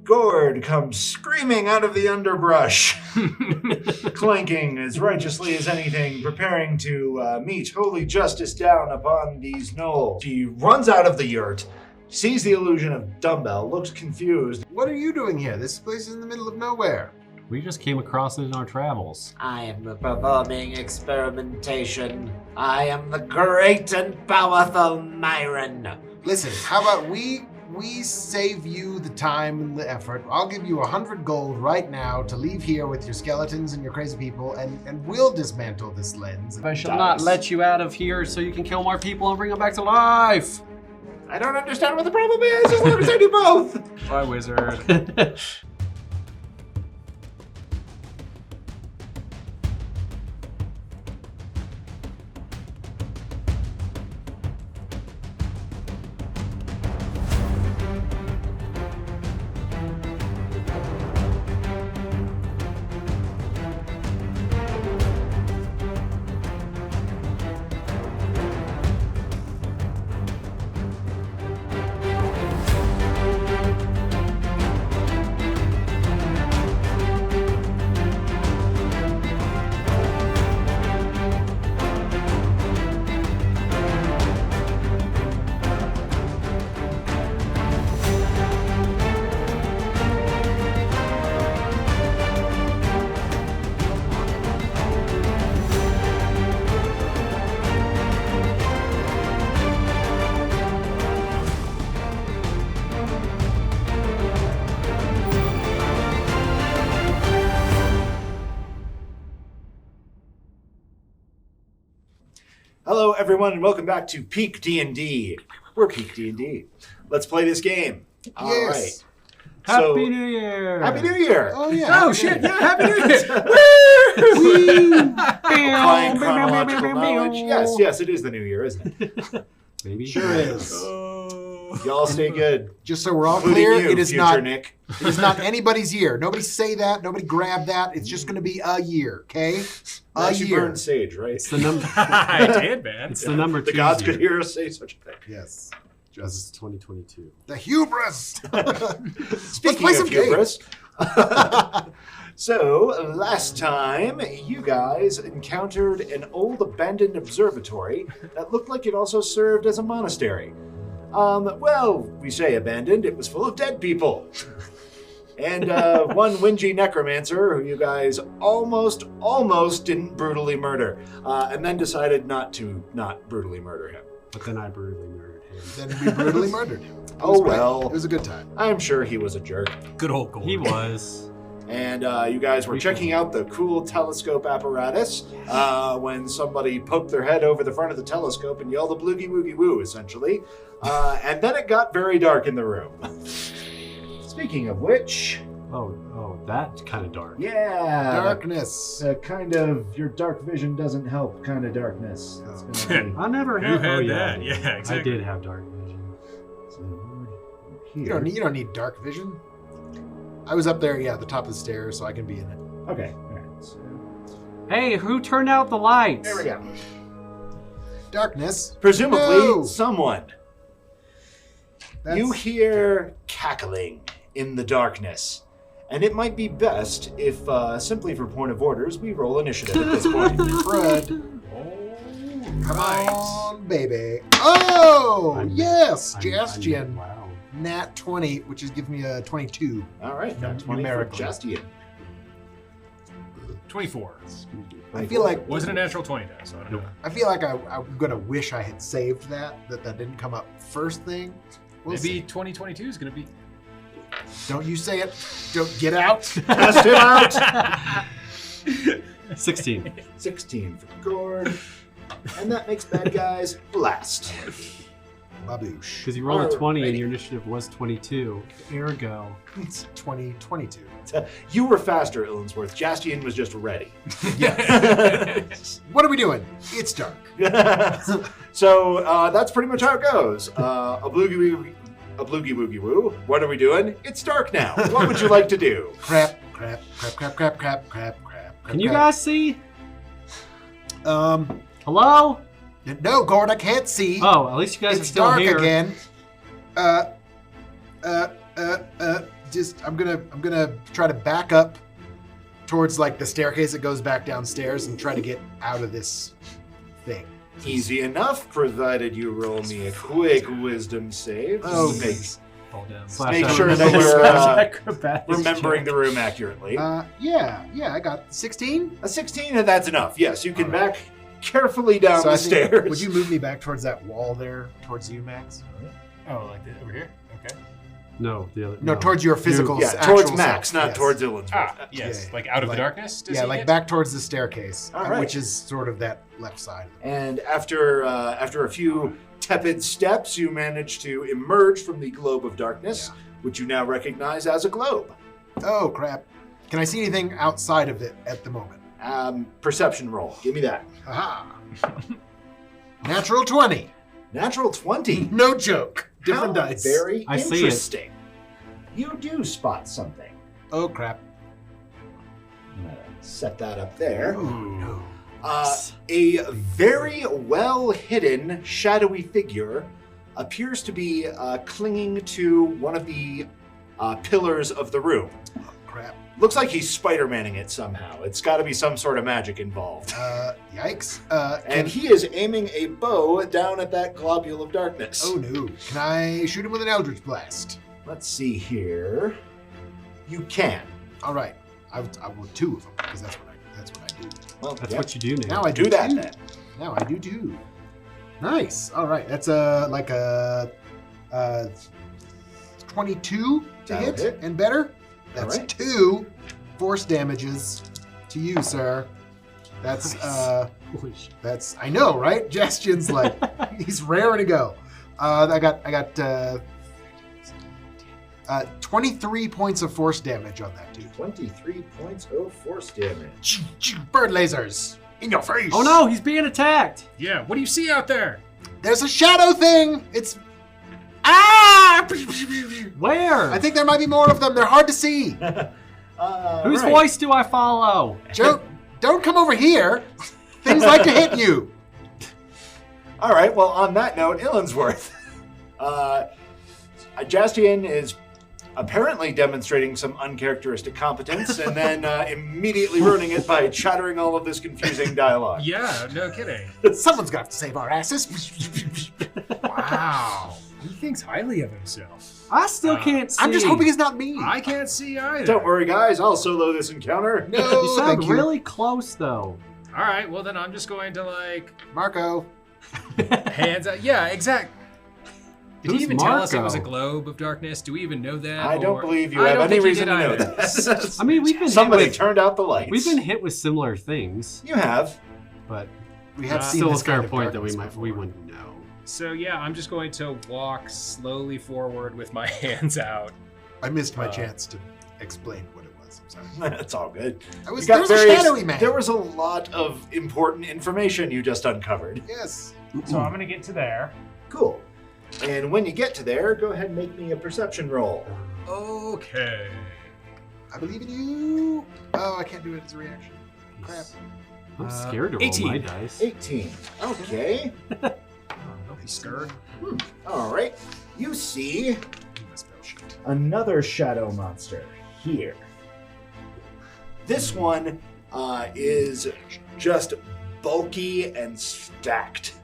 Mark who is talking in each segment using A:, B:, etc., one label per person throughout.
A: Ghourd comes screaming out of the underbrush, clanking as righteously as anything, preparing to meet holy justice down upon these gnolls. She runs out of the yurt, sees the illusion of dumbbell, looks confused.
B: What are you doing here? This place is in the middle of nowhere.
C: We just came across it in our travels.
D: I am performing experimentation. I am the great and powerful Myron.
B: Listen, how about we save you the time and the effort. I'll give you 100 gold right now to leave here with your skeletons and your crazy people, and we'll dismantle this lens.
C: I shall not let you out of here so you can kill more people and bring them back to life.
A: I don't understand what the problem is, as long as I do both.
E: Bye, wizard.
A: Hello, everyone, and welcome back to peakdnd. We're peakdnd. Let's play this game. All right.
C: Happy New Year!
A: Happy New Year!
B: Oh, yeah.
E: Oh, shit. Yeah, Happy New Year.
A: Applying chronological knowledge. Yes, it is the New Year, isn't it?
C: Maybe.
B: Sure is.
A: Y'all stay good.
B: Just so we're all
A: Including
B: clear,
A: you,
B: it is
A: future
B: not
A: Nick.
B: It is not anybody's year. Nobody say that. Nobody grab that. It's just going to be a year, okay? A
A: You
B: year.
A: burned sage, right?
C: It's the number.
E: I did, man.
C: It's the number
A: The
C: two.
A: gods could hear us say such a thing.
B: Yes.
C: Just 2022.
B: The hubris.
A: Speaking
B: play
A: of
B: some games.
A: hubris. So, last time, you guys encountered an old abandoned observatory that looked like it also served as a monastery. Well, we say abandoned, it was full of dead people. And one whingy necromancer who you guys almost didn't brutally murder, and then decided not brutally murder him.
C: But then I brutally murdered him.
B: Then we brutally murdered him. It
A: Oh
B: was great.
A: well.
B: It was a good time.
A: I'm sure he was a jerk.
E: Good old Ghourd.
C: He was.
A: And you guys were checking out the cool telescope apparatus when somebody poked their head over the front of the telescope and yelled a bloogie woogie woo, essentially. And then it got very dark in the room. Speaking of which...
C: Oh, that kind of dark.
A: Yeah.
B: Darkness.
A: Kind of, your dark vision doesn't help kind of darkness. It's gonna
C: I never
E: Who
C: had.
E: had
C: yeah.
E: that? Yeah, exactly.
C: I did have dark vision.
A: be
B: You don't need dark vision. I was up there, at the top of the stairs, so I can be in it.
A: Okay. All right. So,
C: Hey, who turned out the lights?
A: there we go.
B: Darkness.
A: Presumably,
B: No!
A: someone.
B: That's-
A: You hear cackling in the darkness. And it might be best if, simply for point of orders, we roll initiative at this point.
B: Fred. Come
E: Right.
B: on, baby. Oh,
C: I'm-
B: yes.
C: I'm-
B: Jaastien.
C: Wow.
B: Nat 20, which is giving me a 22.
A: All right, got 20 for
B: Numerically.
A: Jaastien.
E: 24.
B: I feel like
E: Wasn't a natural 20 die, so I don't know.
B: I'm gonna wish I had saved that didn't come up first thing. We'll
E: Maybe
B: see.
E: 2022 is going to be.
B: Don't you say it. Don't get out.
A: Cast him out!
C: 16.
A: 16 for Ghourd. And that makes bad guys last.
B: Baboosh.
C: Because you rolled a 20
A: Alrighty.
C: and your initiative was 22. Ergo.
B: It's 2022.
A: You were faster, Illinsworth. Jaastien was just ready.
B: What are we doing? It's dark.
A: So that's pretty much how it goes. A bloogie woogie woo. What are we doing? It's dark now. What would you like to do?
B: Crap.
C: Can you guys see?
B: Um,
C: Hello?
B: no, Ghourd, I can't see.
C: Oh, at least you guys are
B: It's
C: still
B: dark
C: here.
B: again. I'm gonna try to back up towards like the staircase that goes back downstairs and try to get out of this thing.
A: Easy enough, provided you roll me a quick wisdom save.
B: Oh,
A: Make,
E: Fall down.
A: make
C: Slash
A: sure
C: out.
A: that you're
C: Acrobatics
A: remembering the room accurately.
B: Yeah, I got 16.
A: A 16, and that's enough. Yes, you can back carefully down
B: So
A: the
B: I think-
A: stairs.
B: Would you move me back towards that wall there, towards you, Max?
E: Oh, like this over here? Okay.
C: No, the other.
B: No, towards your physical.
A: Yeah,
B: actual
A: towards Max,
B: self,
A: not
B: yes.
A: towards Illinsworth.
E: Yes.
B: Yeah,
E: Like out of
B: like-
E: the darkness? Does
B: Yeah,
E: he
B: like
E: get?
B: back towards the staircase,
A: All right.
B: which is sort of that left side.
A: And after a few tepid steps, you manage to emerge from the globe of darkness, which you now recognize as a globe.
B: Oh crap! Can I see anything outside of it at the moment?
A: Perception roll. Give me that.
B: Aha! Natural 20.
A: Natural 20.
B: No joke. Different
A: How
B: dice.
A: Very
C: I see it.
A: interesting. You do spot something.
B: Oh crap!
A: I'm gonna set that up there.
B: Oh no!
A: A very well hidden, shadowy figure appears to be clinging to one of the pillars of the room.
B: Oh crap!
A: Looks like he's Spider-Manning it somehow. It's got to be some sort of magic involved.
B: Yikes!
A: And he is aiming a bow down at that globule of darkness.
B: Oh no! Can I shoot him with an Eldritch Blast?
A: Let's see here. You can.
B: All right. I will 2 of them because that's what I do.
A: Well,
C: That's
A: yep.
C: what you do now.
B: Now I do
A: do that
B: 2.
A: then.
B: Now I do 2. Nice. All right. That's like a 22 to
A: That'll
B: hit
A: hit.
B: and better. That's
A: right.
B: 2 force damages to you, sir. That's
C: Holy shit.
B: that's I know, right? Jastien's like he's raring to go. I got 23 points of force damage on that dude.
A: 23 points of force damage.
B: Bird lasers in your face.
C: Oh no, he's being attacked.
E: Yeah, what do you see out there?
B: There's a shadow thing. It's ah.
C: Where?
B: I think there might be more of them. They're hard to see.
C: Whose
A: right.
C: voice do I follow?
B: Joe, don't come over here. Things like to hit you.
A: All right, well, on that note, Illinsworth. Jaastien is apparently demonstrating some uncharacteristic competence and then immediately ruining it by chattering all of this confusing dialogue.
E: Yeah, no kidding.
B: Someone's got to save our asses.
E: Wow. He thinks highly of himself.
C: I still can't see.
B: I'm just hoping it's not me.
E: I can't see either.
A: Don't worry, guys. I'll solo this encounter.
B: No,
C: You sound
B: thank you.
C: really close though.
E: All right, well then I'm just going to like
B: Marco.
E: hands out. Yeah, exact. Did
C: Who's
E: he even tell us it was a
C: Marco?
E: globe of darkness? Do we even know that?
A: I don't
E: or-
A: believe you
E: I
A: have
E: don't
A: any
E: think he
A: reason
E: did
A: to know
E: either.
A: that.
C: I mean, we've been
A: Somebody
C: hit with,
A: turned out the lights.
C: we've been hit with similar things,
A: You have.
C: but
B: We have seen
C: still a
B: this
C: fair
B: kind of
C: point that we
B: darkness
C: we
B: before.
C: wouldn't know.
E: So yeah, I'm just going to walk slowly forward with my hands out.
B: I missed my chance to explain what it was. I'm sorry.
A: That's all good.
B: I was,
A: You got
B: there was a
A: various-
B: shadowy man.
A: There was a lot of important information you just uncovered.
B: Yes.
E: So I'm gonna get to there.
A: Cool. And when you get to there, go ahead and make me a perception roll.
E: Okay.
B: I believe in you. Oh, I can't do it as a reaction. Crap.
C: I'm scared to roll
E: 18.
C: my dice.
A: 18. Okay.
E: Don't be scared.
A: All right. You see
B: My spell sheet.
A: another shadow monster here. This one is just bulky and stacked.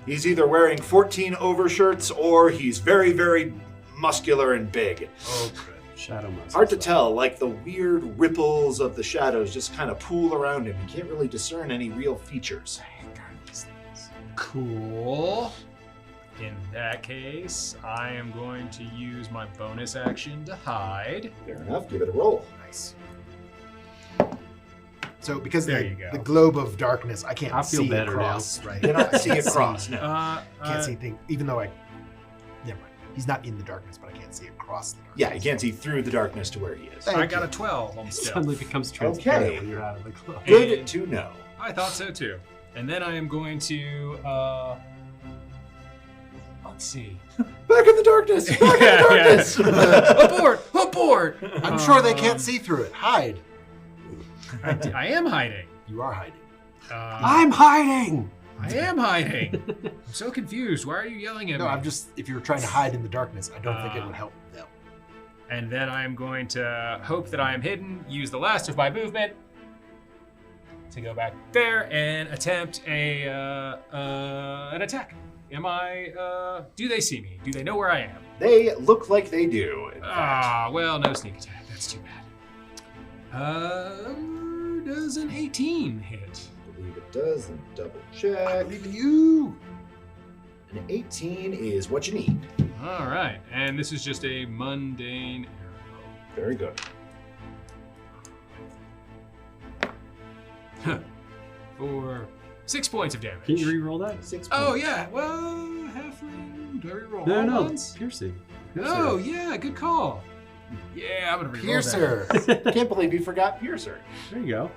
A: He's either wearing 14 overshirts or he's very, very muscular and big.
B: Oh, good.
C: Shadow monster.
A: Hard to tell, like the weird ripples of the shadows just kind of pool around him. You can't really discern any real features.
E: Cool. In that case, I am going to use my bonus action to hide.
A: Fair enough, give it a roll.
B: Nice. So because
E: There
B: the,
E: you go.
B: the globe of darkness, I can't
C: I feel
B: see
C: better
B: across, right?
A: You're not
B: I
A: seeing
B: can't
A: across,
B: see-
A: no.
B: Can't see things, even though I. Never mind. He's not in the darkness, but I can't see across the darkness.
A: Yeah, you can't see through the darkness to where he is.
B: Thank
E: I got
B: you.
E: a 12 on
C: It
E: stealth.
C: suddenly becomes transparent
A: Okay.
C: when you're out of the club.
A: Good
E: And-
A: to know.
E: I thought so too. And then I am going to, let's see.
A: Back in the darkness! Back in the darkness!
E: Abort! Abort!
B: I'm sure they can't see through it. Hide.
E: I am hiding.
B: You are hiding.
C: I'm hiding.
E: I am hiding. I'm so confused. Why are you yelling at
B: No,
E: me?
B: I'm just. If you're trying to hide in the darkness, I don't think it would help them.
E: And then I'm going to hope that I am hidden, use the last of my movement to go back there and attempt an attack. Am I, do they see me? Do they know where I am?
A: They look like they do. in fact.
E: Ah, well, no sneak attack. That's too bad. Does an 18 hit?
A: I believe it does. Let me double
B: I
A: check.
B: believe in you.
A: An 18 is what you need.
E: All right, and this is just a mundane arrow.
A: Very good.
E: For 6 points of damage.
C: Can you re-roll that?
A: 6
E: Oh
A: points.
E: yeah, well, halfling. Do I reroll
C: No,
E: all
C: no,
E: ones?
C: piercing.
E: Oh yeah, good call. Yeah, I'm gonna reroll
B: Piercer.
E: that.
A: Can't believe you forgot Piercer.
C: There you go.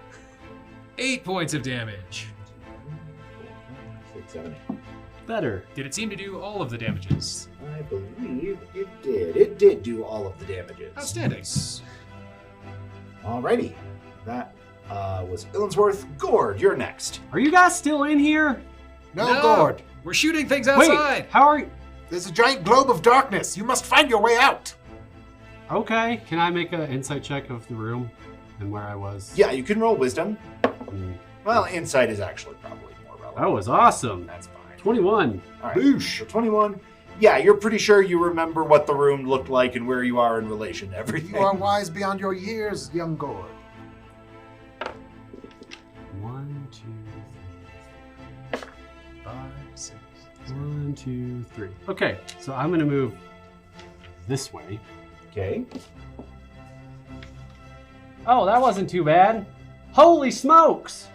E: 8 points of damage.
A: 6, 7, 8.
C: Better.
E: Did it seem to do all of the damages?
A: I believe it did. It did do all of the damages.
E: Outstanding.
A: Alrighty. That was Illinsworth. Ghourd, you're next.
C: Are you guys still in here?
B: No, Ghourd.
E: We're shooting things outside.
C: Wait, how are you?
B: There's a giant globe of darkness. You must find your way out.
C: Okay, can I make an insight check of the room and where I was?
A: Yeah, you can roll wisdom.
C: Mm.
A: Well, insight is actually probably more relevant.
C: That was awesome.
A: That's fine.
C: 21.
A: All right. So 21. Yeah, you're pretty sure you remember what the room looked like and where you are in relation to everything.
B: You are wise beyond your years, young Ghourd.
C: 1, 2,
E: 5, 6.
C: 1, 2, 3. Okay, so I'm gonna move this way.
A: Okay.
C: Oh, that wasn't too bad. Holy smokes!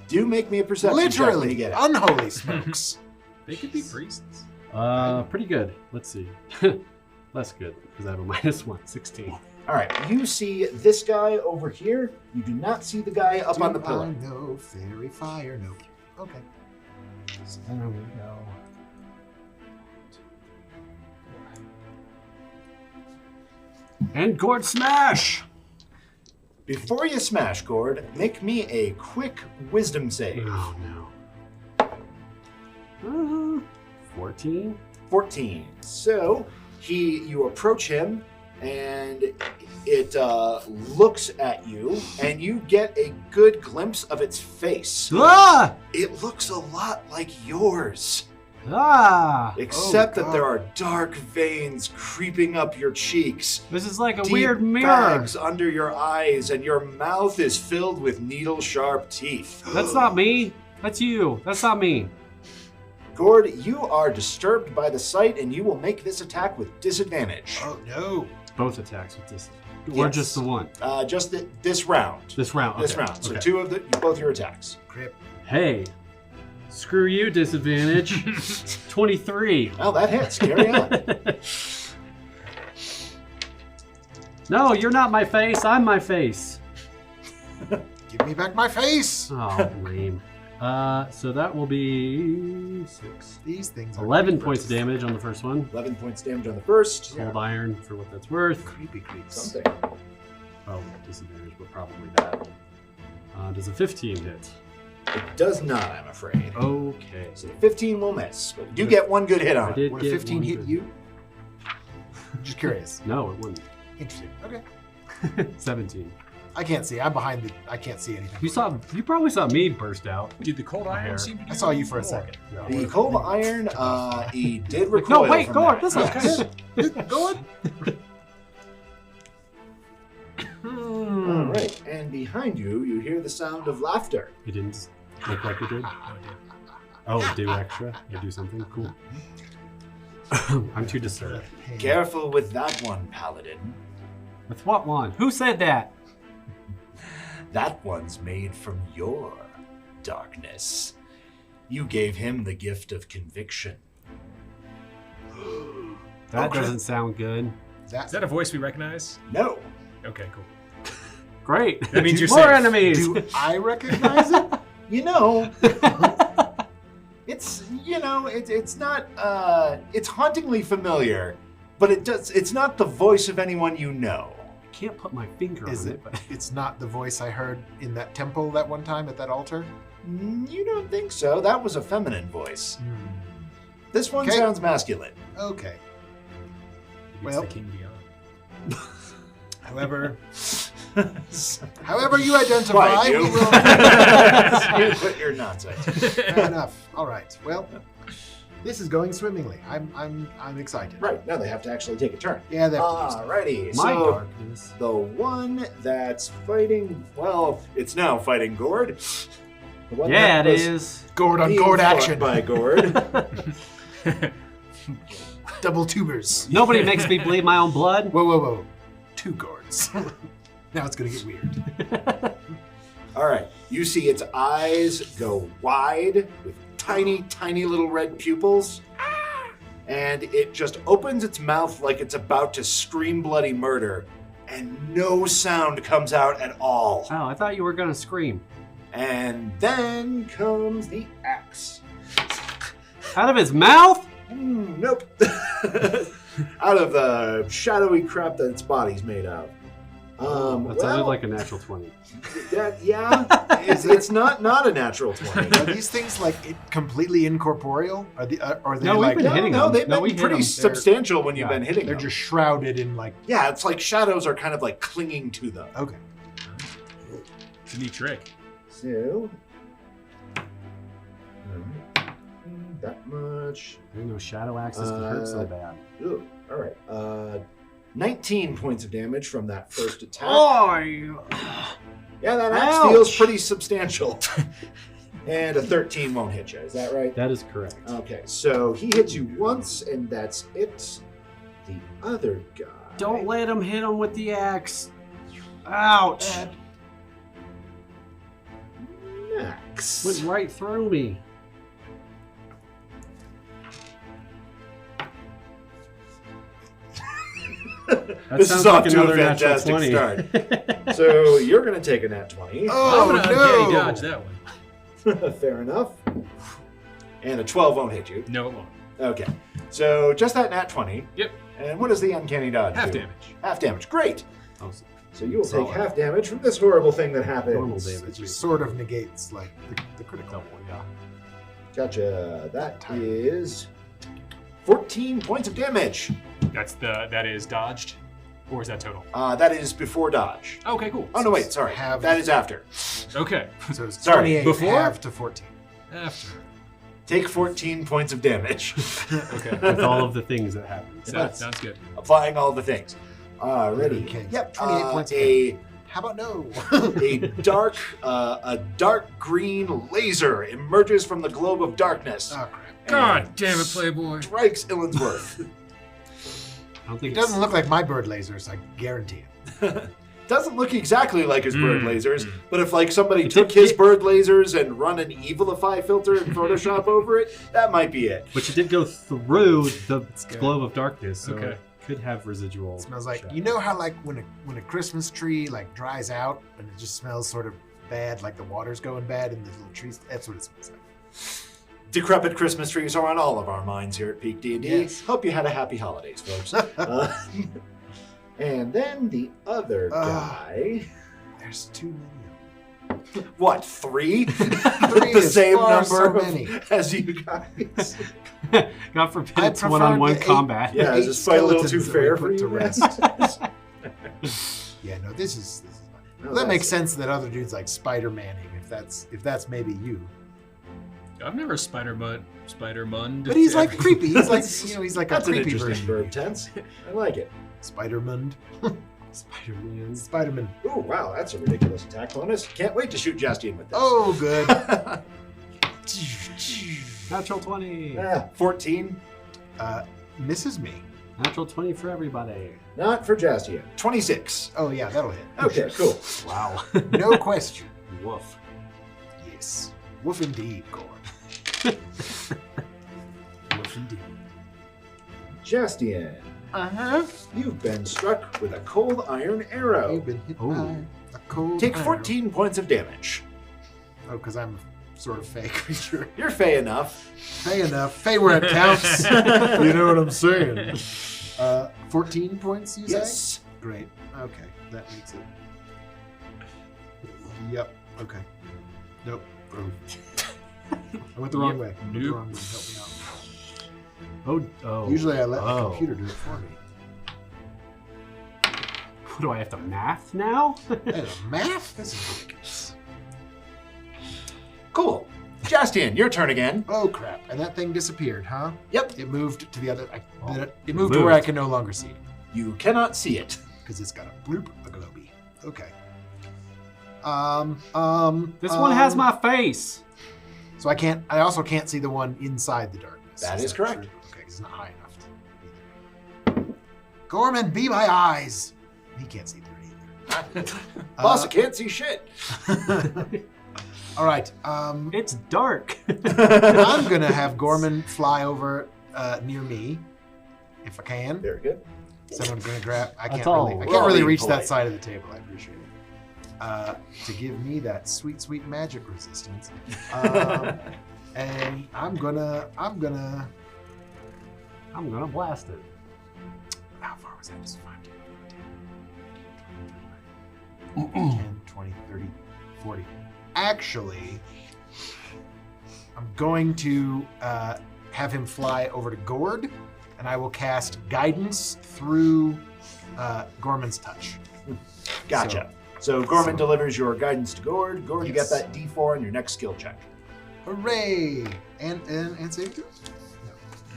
A: Do make me a perception check when you
B: Literally,
A: get it.
B: unholy smokes.
E: They could be priests.
C: Pretty good. Let's see. Less good, because I have a -1, 16.
A: All right. You see this guy over here. You do not see the guy up on the pillar.
B: No fairy fire, no. Okay.
C: So there we go. And Ghourd smash!
A: Before you smash, Ghourd, make me a quick wisdom save.
C: Oh no. 14?
A: 14. So you approach him, and it looks at you, and you get a good glimpse of its face.
C: Ah!
A: It looks a lot like yours,
C: Ah!
A: except that
B: God.
A: there are dark veins creeping up your cheeks.
C: This is like a
A: Deep
C: weird mirror.
A: bags under your eyes, and your mouth is filled with needle-sharp teeth.
C: That's not me. That's you. That's not me.
A: Ghourd, you are disturbed by the sight, and you will make this attack with disadvantage.
B: Oh no.
C: Both attacks with this. Or
A: Yes.
C: just the one?
A: Just this round.
C: This round.
A: This
C: okay.
A: round. So
C: Okay.
A: both your attacks.
B: Crip.
C: Hey. Screw you, disadvantage. 23.
A: Well, that hits. Carry on.
C: No, you're not my face. I'm my face.
B: Give me back my face.
C: Oh, lame. So that will be 6.
B: These things are
C: 11 points of
B: creepers.
C: damage on the first one.
A: 11 points damage on the first.
C: Cold iron for what that's worth.
B: Creepy creeps.
A: Something.
C: Oh, disadvantage, but probably that. Does a 15 hit?
A: It does not, I'm afraid.
C: Okay.
A: So 15 will miss, but you do get one good hit
C: I
A: on it.
C: did
B: Would
C: get
B: a 15
C: one
B: hit
C: good-
B: you? Just curious.
C: No, it wouldn't.
B: Interesting. Okay.
C: 17.
B: I can't see. I'm behind the. I can't see anything.
C: You probably saw me burst out.
E: Did the cold
C: Hair.
E: iron seem to do
B: I saw you for a
E: more?
B: second.
A: The cold iron, he did recoil.
C: No, wait,
A: from
C: Ghourd,
A: that.
C: this is
A: Yes.
B: Go on.
A: All right, and behind you, you hear the sound of laughter.
C: It didn't look like it did. Oh, do extra? You do something cool. I'm too disturbed.
A: Careful with that one, Paladin.
C: With what one? Who said that?
A: That one's made from your darkness. You gave him the gift of conviction.
C: That
B: Okay.
C: doesn't sound good.
E: Is that a voice we recognize?
A: No.
E: Okay, cool.
C: Great.
E: That means you're
C: More
E: safe.
C: enemies.
B: Do I recognize it?
A: You know, it's not it's hauntingly familiar, but it's not the voice of anyone you know.
C: I can't put my finger
B: Is
C: on
B: it?
C: it, but
B: It's not the voice I heard in that temple that one time at that altar.
A: You don't think so? That was a feminine voice. This one
B: Okay.
A: sounds masculine.
B: Okay.
E: It's
B: Well-
E: the King Beyond.
B: However you identify,
A: Quiet, you.
B: we will.
A: You quit your nonsense.
B: Fair enough. All right. Well, this is going swimmingly. I'm excited.
A: Right, now they have to actually take a turn.
B: Yeah, they have to do stuff.
A: Alrighty,
C: My
A: so
C: darkness.
A: the one that's fighting, well, it's now fighting Ghourd. The one
C: Yeah,
A: that
C: it
A: was
C: is.
B: Ghourd on
A: being
B: Ghourd
A: fought
B: action.
A: by Ghourd.
B: Double tubers.
C: Nobody makes me bleed my own blood.
B: Whoa. 2 Ghourds. Now it's gonna get weird.
A: Alright, you see its eyes go wide with tiny little red pupils. And it just opens its mouth like it's about to scream bloody murder. And no sound comes out at all.
C: Oh, I thought you were gonna scream.
A: And then comes the axe.
C: Out of his mouth?
A: Nope. Out of the shadowy crap that its body's made of.
C: That sounded like a natural 20.
A: It's not a natural 20.
B: Are these things like completely incorporeal? Are they
C: No, we've
B: like
C: been hitting
A: No,
C: them.
A: they've
C: No,
A: been
C: we hit
A: pretty
C: them.
A: substantial when you've been hitting
B: they're
A: them.
B: just shrouded in like
A: Yeah, it's like shadows are kind of like clinging to them.
B: okay.
E: It's a neat trick.
A: So, that much.
C: I didn't know shadow axes could hurt so bad.
A: Ooh, all right. 19 points of damage from that first attack. Yeah, that axe
C: Ouch.
A: feels pretty substantial. And a 13 won't hit you. Is that right?
C: That is correct.
A: Okay, so he hits you once, and that's it. The other guy.
C: Don't let him hit him with the axe. Ouch.
A: Max.
C: Went right through me. That
A: This
C: sounds
A: is off
C: like
A: to a
C: another natural
A: fantastic
C: 20.
A: start. So you're going to take a nat 20.
B: Oh
E: I'm gonna
B: no!
E: uncanny dodge that one.
A: Fair enough. And a 12 won't hit you.
E: No, it won't.
A: Okay. So just that nat 20.
E: Yep.
A: And what does the uncanny dodge
E: Half
A: do?
E: damage.
A: Half damage. Great.
C: Oh,
A: So you will take
C: Solid.
A: half damage from this horrible thing that happens.
C: normal
B: It
C: damage.
B: just sort of negates like the critical.
C: Yeah.
A: Gotcha. That
B: Tiny.
A: is 14 points of damage.
E: That is dodged, or is that total?
A: That is before dodge.
E: Okay, cool.
A: Oh no, wait, sorry.
B: Have-
A: That is after.
E: Okay.
B: So it's
A: Sorry,
B: 28
E: before?
B: half to 14.
E: After.
A: Take 14 points of damage.
E: Okay.
C: With all of the things that happen.
E: Sounds good.
A: Applying all the things. Ready.
B: Okay.
A: Yep.
B: 28 points of
A: A
B: How about no?
A: a dark green laser emerges from the globe of darkness.
B: Oh crap!
E: God damn it, Playboy.
A: Strikes Illinsworth.
C: I don't think
B: It doesn't look like my bird lasers. I guarantee it.
A: Doesn't look exactly like his bird lasers,
E: mm.
A: but if like somebody
C: It
A: took
C: did-
A: his bird lasers and run an Evilify filter in Photoshop over it, that might be it.
C: But you did go through the
E: good.
C: globe of darkness, so
E: Okay.
C: it could have residual.
B: It smells like
C: shadow.
B: you know how like when a Christmas tree like dries out and it just smells sort of bad, like the water's going bad and the little trees. That's what it smells like.
A: Decrepit Christmas trees are on all of our minds here at peakd&D.
B: Yes.
A: Hope you had a happy holidays, folks. And then the other guy.
B: There's too many.
A: What, 3?
B: Three
A: The
B: is
A: same
B: far
A: number
B: so
A: of-
B: many.
A: as you guys.
C: God forbid
B: I
C: it's
B: prefer
C: one-on-one
B: the eight-
C: combat.
A: Yeah,
B: Eight
A: is this fight a little too
B: skeletons that we
A: fair
B: put
A: for you
B: to
A: guys?
B: rest. Yeah, no, this is
A: No,
B: that makes
A: that's-
B: sense that other dudes like Spider-Manning, if that's maybe you.
E: I've never Spider-Munned.
B: But he's like creepy. He's like he's like
A: That's
B: a
A: an
B: creepy
A: interesting
B: version.
A: verb tense. I like it.
B: Spider-Man.
C: Spider-Man.
B: Spider-Man.
A: Oh, wow, that's a ridiculous attack bonus. Can't wait to shoot Jaastien with this.
B: Oh, good.
C: Natural 20.
A: 14.
B: Misses me.
C: Natural 20 for everybody.
A: Not for Jaastien. 26.
B: Oh yeah, that'll hit.
A: Okay, cool.
C: Wow.
B: No question.
C: Woof.
B: Yes. Woof indeed, Ghourd. Woof indeed.
A: Jaastien,
B: Uh-huh.
A: you've been struck with a cold iron arrow.
B: You've been hit
C: Oh.
B: by a cold
A: Take
B: arrow.
A: 14 points of damage.
B: Oh, because I'm a sort of fey creature.
A: You're fey enough.
B: Fey enough. Fey where it counts. You know what I'm saying? 14 points, you
A: Yes.
B: say? Great. Okay, that makes it. Yep. Okay. Nope. I went the wrong way. I went the
E: Nope.
B: wrong way. Help me out.
C: Oh.
B: Usually I let the
C: Oh.
B: computer do it for me.
C: Do I have to math now?
B: Math? This is ridiculous.
A: Cool. Jaastien, your turn again.
B: Oh crap! And that thing disappeared, huh?
A: Yep.
B: It moved to the other. It
C: it
B: moved to where I can no longer see it
A: You cannot see it.
B: because it's got a bloop, a globy. Okay.
C: This one has my face.
B: So I can't. I also can't see the one inside the darkness.
A: That is correct.
B: True? Okay, 'cause it's not high enough. Gorman, be my eyes. He can't see through it either.
A: Boss, I can't see shit.
B: All right.
C: It's dark.
B: I'm gonna have Gorman fly over near me, if I can.
A: Very good.
B: Someone gonna grab. I
C: That's
B: can't
C: all.
B: really. I
A: We're
B: can't
A: all
B: really
A: being
B: reach
A: polite.
B: that side of the table. I appreciate it. To give me that sweet, sweet magic resistance. And I'm gonna
C: blast it.
B: How far was that? Just 5, 10, 20, 30, 40. Actually, I'm going to have him fly over to Ghourd, and I will cast guidance through Gorman's touch.
A: Gotcha. So Gorman delivers your guidance to Ghourd. Ghourd, you get
B: Yes.
A: that D4 on your next skill check.
B: Hooray! And save through?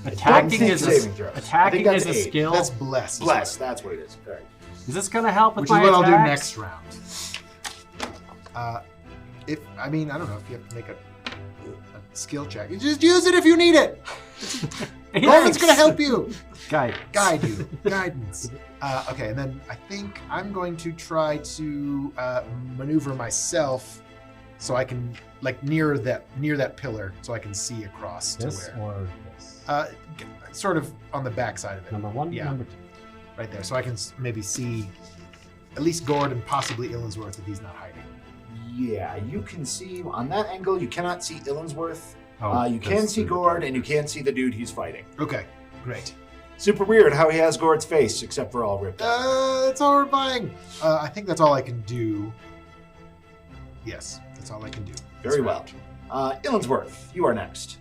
C: Attacking
A: Don't
C: is
A: think saving throw. I
C: attacking
A: think
C: is
A: that's
C: a
A: 8.
C: skill.
B: That's bless.
A: Bless, that's what it is. All right.
C: Is this gonna help with
B: Which is
C: my
B: what I'll do
C: attacks?
B: next round. I don't know if you have to make a skill check. You just use it if you need it. Gorman's gonna help you.
C: Guide.
B: Guide you. Guidance. Okay, and then I think I'm going to try to maneuver myself so I can near that pillar so I can see across
C: This
B: to where.
C: or this?
B: Sort of on the back side of it.
C: Number one,
B: yeah.
C: number two.
B: Right there. So I can maybe see at least Ghourd and possibly Illinsworth if he's not hiding.
A: Yeah, you can see on that angle. You cannot see Illinsworth.
C: Oh,
A: You can
C: that's
A: see
C: through the
A: Ghourd, and you
C: darkness.
A: can see the dude he's fighting.
B: Okay, great.
A: Super weird how he has Ghourd's face, except for all ripped out.
B: It's horrifying. I think that's all I can do. Yes, that's all I can do.
A: Very
B: This
A: well.
B: round.
A: Illinsworth, you are next.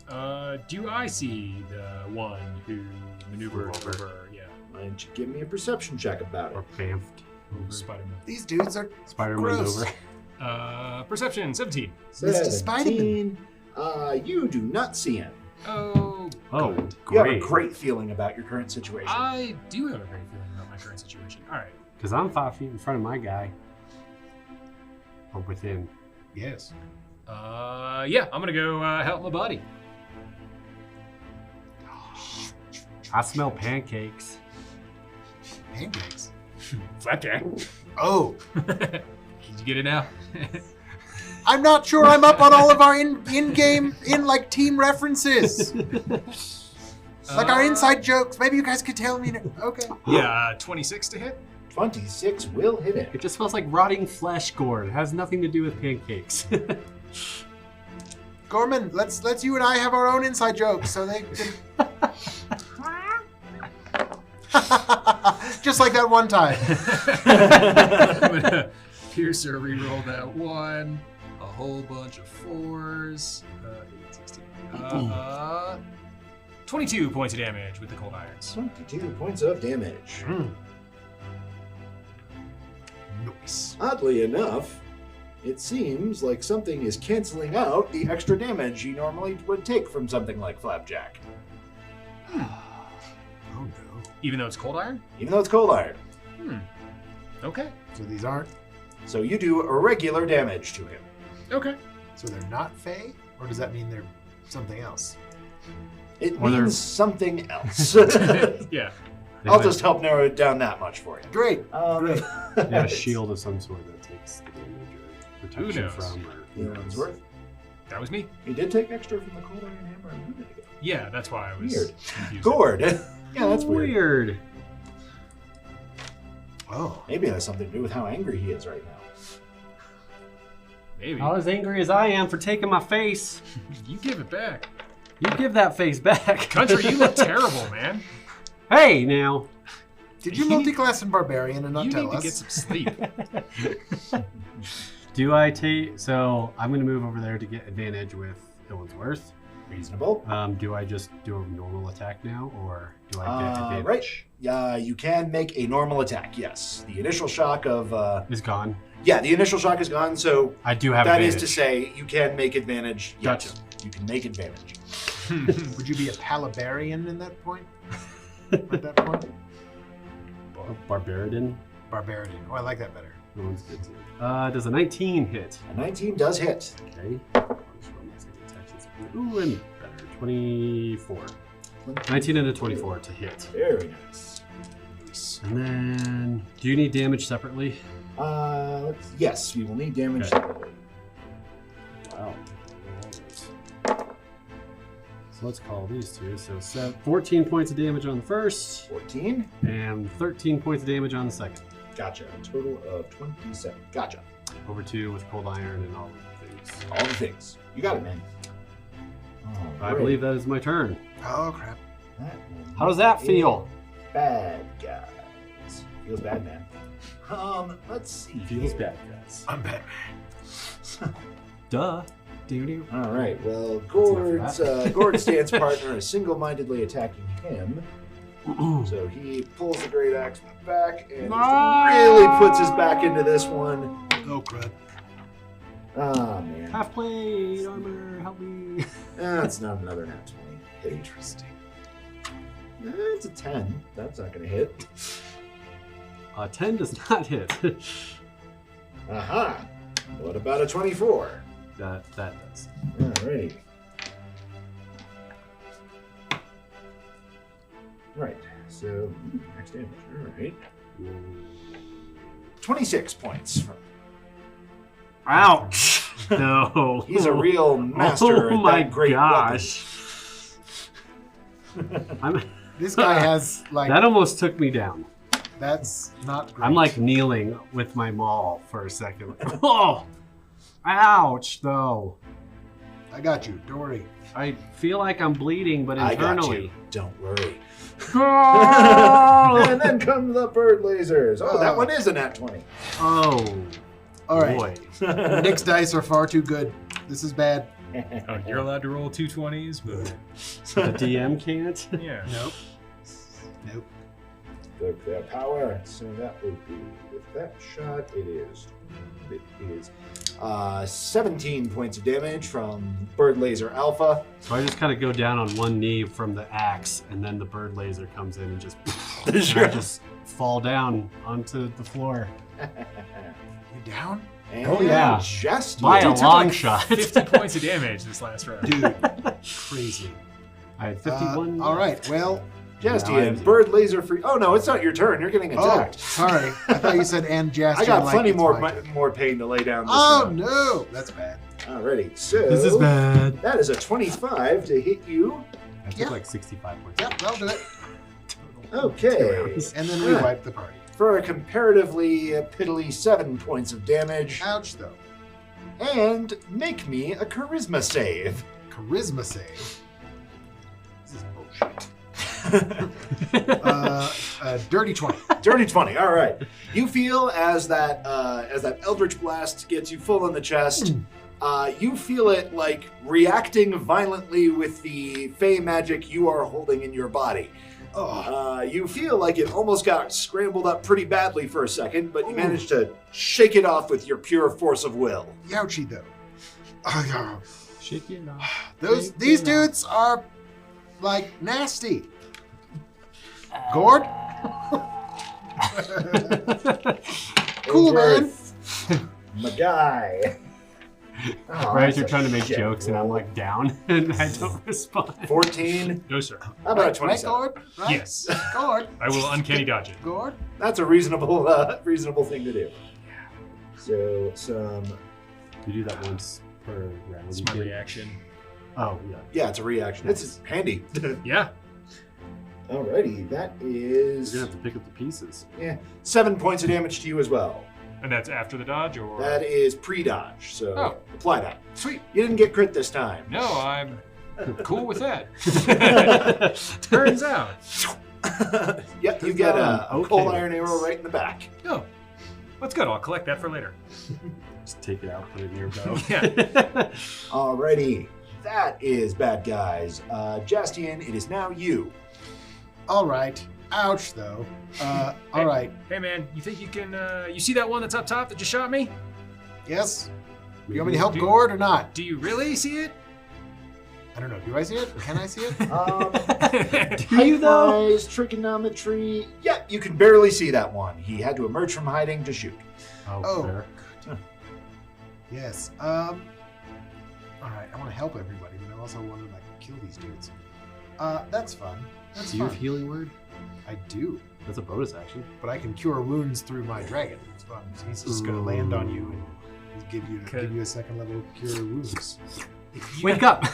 E: Do I see the one who maneuvered over? Yeah,
A: Why don't you give me a perception check about
C: Or
A: it?
C: bamfed. Over.
E: Spider-Man.
B: These dudes are
C: Spider-Man's
B: Gross.
C: over.
E: Perception 17.
B: Mr. Spider-Man.
A: You do not see him.
E: Oh,
C: Oh,
E: good.
A: You have a
C: great.
A: great feeling about your current situation.
E: I do have a great feeling about my current situation. All right.
C: Because I'm 5 feet in front of my guy. Or within.
B: Yes.
E: Yeah, I'm gonna go help my buddy.
C: I smell pancakes.
B: Pancakes.
E: Flapjack.
B: Oh,
E: Did you get it now?
B: I'm not sure I'm up on all of our in-game team references. Our inside jokes. Maybe you guys could tell me. Okay.
E: Yeah, 26 to hit.
A: 26 will hit it.
C: It just smells like rotting flesh, Ghourd. It has nothing to do with pancakes.
B: Gorman, let's you and I have our own inside jokes so they can. Just like that one time.
E: I'm gonna Piercer reroll that one. A whole bunch of 4s. 8, 16. 22 points of damage with the cold irons.
A: 22 points of damage.
B: Nice.
A: Oddly enough, it seems like something is canceling out the extra damage you normally would take from something like Flapjack.
B: Oh no.
E: Even though it's cold iron?
A: Even though it's cold iron.
E: Okay.
B: So these aren't.
A: So you do irregular damage to him.
E: Okay.
B: So they're not Fey, or does that mean they're something else?
A: It
C: Or they're-
A: means something else.
E: Yeah.
C: They
A: I'll
C: have
A: just help narrow it down that much for you.
B: Great.
A: Great.
C: They have a shield of some sort that takes the damage or protection
E: knows?
C: from. Or
A: Illinsworth.
E: That was me.
A: You did take extra from the cold iron hammer a minute ago.
E: Yeah, that's why I was
A: Weird.
E: confused.
A: Ghourd. Yeah, that's weird.
C: Weird.
B: Oh.
A: Maybe it has something to do with how angry he is right now.
E: Maybe.
C: Not as angry as I am for taking my face.
E: You give it back.
C: You give that face back.
E: Country, you look terrible, man.
C: Hey, now.
B: Did you multi-class in Barbarian and not
E: You
B: tell
E: need to
B: us?
E: get some sleep.
C: Do I take... So, I'm going to move over there to get advantage with Illinsworth.
A: Reasonable.
C: Do I just do a normal attack now, or do I get advantage?
A: Right. You can make a normal attack, yes. The initial shock of...
C: Is gone.
A: Yeah, the initial shock is gone, so
C: I do have
A: that
C: advantage.
A: is to say you can make advantage.
C: Gotcha.
A: Yes, you can make advantage.
B: Would you be a Palabarian in that point? At that point?
C: Barbarian.
B: Barbarian. Oh, I like that better.
C: That one's good too. Does a 19 hit?
A: A 19 does hit.
C: Okay. Ooh, and better. 24. 19 and a 24 to hit.
A: Very nice.
C: And then, do you need damage separately?
A: Yes, we will need damage
C: Okay.
A: separately.
C: Wow. So let's call these two. So 14 points of damage on the first,
A: 14.
C: and 13 points of damage on the second.
A: Gotcha. A total of 27. Gotcha.
C: Over 2 with cold iron and all of the things.
A: All the things. You got it, man.
C: I believe that is my turn.
B: Oh, crap.
C: How does that feel?
A: Bad guys. Feels bad, man. Let's see.
C: Feels
A: here.
C: bad, guys.
B: I'm Batman.
C: Duh. Doo-doo.
A: All right. Well,
C: enough for
A: Ghourd's dance partner is single-mindedly attacking him. So he pulls the great axe back and really puts his back into this one.
B: Oh, crap.
A: Ah, man.
C: Half plate armor, help me.
A: That's not another nat 20. Interesting. It's a 10. That's not going to hit.
C: 10 does not hit.
A: Aha. What about a 24?
C: that does.
A: Alrighty. Right. So, max damage. Alright. 26 points.
C: Ouch! No.
A: He's a real master
C: Oh
A: at
C: my
A: that great
C: gosh.
B: This guy has, like,
C: That almost took me down.
B: that's not great.
C: I'm like kneeling with my maul for a second. Oh! Ouch, though.
B: I got you. Don't worry.
C: I feel like I'm bleeding, but
A: I got
C: internally.
A: you. Don't worry.
C: Oh!
A: And then come the bird lasers. Oh, that one is a nat 20.
C: Oh,
B: All right.
C: boy.
B: Nick's dice are far too good. This is bad.
E: Oh, you're allowed to roll 2 20s, but
C: The DM can't?
E: yeah.
B: Nope. Nope.
A: The power. So that would be with that shot. It is 17 points of damage from Bird Laser Alpha.
C: So I just kind of go down on one knee from the axe, and then the bird laser comes in and just, and I just fall down onto the floor.
B: You down?
A: And
C: Oh, yeah.
A: Jaastien.
C: By a
E: Dude took
C: long
E: like
C: shot.
E: 50 points of damage this last round.
B: Dude, crazy.
C: I had 51.
B: All right. Well,
A: Jaastien, bird laser free. Oh no, it's not your turn. You're getting attacked.
B: sorry. I thought you said and Jaastien.
A: I got
B: like
A: plenty
B: it's
A: more
B: my turn.
A: more pain to lay down this
B: Oh
A: round.
B: no, that's bad.
A: Alrighty, so
C: This is bad.
A: that is a 25 to hit you.
C: I took
B: Yeah.
C: like 65 points.
B: Yep, that'll do it.
A: Okay,
B: And then we wipe the party.
A: for a comparatively piddly 7 points of damage,
B: Ouch, though.
A: and make me a charisma save.
B: Charisma save. This is bullshit. Dirty 20.
A: Dirty 20. All right. You feel as that Eldritch Blast gets you full in the chest. You feel it like reacting violently with the Fey magic you are holding in your body.
B: Oh,
A: You feel like it almost got scrambled up pretty badly for a second, but you managed to shake it off with your pure force of will.
B: youchy though. Oh, yeah.
C: Shake it off.
B: These dudes are like nasty. Ghourd? Cool, man.
A: My guy. Oh,
C: Right,
A: that's
C: you're
A: a
C: trying to make
A: shit
C: jokes, and I'm
A: roll.
C: like down, and I don't respond.
A: 14.
E: No, sir.
A: How about a
B: Right,
A: 27?
B: Ghourd? Right?
E: Yes.
B: Ghourd?
E: I will uncanny dodge it.
B: Ghourd?
A: That's a reasonable thing to do. So some.
C: You do that once per round.
E: It's
C: you
E: my
C: get-
E: reaction.
C: Oh, yeah.
A: Yeah, it's a reaction. It's handy.
E: Yeah.
A: Alrighty, that
C: You're
A: is
C: going to have to pick up the pieces.
A: 7 points of damage to you as well.
E: And that's after the dodge, or?
A: That is pre-dodge, so
E: Oh.
A: apply that.
E: Sweet.
A: You didn't get crit this time.
E: No, I'm cool with that. Turns out.
A: Yep, you get a
C: Okay.
A: cold iron arrow right in the back.
E: Oh, that's good. I'll collect that for later.
C: Just take it out, put it in your bow.
E: Yeah.
A: Alrighty, that is bad guys. Jaastien, it is now you.
B: All right. Ouch, though. All right.
E: Hey, man, you think you can, you see that one that's up top that just shot me?
B: Yes? You want me to help Ghourd or not?
E: Do you really see it?
B: I don't know. Do I see it? Can I see it?
C: Do you though?
A: Height-wise, trigonometry. Yep, you can barely see that one. He had to emerge from hiding to shoot.
B: Oh.
C: Fair.
B: Yes. All right. I want to help everybody, but I also want to kill these dudes. That's fun. That's
C: Do you
B: fun.
C: have healing word?
B: I do,
C: That's a bonus action.
B: but I can cure wounds through my dragon. It's fun. So he's just going to land on you and give you a second level cure wounds.
C: Wake up!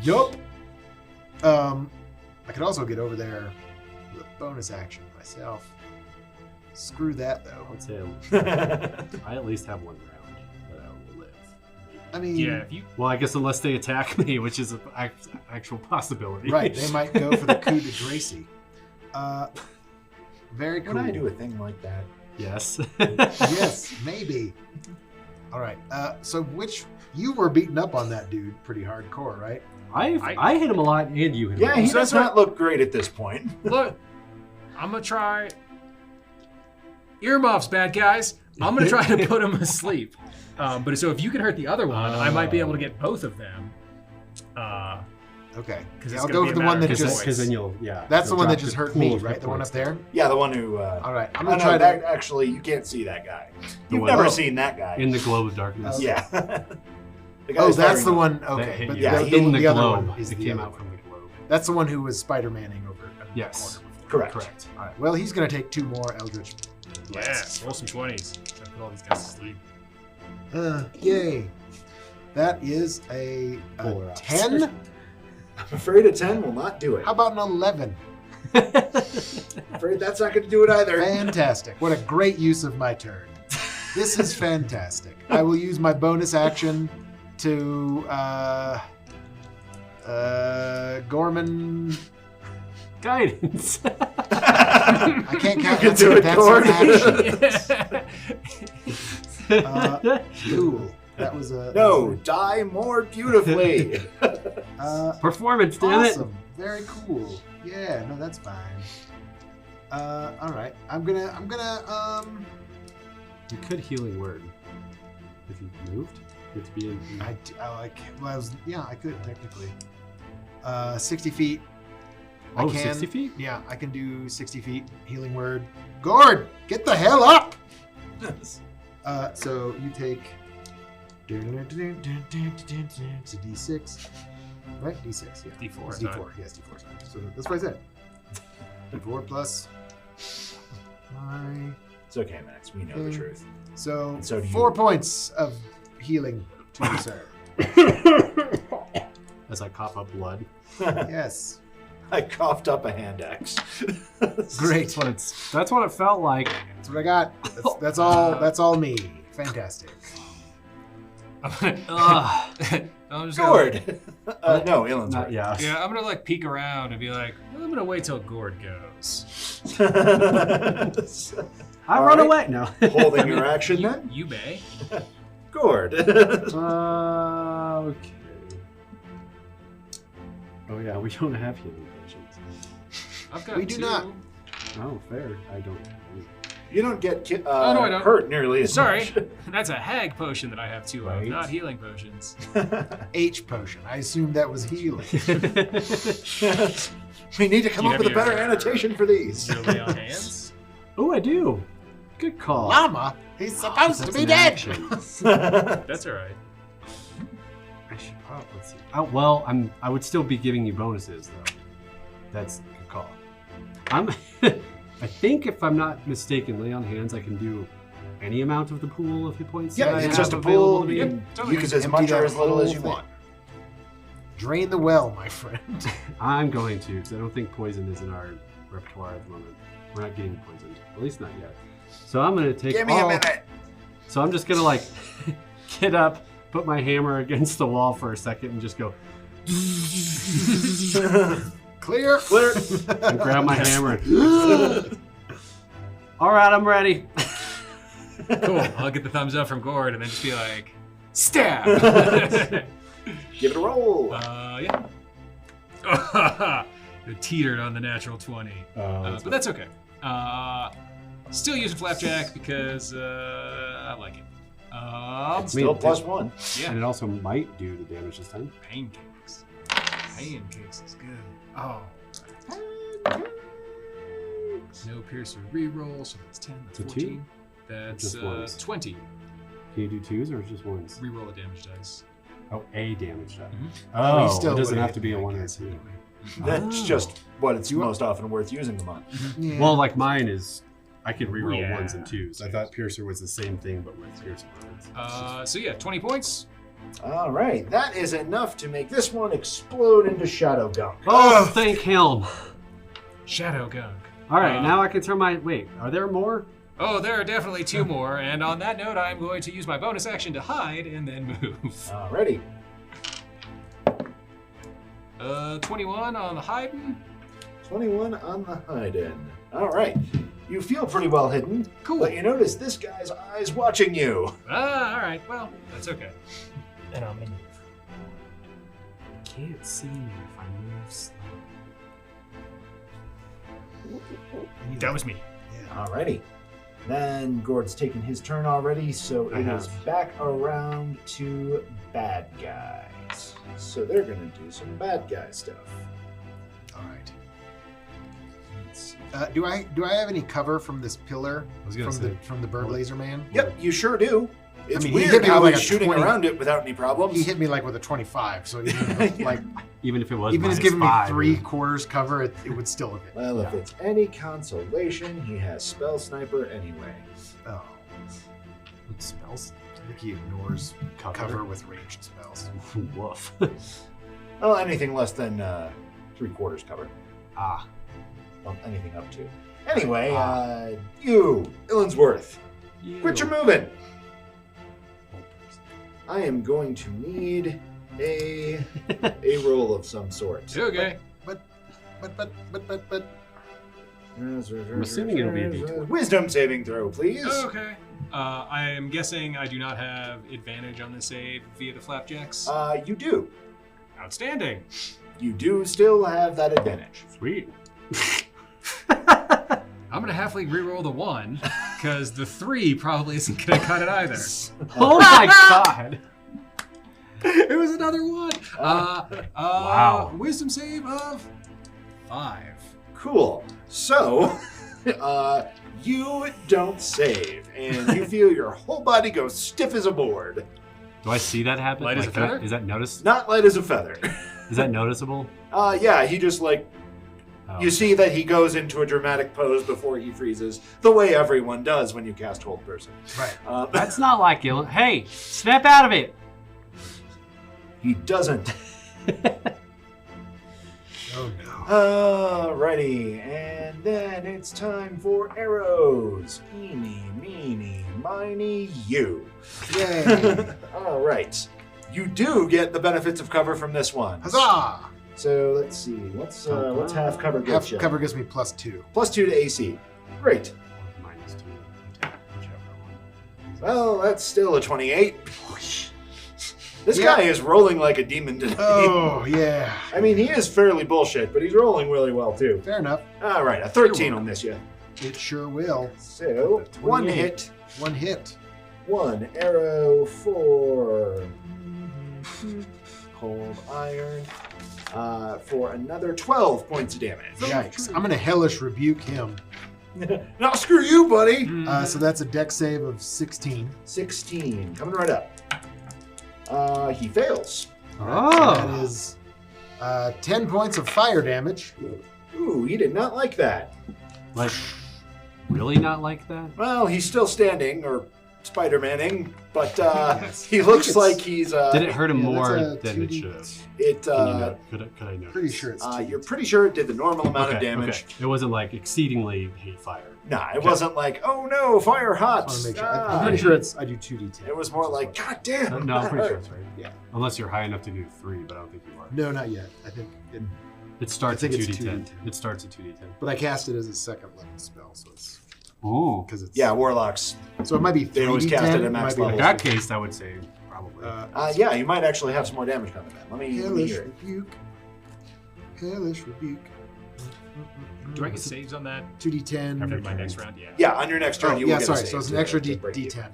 B: Yup. I could also get over there with a bonus action myself. Screw that though.
C: I'd say I at least have one round that I will live.
B: I mean,
E: Yeah, if you.
C: Well, I guess unless they attack me, which is an actual possibility.
B: right? They might go for the coup de grace. Very cool.
A: Would I do a thing like that?
C: Yes.
B: Yes, maybe. All right. So you were beating up on that dude pretty hardcore, right?
C: I hit him a lot, and you hit him.
A: Yeah,
C: a
A: he
C: lot.
E: So
A: does
E: that's
A: not look great at this point.
E: Look, I'm gonna try. Earmuffs, bad guys. I'm gonna try to put him asleep. But so if you can hurt the other one, I might be able to get both of them.
B: Okay.
E: 'Cause
B: Yeah,
E: it's
B: I'll
E: gonna
B: go
E: be
B: for
E: a
B: the
E: matter
B: one
E: of
B: that
E: choice.
B: just.
C: Because then you'll, yeah.
B: That's the
C: you'll
B: one that
C: drop
B: just
C: the
B: hurt
C: pool
B: me,
C: of
B: right?
C: hit
B: The one up
C: points.
B: there.
A: Yeah, the one who.
B: All right. I'm
A: Oh,
B: gonna
A: no,
B: try
A: that
B: to.
A: actually, you can't see that guy.
C: The
A: You've
C: one-
A: never
C: Oh.
A: seen that guy.
C: In the glow of darkness.
A: Yeah. The
B: Oh,
A: guy's
B: that's the
A: firing-
B: one.
C: That
B: Okay,
C: hit
B: but
C: you.
A: yeah,
C: in the
B: other
C: globe.
B: one is
C: It
B: the
C: came
B: other
C: out
B: one.
C: from the globe.
B: That's the one who was Spider-Manning over. in the
C: Yes.
B: corner before.
A: Correct.
C: Correct.
B: All right. Well, he's gonna take 2 more Eldritch.
E: Yeah, roll some 20s. Try to put all these guys to sleep.
B: Yay! That is a
C: Polar opposite.
B: 10.
A: I'm afraid a 10 will not do it.
B: How about an 11?
A: I'm afraid that's not going to do it either.
B: Fantastic! What a great use of my turn. This is fantastic. I will use my bonus action to Gorman.
C: Guidance.
B: I can't count.
A: You can do it,
B: That's
A: Ghourd.
B: an action. Cool. That was a
A: No, die more beautifully.
C: Performance, damn it.
B: Awesome. Very cool. Yeah, no, that's fine. All right. I'm gonna
C: You could healing word if you moved. You have to be in.
B: I could technically. 60 feet.
C: Oh,
B: I can,
C: 60 feet?
B: Yeah, I can do 60 feet. Healing word. Ghourd, get the hell up! So you take. It's a D6. Right? D6, yeah.
E: D4,
B: It's
E: not-
B: D4, yes, D4. Sorry. So that's what I said. D4 plus my.
A: It's okay, Max. We know the truth.
B: So,
A: And so do you.
B: 4 points of healing to you, sir.
C: As I cough up blood.
B: Yes.
A: I coughed up a hand axe.
B: Great.
C: That's what it felt like.
B: That's what I got. That's all. That's all me. Fantastic.
C: Ugh.
E: I'm just
A: Ghourd. No,
C: Not,
A: Illinsworth.
C: yeah.
E: Yeah, I'm gonna peek around and be like, well, I'm gonna wait till Ghourd goes.
C: I
A: All
C: run
A: right.
C: away. No.
A: Holding your action then?
E: You may.
A: Ghourd.
C: Okay. Oh yeah, we don't have healing potions.
E: I've got
B: We do
E: 2.
B: not.
C: Oh, fair. I don't.
A: You don't get
E: Oh, no, I don't.
A: hurt nearly as
E: Sorry,
A: much.
E: that's a hag potion that I have 2 of,
C: Right.
E: not healing potions.
B: H potion. I assumed that was healing.
A: We need to come
E: You
A: up with a
E: have
A: better
E: your-
A: annotation for these.
E: Your lay on hands.
C: Oh, I do. Good call.
B: Llama. He's supposed to
C: That's
B: be
C: an
B: dead.
C: action.
E: That's all right.
C: I should probably. Let's see. Oh, well, I would still be giving you bonuses though. That's a good call. I think if I'm not mistaken, lay on hands, I can do any amount of the pool of hit points.
A: Yeah,
C: that I
A: it's
C: have
A: just a
C: available
A: pool.
C: to me.
A: You
E: Yep, totally.
A: use as
B: Empty
A: much or
B: that
A: as little as
B: whole
A: you
B: thing.
A: want.
B: Drain the well, my friend.
C: I'm going to, because I don't think poison is in our repertoire at the moment. We're not getting poisoned, at least not yet. So I'm going to take
A: Give me a
C: all-
A: minute.
C: So I'm just going to like get up, put my hammer against the wall for a second, and just go
B: Clear.
A: Clear.
C: and grab my hammer. All right, I'm ready.
E: Cool. I'll get the thumbs up from Ghourd and then just be like, stab.
A: Give it a roll.
E: Yeah. It teetered on the natural 20. But that's okay. Still using Flapjack because I like it.
A: Still +1.
E: Yeah.
C: And it also might do the damage this time.
E: Pancakes. Pancakes is good. Oh. No piercer reroll, so that's 10. That's
C: So
E: 14.
C: 2?
E: That's
C: Just ones?
E: 20.
C: Can you do 2s or just 1s?
E: Reroll a damage dice.
C: Oh, a damage die.
E: Mhm.
C: Oh,
B: He still
C: it doesn't
B: would've
C: have to be
B: hit
C: a
B: me,
C: 1
B: I
C: or
B: guess,
C: 2.
B: anyway.
A: That's
C: Oh.
A: just what it's
B: You want-
A: most often worth using them on.
B: Yeah.
C: Well, like mine is, I can reroll
E: Yeah.
C: 1s and 2s. I thought Piercer was the same thing, but with Piercer words.
E: So yeah, 20 points.
A: All right, that is enough to make this one explode into shadow gunk.
C: Oh, thank him.
E: Shadow gunk.
C: All right, now I can turn my. Wait, are there more?
E: Oh, there are definitely 2 more, and on that note, I'm going to use my bonus action to hide and then move.
A: Alrighty.
E: 21 on the hiding.
A: 21 on the hide-in. All right. You feel pretty well hidden,
E: Cool.
A: but you notice this guy's eyes watching you.
E: All right. Well, that's okay. And I'm gonna move.
C: Can't see me if I move slow.
E: That was me.
A: Alrighty. Then Ghourd's taken his turn already, so
C: I
A: it is
C: have.
A: back around to bad guys. So they're gonna do some bad guy stuff.
B: All right. Do I have any cover from this pillar
C: I was gonna say.
B: from the bird laser man?
A: Yep, you sure do. It's
B: mean, he hit
A: weird
B: me
A: how
B: with
A: he's
B: like a
A: shooting
B: 20
A: around it without any problems.
B: He hit me like with a 25, so even like
C: Even if it was
B: even
C: minus
B: if giving me
C: 5,
B: 3/4 cover, it would still have hit.
A: Well, if it's any consolation, he has Spell Sniper anyway.
B: Oh,
C: What spells?
B: I think he ignores cover with ranged spells.
C: Woof.
A: Well, anything less than 3/4 cover.
C: Ah.
A: Well, anything up to. Anyway, you, Illinsworth, quit your moving. I am going to need a roll of some sort.
E: Okay.
B: But.
A: I'm
C: assuming it'll be a D20.
A: Wisdom saving throw, please.
E: Okay. I am guessing I do not have advantage on the save via the flapjacks.
A: You do.
E: Outstanding.
A: You do still have that advantage.
C: Sweet.
E: I'm gonna halfly reroll the 1 because the 3 probably isn't gonna cut it either.
C: Oh my god.
E: It was another 1.
C: Wow.
E: Wisdom save of 5.
A: Cool. So, you don't save, and you feel your whole body go stiff as a board.
C: Do I see that happen?
E: Light as a feather?
C: Is that notice?
A: Not light as a feather.
C: Is that noticeable?
A: Yeah, he just
C: Oh.
A: you see that he goes into a dramatic pose before he freezes, the way everyone does when you cast Hold Person.
B: Right.
C: That's not like Illinsworth. Hey, snap out of it.
A: He doesn't.
B: Oh no.
A: Alrighty, and then it's time for arrows. Eeny, meeny, miny, you.
B: Yay.
A: Alright. You do get the benefits of cover from this one.
B: Huzzah!
A: So let's see, what's half cover get
B: Half
A: you?
B: cover gives me +2.
A: +2 to AC. Great.
C: Minus 2. Whichever one.
A: Well, that's still a 28. This
B: Yeah.
A: guy is rolling like a demon today.
B: Oh yeah.
A: I mean, he is fairly bullshit, but he's rolling really well too.
B: Fair enough.
A: All right, a 13 will miss you.
B: It sure will.
A: So, one
C: 28.
A: hit,
B: One hit.
A: one arrow for cold iron for another 12 points of damage.
B: Yikes. I'm gonna hellish rebuke him.
A: Now screw you, buddy.
B: So that's a dex save of 16.
A: 16, coming right up. He fails.
C: Oh.
B: That is 10 points of fire damage.
A: Ooh, he did not like that.
C: Like, really not like that?
A: Well, he's still standing, or Spider-Manning, but
B: Yes.
A: he
B: I
A: looks
B: think
A: like
B: it's-
A: he's.
C: Did it hurt him
B: yeah,
C: more
B: that's a
C: than it
B: 2D.
C: should have?
A: It.
C: Could I notice?
B: Pretty sure it's
A: You're pretty sure it did the normal amount of
C: Okay,
A: damage.
C: okay. It wasn't like exceedingly hate fire.
A: Nah, it wasn't like, oh no, fire hot.
B: I want to make sure.
A: Ah.
B: I'm pretty sure it's. I do 2d10.
A: It was more like, god damn.
C: No, I'm pretty sure it's right.
B: Yeah.
C: Unless you're high enough to do 3, but I don't think you are.
B: No, not yet. I think.
C: It starts
B: I
C: at
B: think it's
C: 2d10.
B: 2d10.
C: It starts at 2d10.
B: But I cast it as a second level spell, so it's
C: Ooh.
B: because it's
A: Yeah, warlocks.
B: So it might be 3d10.
A: They always cast it at
B: it
A: max
B: might be
C: In
A: level.
C: that case, I would say
B: Probably.
A: Yeah, you might actually have some more damage coming in. Let me
B: Hellish
A: hear it.
B: Rebuke. Hellish Rebuke.
E: Do I get saves on that?
B: 2d10.
E: After my next round? Yeah.
A: Yeah, on your next turn, you will get a
B: sorry.
A: save
B: So it's an
A: to-
B: extra
A: to break you.
B: d10.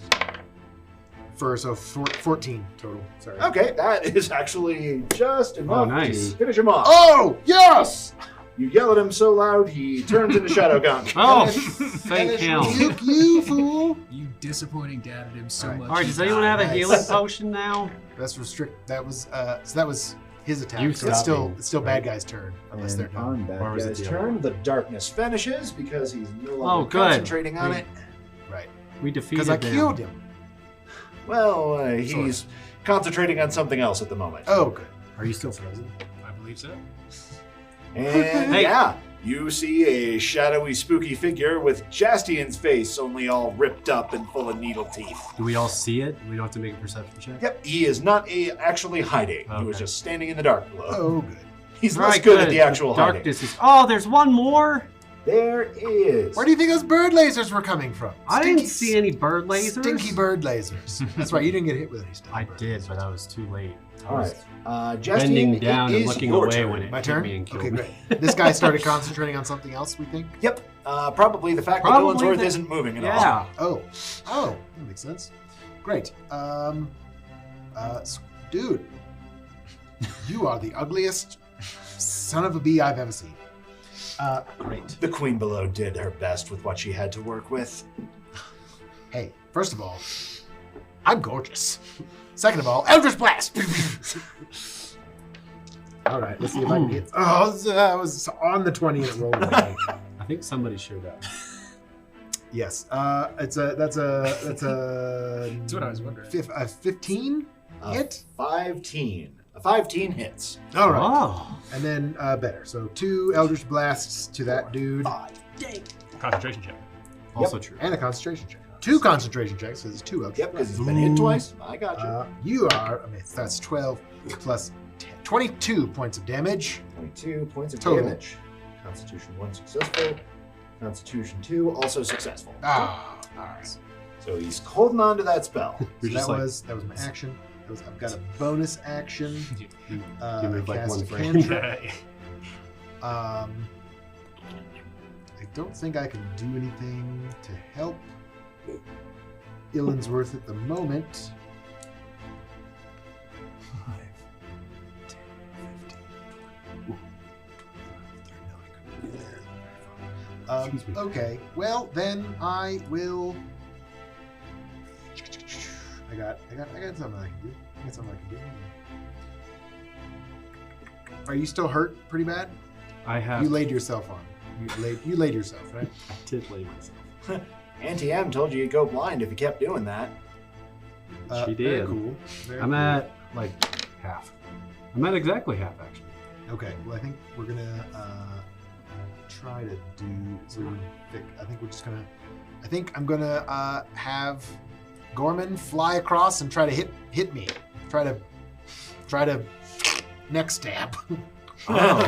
B: So 14 total. Sorry.
A: Okay, that is actually just enough
C: nice.
A: to finish him off.
B: Oh, yes!
A: You yell at him so loud, he turns into Shadow Gunk.
C: Oh, thank him.
B: Rebuke you, fool!
E: You disappointing dad at him so
B: Alright.
E: much.
C: All right,
E: he
C: does anyone have a
B: Nice.
C: healing potion now?
B: That's restrict. That was so that was his attack.
C: You
B: So it's still
C: stopped me,
B: bad
C: right?
B: guy's turn unless
A: And
B: they're done.
A: on bad
C: Or was it
A: guy's
C: the other
A: turn,
C: one?
A: the darkness vanishes because he's no
C: Oh,
A: longer
C: good.
A: concentrating on
C: We-
A: it.
B: Right.
C: We defeated
B: Because I
C: them.
B: killed him.
A: Well, he's concentrating on something else at the moment.
B: Oh, good.
C: Are you still frozen?
E: I believe so.
A: And
C: Hey.
A: yeah, you see a shadowy, spooky figure with Jaastien's face only all ripped up and full of needle teeth.
C: Do we all see it? We don't have to make a perception check?
A: Yep, he is not actually hiding. He was
C: Okay.
A: just standing in the dark below.
B: Oh, good.
A: He's
C: All
A: less
C: right,
A: good at the actual hiding.
C: darkness is. Oh, there's one more.
A: There is.
B: Where do you think those bird lasers were coming from?
C: I didn't see any bird lasers.
B: Stinky bird lasers. That's right. You didn't get hit with any stinky
C: I
B: bird
C: did,
B: lasers.
C: but I was too late. I
A: All
C: was
A: right. Jastien,
C: bending down
A: it
C: and
A: is
C: looking
A: your
C: away
A: turn.
C: when it
B: My
C: hit
B: turn?
C: me and killed
B: Okay,
C: me.
B: great. This guy started concentrating on something else, we think?
A: Yep. Probably the fact
C: Probably
A: that Illinsworth
C: the-
A: isn't moving at all.
C: Yeah.
B: Oh, that makes sense. Great. Dude, you are the ugliest son of a bee I've ever seen. Great.
A: The Queen Below did her best with what she had to work with.
B: Hey, first of all, I'm gorgeous. Second of all, Eldritch Blast! All right, let's see if I can get. Oh, I was on the 20 and it rolled away.
C: I think somebody showed up.
B: Yes, that's a
E: That's what I was wondering.
B: 15 hit.
A: 5-teen. A 5-teen hits.
B: All right,
C: Oh.
B: and then better. So 2 Eldritch Blasts to that dude,
E: Concentration check.
C: Also true.
B: and a concentration check. 2 concentration checks because it's 2 Eldritch
A: Yep, because
B: Blasts.
A: he's been hit twice. I got you.
B: You are. I mean, that's 12 plus 10, 22 points of damage.
A: 22 points of
B: Total.
A: damage. Constitution 1 successful. Constitution 2 also successful.
B: Ah, all right.
A: So he's holding on to that spell.
C: You're
B: So
C: just
B: that
C: like,
B: was my action. I've got a bonus action.
C: you move like
B: Cast
C: one
B: a
C: frame.
B: cantrip. I don't think I can do anything to help Illinsworth at the moment. 5, 10, 15, 20, 30,
C: Excuse me.
B: okay, well then I will. I got something I can do. Are you still hurt pretty bad?
C: I have.
B: You laid yourself on. You laid yourself, right?
C: I did lay myself.
A: Auntie M told you you'd go blind if you kept doing that.
C: She
B: Very
C: did.
B: cool. Very
C: I'm
B: cool.
C: at like half. I'm at exactly half actually.
B: Okay. Well, I think we're gonna try to do. So I think we're just gonna. I think I'm gonna have Gorman fly across and try to hit me. Try to neck stab.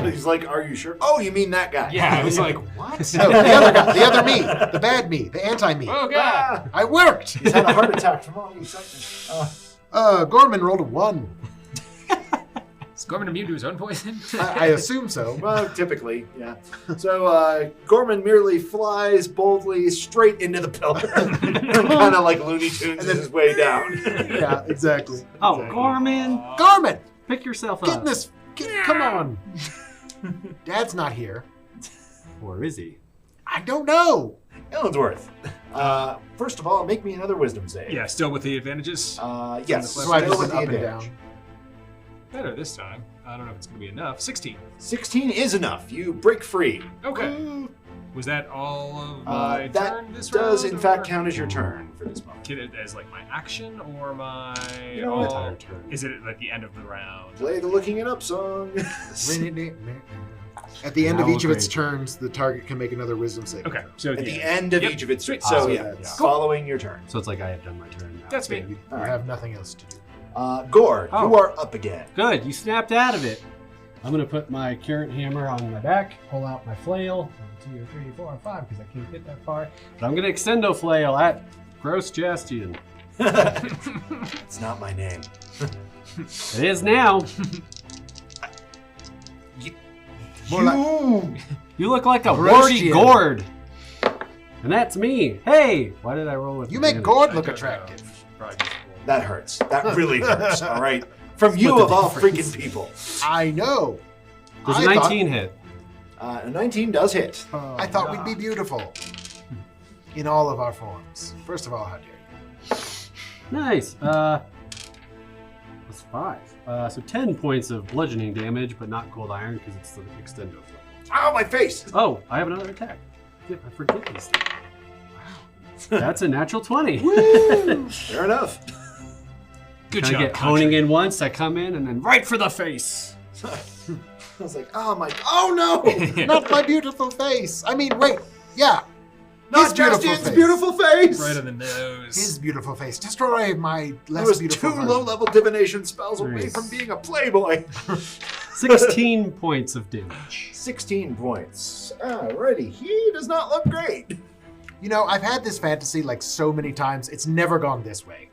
A: He's like, are you sure? Oh, you mean that guy?
E: Yeah, I was like, what?
B: No, the other guy, the other me, the bad me, the anti-me.
E: Oh, God.
B: I worked.
A: He's had a heart attack from all the excitement.
B: Gorman rolled a 1.
E: Is Gorman immune to his own poison?
B: I assume so.
A: Well, typically, yeah. So Gorman merely flies boldly straight into the pillar, kind of like Looney Tunes
B: And then-
A: his way down.
B: Yeah, exactly.
C: Oh,
A: Exactly.
C: Gorman,
B: Gorman,
C: pick yourself
B: get in
C: up.
B: this. Come on. Dad's not here.
C: Or is he?
B: I don't know.
A: Illinsworth. First of all, make me another wisdom save.
E: Yeah, still with the advantages.
A: Yes.
E: So
B: So I
A: still
B: just
A: with
B: went
A: the
B: up and
A: advantage.
B: down.
E: Better this time. I don't know if it's going to be enough. 16.
A: 16 is enough. You break free.
E: Okay. Was that all of my
A: That
E: turn this
A: does,
E: round?
A: in fact,
E: or-
A: count as your turn for this moment.
E: Get it as like my action or my
A: You know what?
C: Entire turn.
E: Is it like the end of the round?
A: Play the looking it up song.
B: At the end of
C: Now
B: each of its
C: upgrade.
B: turns, the target can make another wisdom save.
E: Okay, so
A: At the end of
E: Yep.
A: each of its
E: Sweet.
A: so
B: So
A: yeah,
B: that's-
A: following your turn.
C: So it's like I have done my turn now.
E: That's me.
B: You
A: All right.
B: have nothing else to do.
A: Ghourd,
C: Oh.
A: you are up again.
C: Good, you snapped out of it. I'm gonna put my carrot hammer on my back, pull out my flail. 1, 2, 3, 4, 5, because I can't get that far. But I'm gonna extendo flail at Gross Jaastien.
A: It's not my name.
C: It is now.
B: More like
C: You look like a
B: Jaastien.
C: warty Ghourd. And that's me. Hey! Why did I roll with
B: you make
C: advantage?
B: Ghourd
E: I
B: look
E: don't
B: attractive.
E: know. Probably just roll.
A: That hurts. That really hurts. All right. From you
C: the
A: of all
C: difference.
A: freaking people.
B: I know.
C: Does a
B: I
C: 19 hit?
A: A 19 does hit.
B: I thought we'd be beautiful in all of our forms. First of all, how dare you?
C: Nice. That's 5. So 10 points of bludgeoning damage, but not cold iron because it's the extendo flip.
A: Ow, my face!
C: Oh, I have another attack. I forget these things. Wow. That's a natural 20.
A: Fair enough.
E: Good
C: I
E: job,
C: get honing
E: country.
C: in once, I come in, and then right for the face.
A: I was like, oh my, oh no!
B: Not my beautiful face. I mean, wait. Yeah.
A: Not
B: His beautiful
A: Jastien's
B: face.
A: beautiful face!
E: Right on the nose.
B: His beautiful face. Destroy my
A: He
B: less
A: was
B: beautiful
A: 2
B: version.
A: low-level divination spells away
C: Nice.
A: from being a playboy.
C: 16 points of damage.
A: 16 points. Alrighty, he does not look great.
B: You know, I've had this fantasy like so many times. It's never gone this way.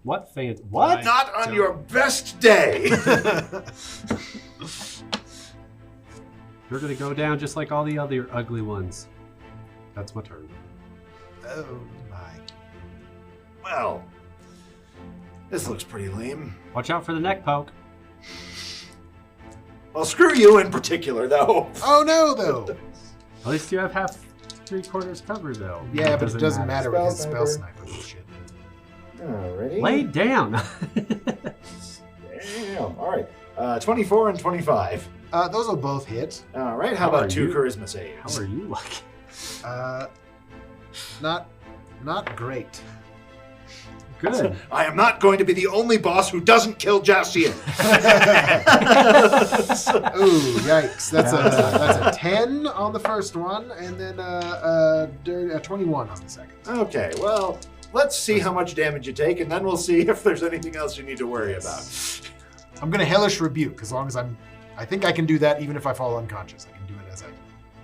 C: What fan? What?
A: Not on your best day.
C: You're gonna go down just like all the other ugly ones. That's my turn.
B: Oh my.
A: Well, this looks pretty lame.
C: Watch out for the neck poke.
A: Well, screw you in particular, though.
B: Oh no, though.
C: At least you have half, 3/4 cover, though.
B: Yeah, but it doesn't matter with his
A: Spell
B: spell
A: sniper.
B: sniper bullshit.
A: Alrighty.
C: Lay down.
A: Damn. All right. 24 and 25.
B: Those will both hit.
A: All right. How
C: How are
A: about 2
C: you?
A: charisma saves?
C: How are you lucky?
B: Not great.
C: Good.
A: I am not going to be the only boss who doesn't kill Jaastien.
B: Ooh, yikes! That's a 10 on the first one, and then a 21 on the second.
A: Okay. Well, let's see how much damage you take, and then we'll see if there's anything else you need to worry about.
B: I'm gonna hellish rebuke as long as I think I can do that even if I fall unconscious. I can do it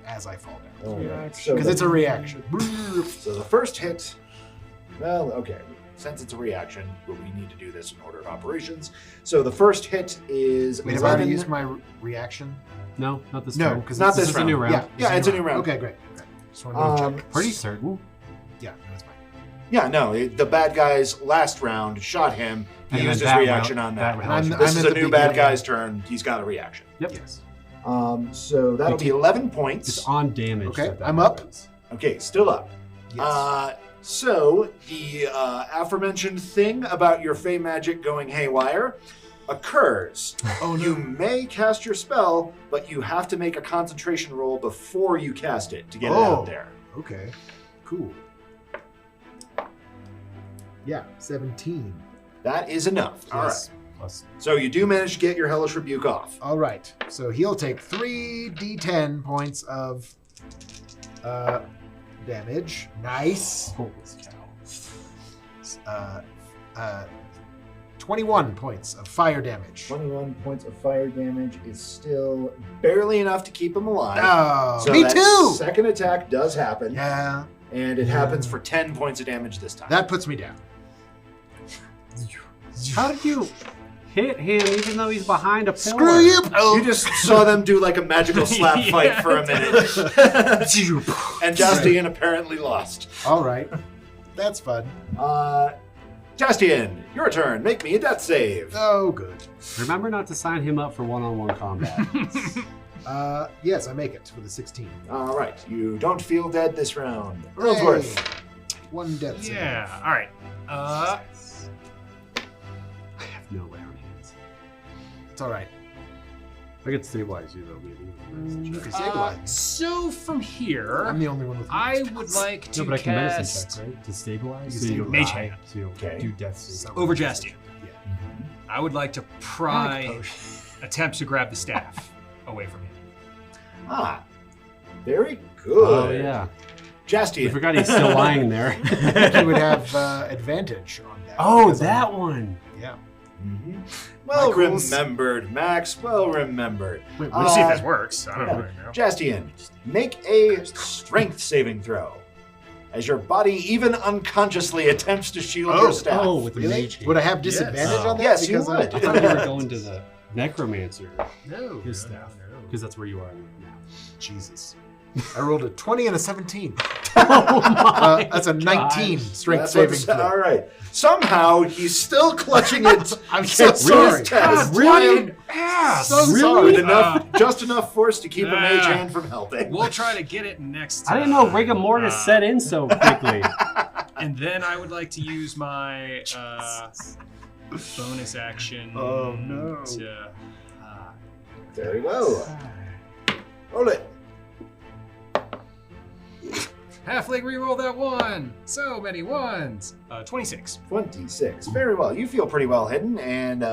B: as I fall down
A: Alright, so
B: because it's a reaction.
A: So the first hit, well, okay, since it's a reaction, but we need to do this in order of operations. So the first hit is
B: Wait, have I already
A: 11.
B: used my reaction?
C: No, not this
B: No,
C: turn.
B: because
A: Not
C: this
A: this
C: is
A: round.
C: a new round.
A: Yeah, it's a new round.
B: Okay, great. Just wanted to check.
C: Pretty certain.
B: Yeah, no, it's fine.
A: Yeah, no, the bad guy's last round shot him. He
C: And
A: used
C: then
A: his
C: that
A: reaction
C: round-
A: on that.
C: that
B: round.
A: This
B: I'm
A: is
B: at
A: a
B: the
A: new bad
B: beginning.
A: guy's turn. He's got a reaction.
C: Yep.
B: Yes.
A: So that'll be 11 points.
C: It's on damage.
B: Okay,
C: that
B: I'm up.
C: happens.
A: Okay, still up.
B: Yes.
A: So the aforementioned thing about your Fey magic going haywire occurs.
B: Oh
A: You
B: no.
A: may cast your spell, but you have to make a concentration roll before you cast it to get it
B: Oh.
A: out there.
B: Okay. Cool. Yeah, 17.
A: That is enough. All right.
B: Yes.
C: Plus,
A: So you do manage to get your hellish rebuke off.
B: All right. So he'll take 3d10 points of damage. Nice.
C: holy cow.
B: 21 points of fire damage.
A: 21 points of fire damage is still barely enough to keep him alive.
B: Oh,
A: So
B: me
A: that
B: too.
A: Second attack does happen,
B: Yeah,
A: and it happens for 10 points of damage this time.
B: that puts me down.
C: How did you hit him even though he's behind a pillar?
B: Screw you, Poe.
A: You just saw them do like a magical slap fight for a minute. And Jaastien apparently lost.
B: All right. That's fun.
A: Jaastien, your turn. Make me a death save.
B: Oh, good.
C: Remember not to sign him up for one-on-one combat.
B: Yes, I make it with a 16.
A: All right. You don't feel dead this round. Illinsworth.
B: Hey, one death save.
E: Yeah. All right.
C: I have no way on hands.
B: It's all right.
C: I could stabilize you though, maybe.
B: You can stabilize me.
E: So from here,
B: I'm the only one with.
E: I would like to
C: No, but I can medicine
E: cast
C: check, right? To stabilize?
B: You
C: So
B: can
C: you
E: Mage
C: die,
E: Hand.
C: So you
A: Okay.
C: do death saves.
E: over Jaastien.
B: Yeah.
E: I would like to pry, attempt to grab the staff away from him.
A: Ah, very good.
C: Oh, yeah. I
A: Jaastien.
C: forgot he's still lying there.
B: You would have advantage on that.
C: Oh,
B: because I'm-
C: that one.
B: Yeah.
A: Mhm. Well
B: Michaels.
A: remembered, Max. Well remembered.
C: Wait,
E: We'll see if
A: Uh,
E: this works. I don't know right now.
A: Jaastien, make a strength saving throw. as your body even unconsciously attempts to shield your staff.
C: Oh, with the mage hand.
B: Would I have disadvantage on that?
A: Yes, you
B: Because
A: would.
C: I thought you were going to the necromancer,
E: No.
C: his staff, because that's where you are now.
B: Jesus. I rolled a 20 and a 17.
C: Oh my
B: That's a 19
C: gosh.
B: strength
A: That's
B: saving
A: what's-
B: throw.
A: all right. Somehow he's still clutching it.
B: I'm so sorry.
A: Test.
C: Really?
E: Ass.
B: So
C: Really?
B: sorry.
A: With enough, just enough force to keep a mage hand from helping.
E: We'll try to get it next time.
C: I didn't know rigor mortis set in so quickly.
E: And then I would like to use my bonus action.
B: Oh, no.
E: To,
A: Very well. Roll it.
E: Halfling reroll that one. So many ones. 26.
A: 26. Very well. You feel pretty well hidden, and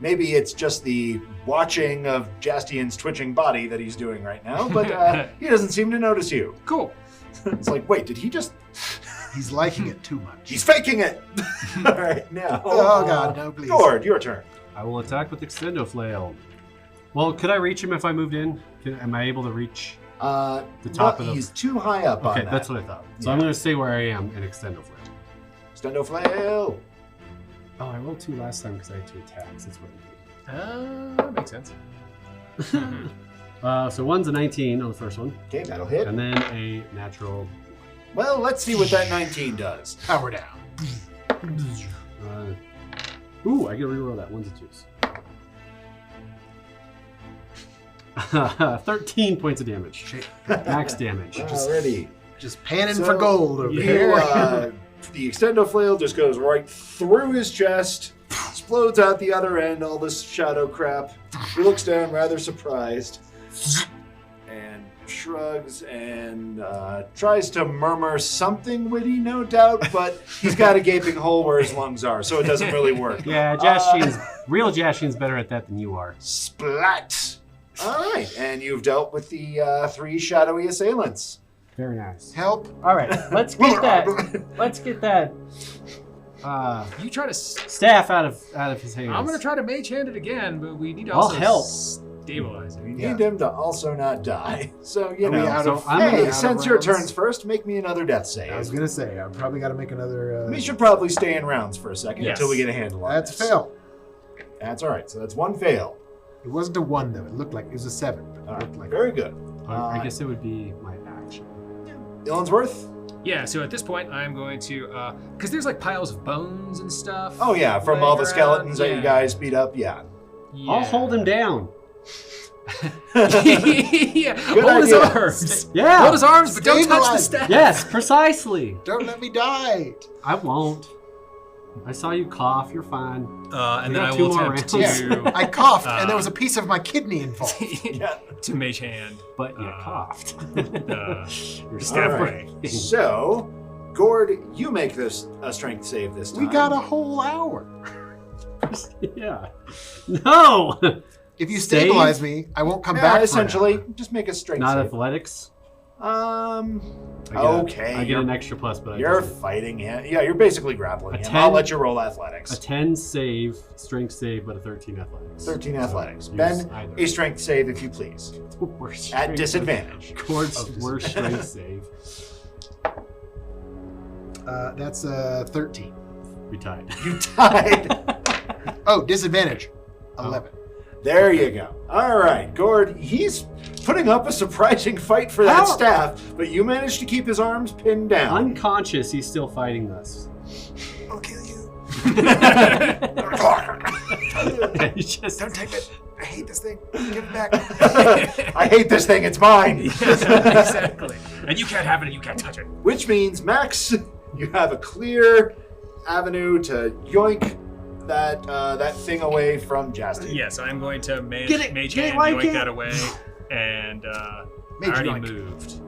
A: maybe it's just the watching of Jaastien's twitching body that he's doing right now, but he doesn't seem to notice you.
E: Cool.
A: It's like, wait, did he just...
B: He's liking it too much.
A: He's faking it! All right, now...
B: Oh, God, no, please.
A: Ghourd, your turn.
C: I will attack with Extendo Flail. Well, could I reach him if I moved in? Am I able to reach? The top of the...
A: He's too high up on
C: Okay,
A: that.
C: that's what I thought. So
A: Yeah.
C: I'm going to stay where I am and Extendo Flail.
A: Extendo flail.
C: Oh, I rolled 2 last time because I had 2 attacks. That's what I
E: Makes sense.
C: did. So one's a 19 on the first one,
A: Okay, that'll hit.
C: and then a natural.
A: Well, let's see what that 19 does.
B: Power down.
C: Ooh, I get to reroll that. 1s and 2s. 13 points of damage. Max damage.
A: Alrighty.
B: Just panning
A: So,
B: for gold over
A: You,
B: here.
A: the extendo flail just goes right through his chest, explodes out the other end, all this shadow crap. He looks down rather surprised and shrugs and tries to murmur something witty, no doubt, but he's got a gaping hole where his lungs are, so it doesn't really work.
C: Yeah, Jaastien's real Jaastien's better at that than you are.
A: Splat! Alright, and you've dealt with the 3 shadowy assailants.
C: Very nice.
B: Help.
C: All right, let's get that. Let's get that
E: You try to.
C: staff out of his hands.
E: I'm gonna try to mage hand it again, but we need to
C: I'll
E: also
C: help.
E: stabilize it.
A: We need him to also not die. So, you
B: Are we
A: know.
B: out
C: so
B: of,
C: I'm
A: Hey,
C: gonna-
B: out of
A: since your
B: rounds?
A: turn's first, make me another death
B: I was
A: save.
B: going to say, I probably got to make another...
A: We should probably stay in rounds for a second
E: Yes.
A: until we get a handle on
B: That's a
A: this.
B: fail.
A: That's all right. So that's 1 fail.
B: It wasn't a 1, though. It looked like it was a 7. But it
A: All
B: looked
A: right,
B: like
A: very good.
C: I guess it would be my action.
A: Illinsworth?
E: Yeah, so at this point, I'm going to, because there's like piles of bones and stuff.
A: Oh, yeah, from all the
E: laying
A: skeletons
E: around.
A: that you guys beat up, yeah.
E: Yeah.
C: I'll hold him down.
E: Yeah, hold his
A: idea.
E: arms.
C: Yeah.
E: Hold his arms, but don't touch the
B: Stabilize.
E: staff.
C: Yes, precisely.
B: Don't let me die.
C: I won't. I saw you cough. You're fine.
E: And
C: We
E: then I
C: got
E: will
C: 2 more
E: attempt
C: rounds.
E: to
B: I coughed, and there was a piece of my kidney involved.
A: Yeah.
E: to mage hand
C: But you coughed.
E: the
C: Your
E: staff
A: All
E: away.
A: right. So, Ghourd, you make this a strength save this time.
B: We got a whole hour.
C: Yeah. No.
B: If you
C: Save?
B: stabilize me, I won't come
A: Yeah,
B: back for an
A: essentially,
B: hour.
A: just make a strength
C: Not
A: save.
C: athletics. I
A: Okay.
C: get an extra plus, but
A: You're
C: I
A: fighting him. Yeah, you're basically grappling
C: A
A: him.
C: 10?
A: I'll let you roll athletics.
C: a 10 save, strength save, but a 13 athletics.
A: 13 athletics.
C: Use
A: Ben,
C: either.
A: a strength save if you please.
C: Worst
A: At
C: strength-
A: disadvantage.
C: Ghourd's worst strength save.
B: That's 13.
C: We tied.
A: You tied.
B: Oh, disadvantage. 11.
A: There you go. All right, Ghourd, he's putting up a surprising fight for that
C: How?
A: staff, but you managed to keep his arms pinned down.
C: Unconscious, he's still fighting us.
B: I'll kill you.
C: He's just
B: Don't take it. I hate this thing. Give it back.
A: I hate this thing, it's mine.
E: Exactly. And you can't have it and you can't touch it.
A: Which means, Max, you have a clear avenue to yoink that thing away from Jaastien.
E: Yes, I'm going to mage
C: Get it,
E: hand
C: why you
E: yoink
C: can't?
E: that away. And
B: Mage
E: I already
B: yoink.
E: moved.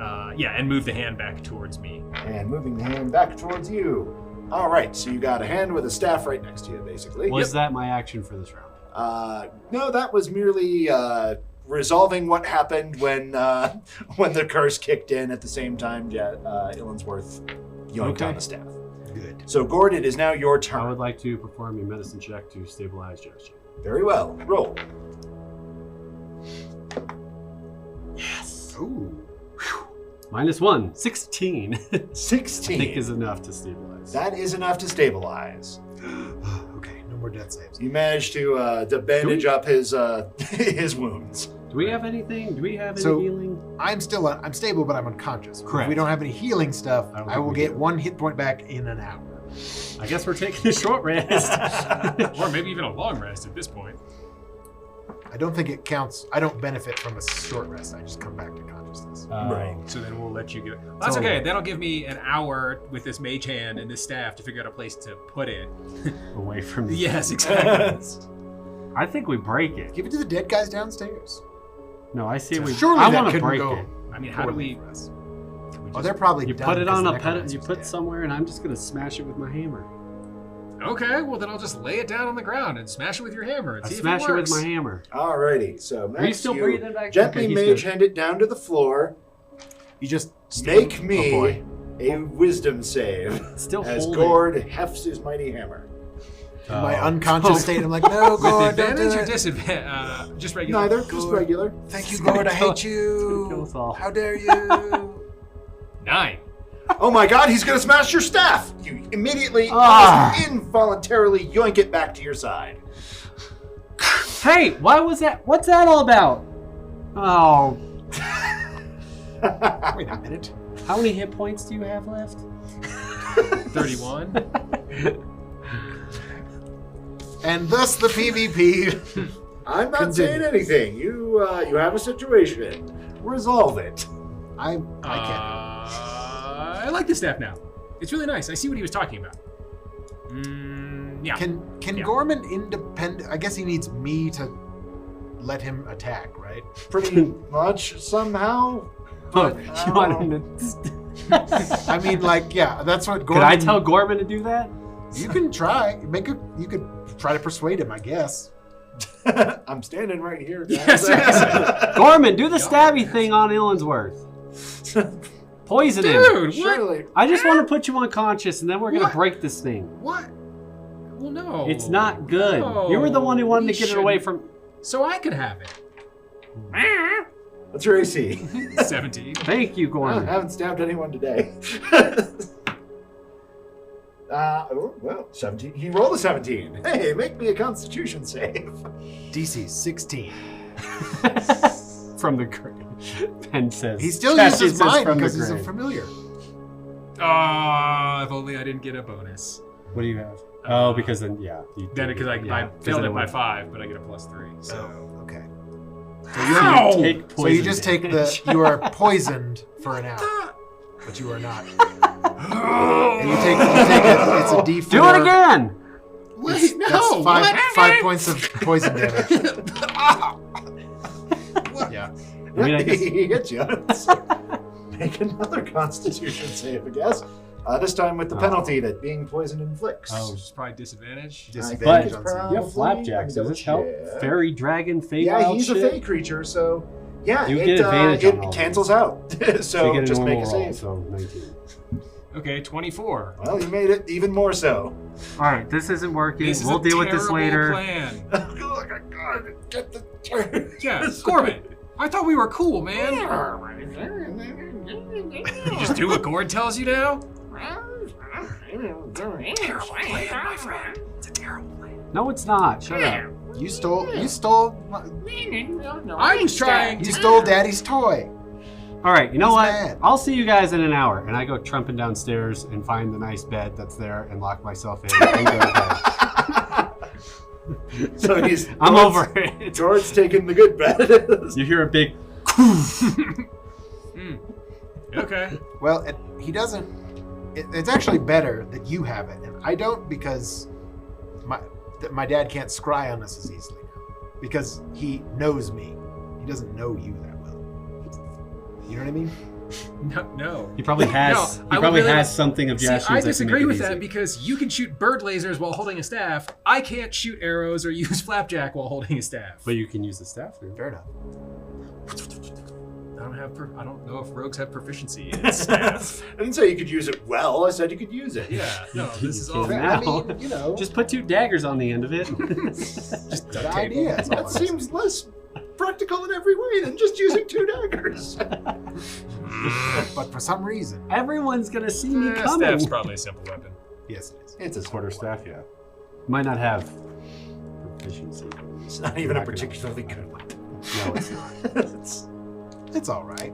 E: And move the hand back towards me.
A: And moving the hand back towards you. All right, so you got a hand with a staff right next to you, basically.
C: Was that my action for this round?
A: No, that was merely resolving what happened when the curse kicked in at the same time Illinsworth yoinked
C: Okay.
A: on the staff.
B: Good.
A: So, Ghourd, it is now your
C: I
A: turn.
C: would like to perform a medicine check to stabilize Jaastien.
A: Very well. Roll.
C: Yes.
B: Ooh.
C: -1, 16.
A: 16.
C: I think is enough to stabilize.
A: That is enough to stabilize.
B: Okay, no more death saves.
A: You managed to bandage up his his wounds.
C: Do we have anything? Do we have any
B: So-
C: healing?
B: I'm stable, but I'm unconscious.
C: Correct.
B: If we don't have any healing stuff,
C: I don't
B: I
C: think
B: will
C: we
B: get
C: do.
B: 1 hit point back in an hour.
C: I guess we're taking a short rest.
E: Or maybe even a long rest at this point.
B: I don't think it counts. I don't benefit from a short rest. I just come back to consciousness.
A: Right.
E: So then we'll let you get. That's
C: So-
E: okay. That'll give me an hour with this mage hand and this staff to figure out a place to put it.
C: Away from the...
E: Yes, exactly.
C: I think we break it.
B: Give it to the dead guys downstairs.
C: No, I see we...
B: Surely
C: I
B: that
C: want to
B: couldn't
C: break
B: go
C: it.
E: I mean, how do
B: poorly
E: we?
B: for us.
E: Can we
B: Oh,
E: just-
B: they're probably
C: You
B: done
C: put it
B: because
C: on
B: the
C: a pedal. You
B: necromancer's
C: put
B: dead.
C: somewhere, and I'm just gonna smash it with my hammer.
E: Okay, well then I'll just lay it down on the ground and smash it with your hammer and
C: I
E: see
C: smash
E: if it
C: it
E: works.
C: with my hammer.
A: Alrighty. So
C: Are you
A: Max,
C: still breathing back?
A: gently
C: Okay, he's
A: mage
C: good.
A: hand it down to the floor.
B: You just
A: Make
C: Oh,
A: me
C: boy.
A: a wisdom save
C: Still
A: as
C: holding.
A: Ghourd hefts his mighty hammer.
B: in my unconscious state. I'm like, no,
E: With
B: Ghourd, don't do
E: advantage or
B: it.
E: disadvantage? Just regular.
A: Neither, just
B: Ghourd.
A: regular.
B: Thank you,
C: It's gonna
B: Ghourd. I
C: kill-
B: hate
C: Kill
B: you.
C: us all.
B: How dare you?
E: 9.
A: Oh my god, he's gonna smash your staff! You immediately,
C: Ah.
A: almost involuntarily yoink it back to your side.
C: Hey, why was that? What's that all about? Oh,
B: Wait a minute.
C: how many hit points do you have left?
E: 31.
B: And thus the PvP.
A: I'm not
B: Continue.
A: saying anything. You have a situation. Resolve it.
B: I can't.
E: I like this staff now. It's really nice. I see what he was talking about. Yeah.
B: Can
E: Yeah.
B: Gorman independent? I guess he needs me to let him attack, right?
A: Pretty much somehow.
C: Oh,
A: But,
C: you want him to...
B: I mean, like, yeah, that's what
C: Could
B: Gorman.
C: I tell Gorman to do that?
B: You can try. You could try to persuade him, I guess.
A: I'm standing right here, guys.
E: Yes, yes.
C: Gorman, do the stabby thing on Illinsworth. Poison him.
E: Dude, what?
A: Surely.
C: I just want to put you unconscious, and then we're gonna
E: What?
C: break this thing.
E: What? Well, no.
C: It's not good.
E: No,
C: You were the one who wanted
E: we
C: to get it away
E: shouldn't.
C: from.
E: So I could have it.
A: What's your AC?
E: 17.
C: Thank you,
A: I
C: Gorman.
A: haven't stabbed anyone today. Well, 17. He rolled a 17. Hey, make me a constitution save.
B: DC 16.
C: From the grave. Pen says.
B: He still
C: Cassie
B: uses
C: says
B: mine
C: from the
B: because he's a
C: grave.
B: familiar.
E: Oh, if only I didn't get a bonus.
C: What do you have? Oh, because then, yeah. you
E: Then,
C: do.
E: because I
C: Yeah,
E: failed
C: then
E: it by
C: would-
E: 5, but I get a +3. So.
B: Oh, okay.
E: Ow!
C: Take
B: So you
C: poison
B: just take
C: damage.
B: you are poisoned for an hour, but you are not. And you take it. It's a D4.
C: Do it again!
E: Wait, no!
B: That's
E: what?
B: 5 points of poison damage.
E: Yeah.
C: I mean, I guess-
A: he hits you. Make another constitution save, I guess. This time with the penalty that being poisoned inflicts.
C: Oh,
E: Which is probably disadvantage.
B: Disadvantage
C: But
B: on
A: But-
B: saving.
C: you have flapjacks. Does this help?
A: Yeah.
C: Fairy, dragon, Feywild
A: Yeah, he's
C: shit?
A: a fey creature, so yeah,
C: You
A: it,
C: get advantage on all
A: it cancels out.
C: They
A: So
C: get a
A: just
C: normal
A: make a
C: roll,
A: save.
C: so 19.
E: Okay, 24.
A: Well, you made it even more so.
C: All right, this isn't working.
E: This is
C: We'll
E: a
C: deal with this
E: terrible
C: later.
E: Plan.
A: Look, I gotta get the turn.
E: Yeah, Gorman. I thought we were cool, man. You just do what Ghourd tells you now? Terrible plan, my friend. It's a terrible plan.
C: No, it's not. Shut up.
B: You stole
E: I was trying
B: you
E: to.
B: stole Daddy's toy.
C: All right, you know
B: He's
C: what?
B: mad.
C: I'll see you guys in an hour. And I go trumping downstairs and find the nice bed that's there and lock myself in and go to bed.
A: So he's
C: I'm over it.
A: George's taking the good bet.
C: You hear a big.
E: Okay.
B: Well, he doesn't. It's actually better that you have it, and I don't, because my dad can't scry on us as easily now, because he knows me. He doesn't know you that well. You know what I mean?
E: No.
C: He probably has.
E: No,
C: he
E: I
C: probably
E: really-
C: has something of
E: See,
C: Jaastien.
E: I disagree with that because you can shoot bird lasers while holding a staff. I can't shoot arrows or use flapjack while holding a staff.
C: But you can use the staff. Now.
B: Fair enough.
E: I don't know if rogues have proficiency in staff.
A: I didn't say you could use it well. I said you could use it.
E: Yeah. No,
C: You
E: this is
C: can
E: all.
C: now.
B: I mean, you know,
C: Just put 2 daggers on the end of it.
B: just the idea. That's all
A: That
B: it is.
A: seems less practical in every way than just using 2 daggers.
B: But for some reason,
C: Everyone's gonna see me coming.
E: Staff's probably a simple weapon.
B: yes, it is.
A: It's a
C: Quarterstaff, yeah. Might not have proficiency.
A: It's not even a particularly good weapon.
C: No, it's not.
B: It's all right.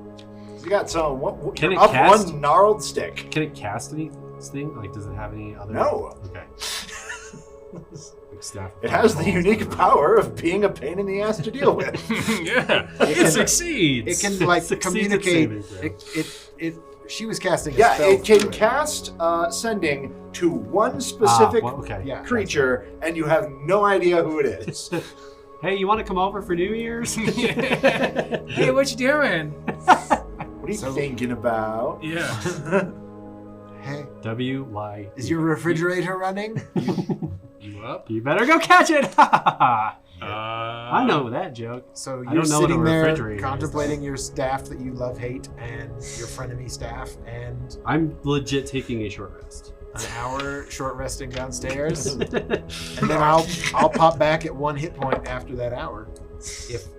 A: You got some.
C: Can
A: you're
C: it
A: up
C: cast?
A: one gnarled stick.
C: Can it cast anything? Like, does it have any other?
A: No.
C: Okay. Like staff.
A: It has the unique power of being a pain in the ass to deal with.
E: Yeah,
B: It
E: it
B: can-
E: succeeds.
B: It can like
C: Succeeds at
B: communicate.
C: saving throw.
B: She was casting. A
A: Yeah,
B: spell
A: it can
B: through
A: cast sending to one specific
C: okay.
B: Yeah.
A: creature, and you have no idea who it is.
C: Hey, you want to come over for New Year's?
E: Hey, what you doing?
A: What are you
B: So-
A: thinking about?
E: Yeah.
B: Hey,
C: W-Y.
B: is your refrigerator running?
E: You up?
C: You better go catch it! I know that joke.
B: So
C: I
B: you're
C: don't know what a
B: sitting there
C: refrigerator is,
B: contemplating your staff that you love, hate, and your frenemy staff, and
C: I'm legit taking a short rest.
B: an hour short resting downstairs, and then I'll pop back at 1 hit point after that hour,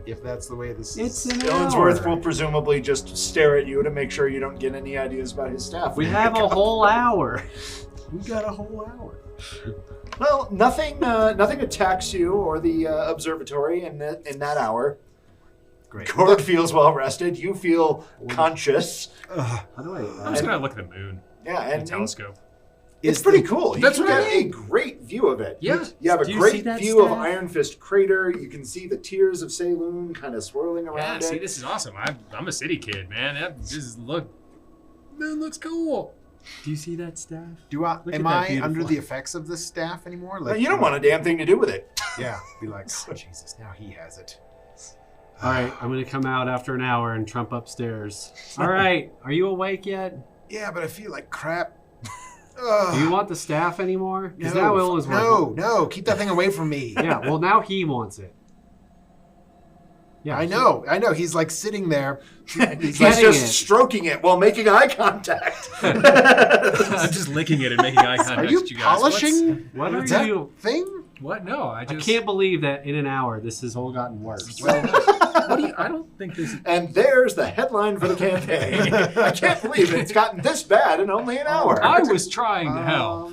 B: if that's the way this
C: It's
B: is.
C: an
A: Illinsworth
C: hour.
A: will presumably just stare at you to make sure you don't get any ideas about his staff.
C: We
A: when you
C: have
A: wake
C: a
A: up.
C: whole hour.
B: We got a whole hour.
A: Well, nothing attacks you or the observatory in that hour.
B: Great.
A: Ghourd feels well rested. You feel conscious.
B: Ugh.
C: How do
E: I'm just gonna look at the moon.
A: Yeah,
E: And
A: and
E: telescope.
A: it's
B: Is
A: pretty
B: the-
A: cool. You
E: That's
A: can
E: what I
A: get a great view of it.
E: Yeah.
A: You have a
C: Do you see
A: great
C: that
A: view of
C: staff?
A: Iron Fist Crater. You can see the tears of Saloon kind of swirling
E: Yeah,
A: around
E: see,
A: it.
E: this is awesome. I'm a city kid, man. Moon looks cool.
C: Do you see that staff? Look
B: Am
C: at that
B: I
C: beautiful-
B: under the effects of this staff anymore?
A: Well, you don't want a damn thing to do with it.
B: Yeah, be like, oh, Jesus, now he has it.
C: All right, I'm going to come out after an hour and trump upstairs. All right, are you awake yet?
B: Yeah, but I feel like crap.
C: Do you want the staff anymore? Because now Illinsworth.
B: No, keep that thing away from me.
C: Yeah, well, now he wants it. Yeah,
B: I know. He's like sitting there.
A: He's
C: Getting
A: just
C: it.
A: stroking it while making eye contact.
E: I'm just licking it and making eye contact
B: Are you
E: with you guys.
B: polishing
C: What are
B: that
C: you?
B: thing?
E: What? No, I
C: I
E: just
C: can't believe that in an hour this has all gotten worse.
E: Well, what do you? I don't think this.
A: And there's the headline for the campaign. I can't believe it. It's gotten this bad in only an hour.
E: I was trying to help.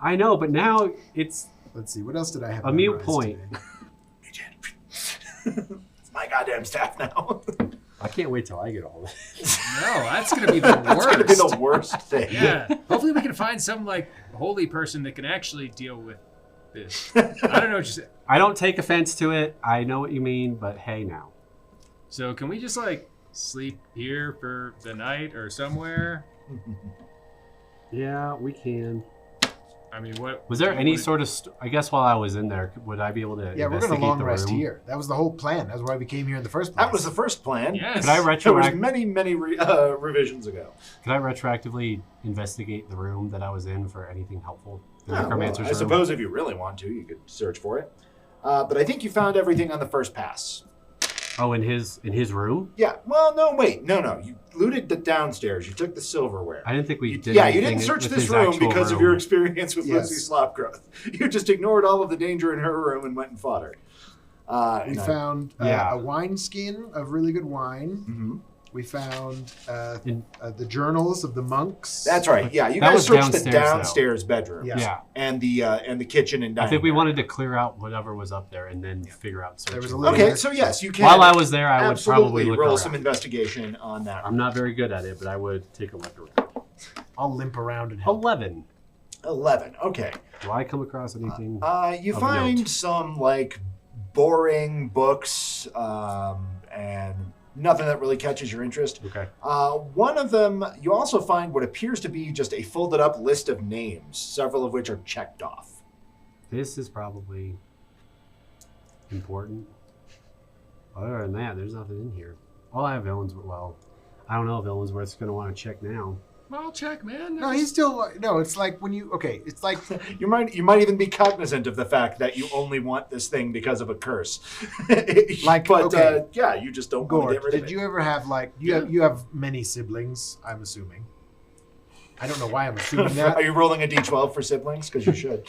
C: I know, but now it's
B: Let's see. What else did I have?
C: a mute
B: memorized
C: point.
B: today?
A: It's my goddamn staff now.
C: I can't wait till I get all of it.
E: No, that's gonna be the worst.
A: That's going to be the worst thing.
E: Yeah. Hopefully we can find some like holy person that can actually deal with this. I don't know what you said.
C: I don't take offense to it. I know what you mean, but hey now.
E: So can we just like sleep here for the night or somewhere?
C: Yeah, we can.
E: I mean, what
C: Was there
E: what
C: any
E: would-
C: sort of? I guess while I was in there, would I be able to?
B: Yeah, we're
C: investigate
B: gonna long
C: the
B: rest
C: room?
B: here. That was the whole plan. That's why we came here in the first place.
A: That was the first plan.
E: Yes.
C: Could I
A: There was
C: retroact?
A: many revisions ago.
C: Could I retroactively investigate the room that I was in for anything helpful? The
A: Oh, well,
C: necromancer's
A: I
C: room?
A: suppose if you really want to, you could search for it. But I think you found everything on the first pass.
C: Oh, in his room?
A: Yeah. Well, no, wait. No. You looted the downstairs. You took the silverware.
C: I didn't think we did.
A: You
C: anything
A: didn't search
C: with
A: this
C: his
A: room
C: actual
A: because of
C: room.
A: your experience with
B: Yes.
A: Lucy Slopgrowth. You just ignored all of the danger in her room and went and fought her.
B: We
A: And I-
B: found
C: Yeah.
B: a wine skin of really good wine.
A: Mhm.
B: We found
C: In-
B: the journals of the monks.
A: That's right. Yeah, you
C: That
A: guys
C: was
A: searched the
C: downstairs, though.
A: downstairs bedroom.
B: Yeah.
C: Yeah.
A: And the kitchen and dining.
C: I think we
A: area.
C: wanted to clear out whatever was up there and then figure out searching.
B: There was a little-
A: Okay, so yes, you can.
C: While I was there, I would
A: absolutely
C: probably look
A: roll
C: around.
A: some investigation on that.
C: I'm not very good at it, but I would take a look around.
B: I'll limp around and help.
C: 11.
A: 11. Okay.
C: Do I come across anything?
A: You
C: Of
A: find
C: note.
A: some like boring books and nothing that really catches your interest.
C: Okay.
A: One of them, you also find what appears to be just a folded up list of names, several of which are checked off.
C: This is probably important. Other than that, there's nothing in here. All I have Illinsworth. Well, I don't know if Illinsworth's going to want to check now.
E: I'll check, man.
B: No, he's still no. It's like when you It's like
A: You might even be cognizant of the fact that you only want this thing because of a curse.
B: Like,
A: but
B: okay.
A: yeah, you just don't want to
B: Ghourd.
A: get rid of
B: Did
A: it.
B: you ever have like you have many siblings? I'm assuming. I don't know why I'm assuming
A: Are
B: that.
A: you rolling a d12 for siblings? Because you should.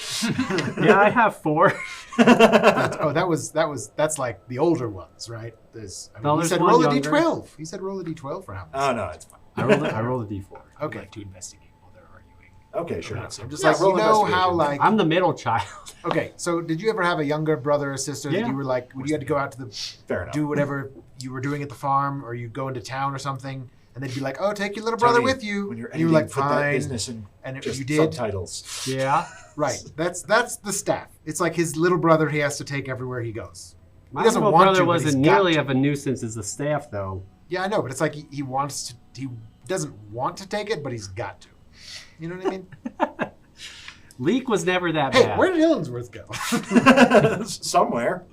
C: Yeah, I have 4.
B: That's like the older ones, right?
C: No,
B: he
C: there's
B: said
C: one
B: roll a
C: younger.
B: d12. He said roll a d12 for how?
A: Oh, no, it's fine.
C: I rolled a d4.
E: I'd
B: Okay.
E: like to investigate while they're arguing.
A: Okay, sure.
B: I'm just
A: Yeah,
B: like,
A: roll
B: you know
A: investigation.
B: how like.
C: I'm the middle child.
B: Okay, so did you ever have a younger brother or sister that
C: Yeah.
B: you were like, when you had to go out to the
A: Fair enough.
B: do whatever you were doing at the farm, or you go into town or something, and they'd be like, "Oh, take your little brother
A: Tony,
B: with you,"
A: When you're
B: and you were like,
A: put that
B: "Fine,"
A: business in
B: and
A: just
B: you did.
A: subtitles.
C: Yeah.
B: Right. That's the staff. It's like his little brother he has to take everywhere he goes.
C: My
B: doesn't
C: little
B: want
C: brother
B: to, but he's
C: wasn't
B: got
C: nearly
B: to.
C: of a nuisance as the staff, though.
B: Yeah, I know, but it's like he wants to. He doesn't want to take it, but he's got to. You know what I mean?
C: Leak was never that
B: Hey,
C: bad.
B: where did Illinsworth go?
A: Somewhere.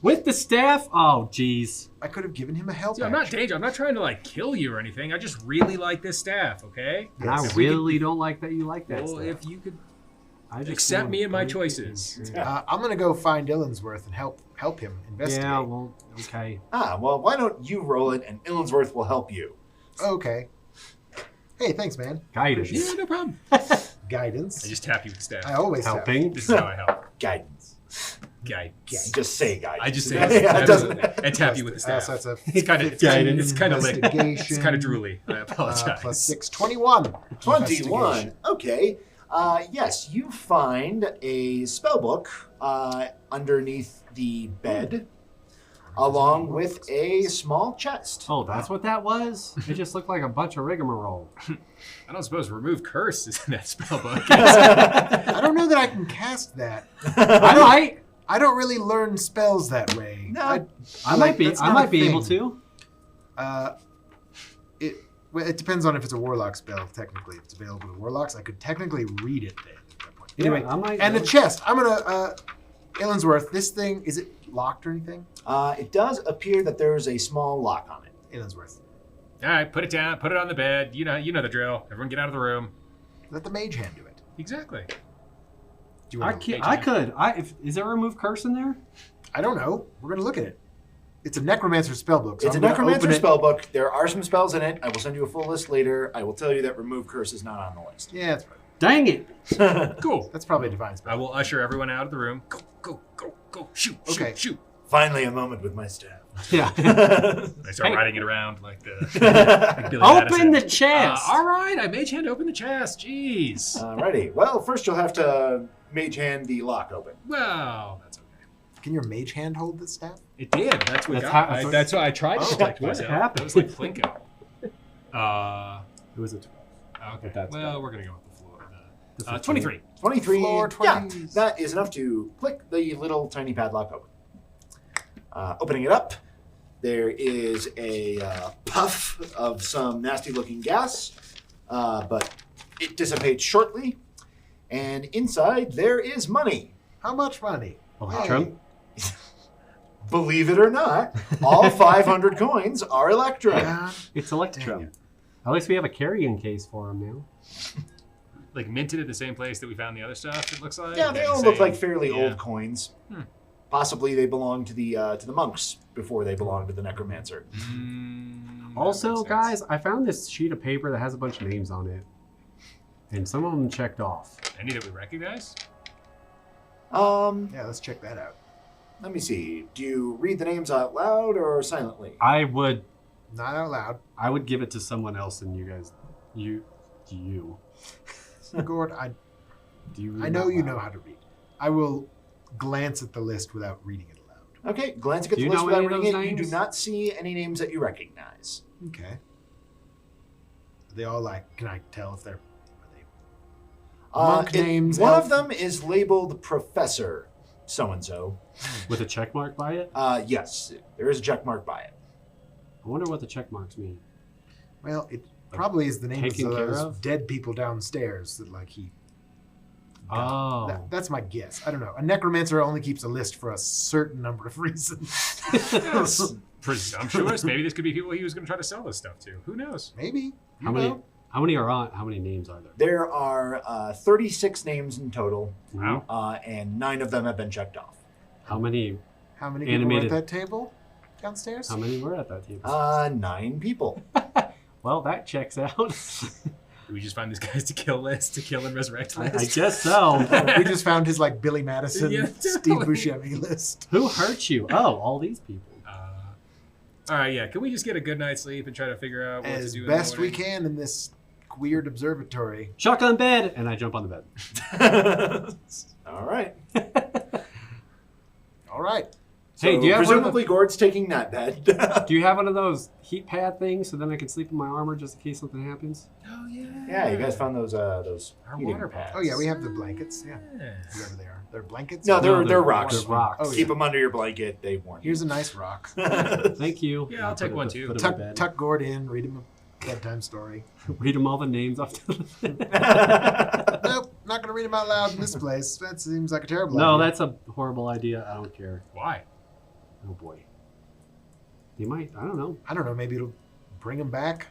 C: With the staff? Oh, jeez.
B: I could have given him a help.
E: See, I'm not
B: action.
E: danger. I'm not trying to like kill you or anything. I just really like this staff. Okay.
C: And I
B: Yes.
C: really don't like that you like that
E: Well,
C: stuff.
E: if you could
C: I just
E: accept
C: want
E: me and my
C: to-
E: choices.
B: I'm gonna go find Illinsworth and help him investigate.
C: Yeah, well, okay.
A: Well, why don't you roll it and Illinsworth will help you?
B: Okay. Hey, thanks, man.
C: Guidance.
E: Yeah, no problem.
B: Guidance.
E: I just tap you with the staff.
B: I always have.
C: Helping.
E: This is how I help.
A: Guidance.
E: Guidance.
A: Just say guidance.
E: I just say
A: Yeah, it doesn't.
E: and tap you with the
B: So
E: staff.
B: that's a
E: It's kind of
C: Guidance.
E: it's kind of like
B: Investigation.
E: it's kind of drooly. I apologize.
B: plus 6, 21.
A: 21.
B: Investigation.
A: Okay. Yes, you find a spellbook underneath the bed, along with a small chest.
C: Oh, that's what that was? It just looked like a bunch of rigmarole.
E: I don't suppose remove curse is in that spellbook.
B: I don't know that I can cast that.
C: I might.
B: I don't really learn spells that way.
A: No.
C: I might be.
B: that's
C: I
B: not
C: might
B: a
C: be able
B: thing.
C: to.
B: It depends on if it's a warlock spell. Technically, if it's available to warlocks, I could technically read it then. At that point. Anyway,
C: Yeah, I might.
B: and the chest. I'm gonna Illinsworth. This thing, is it locked or anything?
A: It does appear that there's a small lock on it.
B: Illinsworth.
E: All right, put it down. Put it on the bed. You know the drill. Everyone get out of the room.
B: Let the mage hand do it.
E: Exactly.
B: Do you
C: I
B: want to?
C: can't. I could. Is there a remove curse in there?
B: I don't know. We're gonna look at it. It's a necromancer spellbook. So
A: It's
B: I'm
A: a
B: gonna
A: necromancer
B: open it.
A: spellbook. There are some spells in it. I will send you a full list later. I will tell you that remove curse is not on the list.
B: Yeah, that's right.
C: Dang it!
E: Cool.
B: That's probably a divine spell.
E: I will usher everyone out of the room. Go, go, go, go. Shoot,
B: Okay.
E: shoot, shoot.
A: Finally, a moment with my staff.
C: Yeah.
E: I start
C: Hey.
E: riding it around like like Billy
C: Open
E: Madison.
C: the chest.
E: All right, I mage hand open the chest. Jeez.
A: Alrighty. Well, first you'll have to mage hand the lock open.
E: Well, that's okay.
B: Can your mage hand hold the staff?
E: It did. That's what
C: That's
E: got.
C: how-
E: That's why I tried to
B: Oh,
E: protect
C: what
E: myself.
C: happened?
E: That was like Plinko.
C: It was a 12.
E: Okay.
C: But that's
E: Well,
C: bad.
E: we're gonna go with the floor.
C: The 15.
E: 23.
A: 23.
B: Floor
A: Yeah,
B: 20s.
A: that is enough to click the little tiny padlock open. Opening it up, there is a puff of some nasty-looking gas, but it dissipates shortly. And inside, there is money.
B: How much money?
C: Electrum?
A: Believe it or not, all 500 coins are Electrum.
B: God
C: It's
B: dang
C: Electrum.
B: it.
C: At least we have a carrying case for him now.
E: Like minted at the same place that we found the other stuff. It looks like.
A: Yeah, they
E: They're
A: all
E: the
A: look
E: same.
A: like fairly
E: Yeah.
A: old coins.
E: Hmm.
A: Possibly they belong to the monks before they belonged to the necromancer.
E: That
C: Also,
E: makes sense.
C: guys, I found this sheet of paper that has a bunch of names on it. And some of them checked off.
E: Any that we recognize?
B: Yeah, let's check that out.
A: Let me see. Do you read the names out loud or silently?
C: I would
B: Not out loud.
C: give it to someone else and you guys you
B: Ghourd, I
C: do you read
B: I know
C: out
B: you
C: loud?
B: know how to read. I will glance at the list without reading it aloud.
A: Okay, glancing at
C: Do
A: the
C: you
A: list
C: know
A: without
C: any of
A: reading it,
C: those
A: you do
C: names?
A: not see any names that you recognize.
B: Okay. Are they all like, can I tell if they're, Monk names,
A: One
B: elf-
A: of them is labeled Professor so-and-so.
C: With a check mark by it?
A: Yes, there is a check mark by it.
C: I wonder what the check marks mean.
B: well, it probably is the name of
C: Taken care
B: those
C: of?
B: dead people downstairs that like he.
C: Oh.
B: That's my guess. I don't know. A necromancer only keeps a list for a certain number of reasons.
E: That's presumptuous. Maybe this could be people he was going to try to sell this stuff to. Who knows?
B: Maybe.
C: How many names are there?
A: There are 36 names in total,
E: Wow.
A: and 9 of them have been checked off.
C: How many
B: How many people
C: Animated.
B: were at that table downstairs?
C: were at that table?
A: 9 people.
C: Well, that checks out.
E: Do we just find this guy's to kill and resurrect list?
C: I guess so.
B: We just found his like Billy Madison,
E: Yeah,
B: Steve
E: totally.
B: Buscemi list.
C: Who hurt you? Oh, all these people.
E: All right, yeah. Can we just get a good night's sleep and try to figure out what
B: As
E: to do?
B: best
E: in the
B: we
E: morning?
B: can in this weird observatory.
C: Shotgun bed, and I jump on the bed.
A: All right.
B: All right.
C: Hey,
A: So
C: do you have one of
A: presumably Ghourd's taking that bed.
C: Do you have one of those heat pad things so then I can sleep in my armor just in case something happens?
E: Oh yeah.
A: Yeah, you guys found those
E: Our
A: heating
E: water
A: pads.
B: Oh yeah, we have the blankets. Yeah,
E: Yeah.
B: whatever they are. They're blankets.
A: No, they're
C: they're
A: rocks.
C: they're rocks.
B: Oh, yeah.
A: Keep them under your blanket. They warm.
B: Here's a nice rock.
C: Thank you.
E: Yeah, I'll
C: Put
E: take
C: it at
E: one
C: the
E: too.
C: foot of my
B: Tuck,
C: bed.
B: tuck Ghourd in. Read him a bedtime story.
C: Read them all the names off the
B: Nope, not gonna read him out loud in this place. That seems like a terrible
C: No,
B: idea.
C: that's a horrible idea. I don't care.
E: Why?
C: Oh boy. You might. I don't know.
B: I don't know. Maybe it'll bring him back.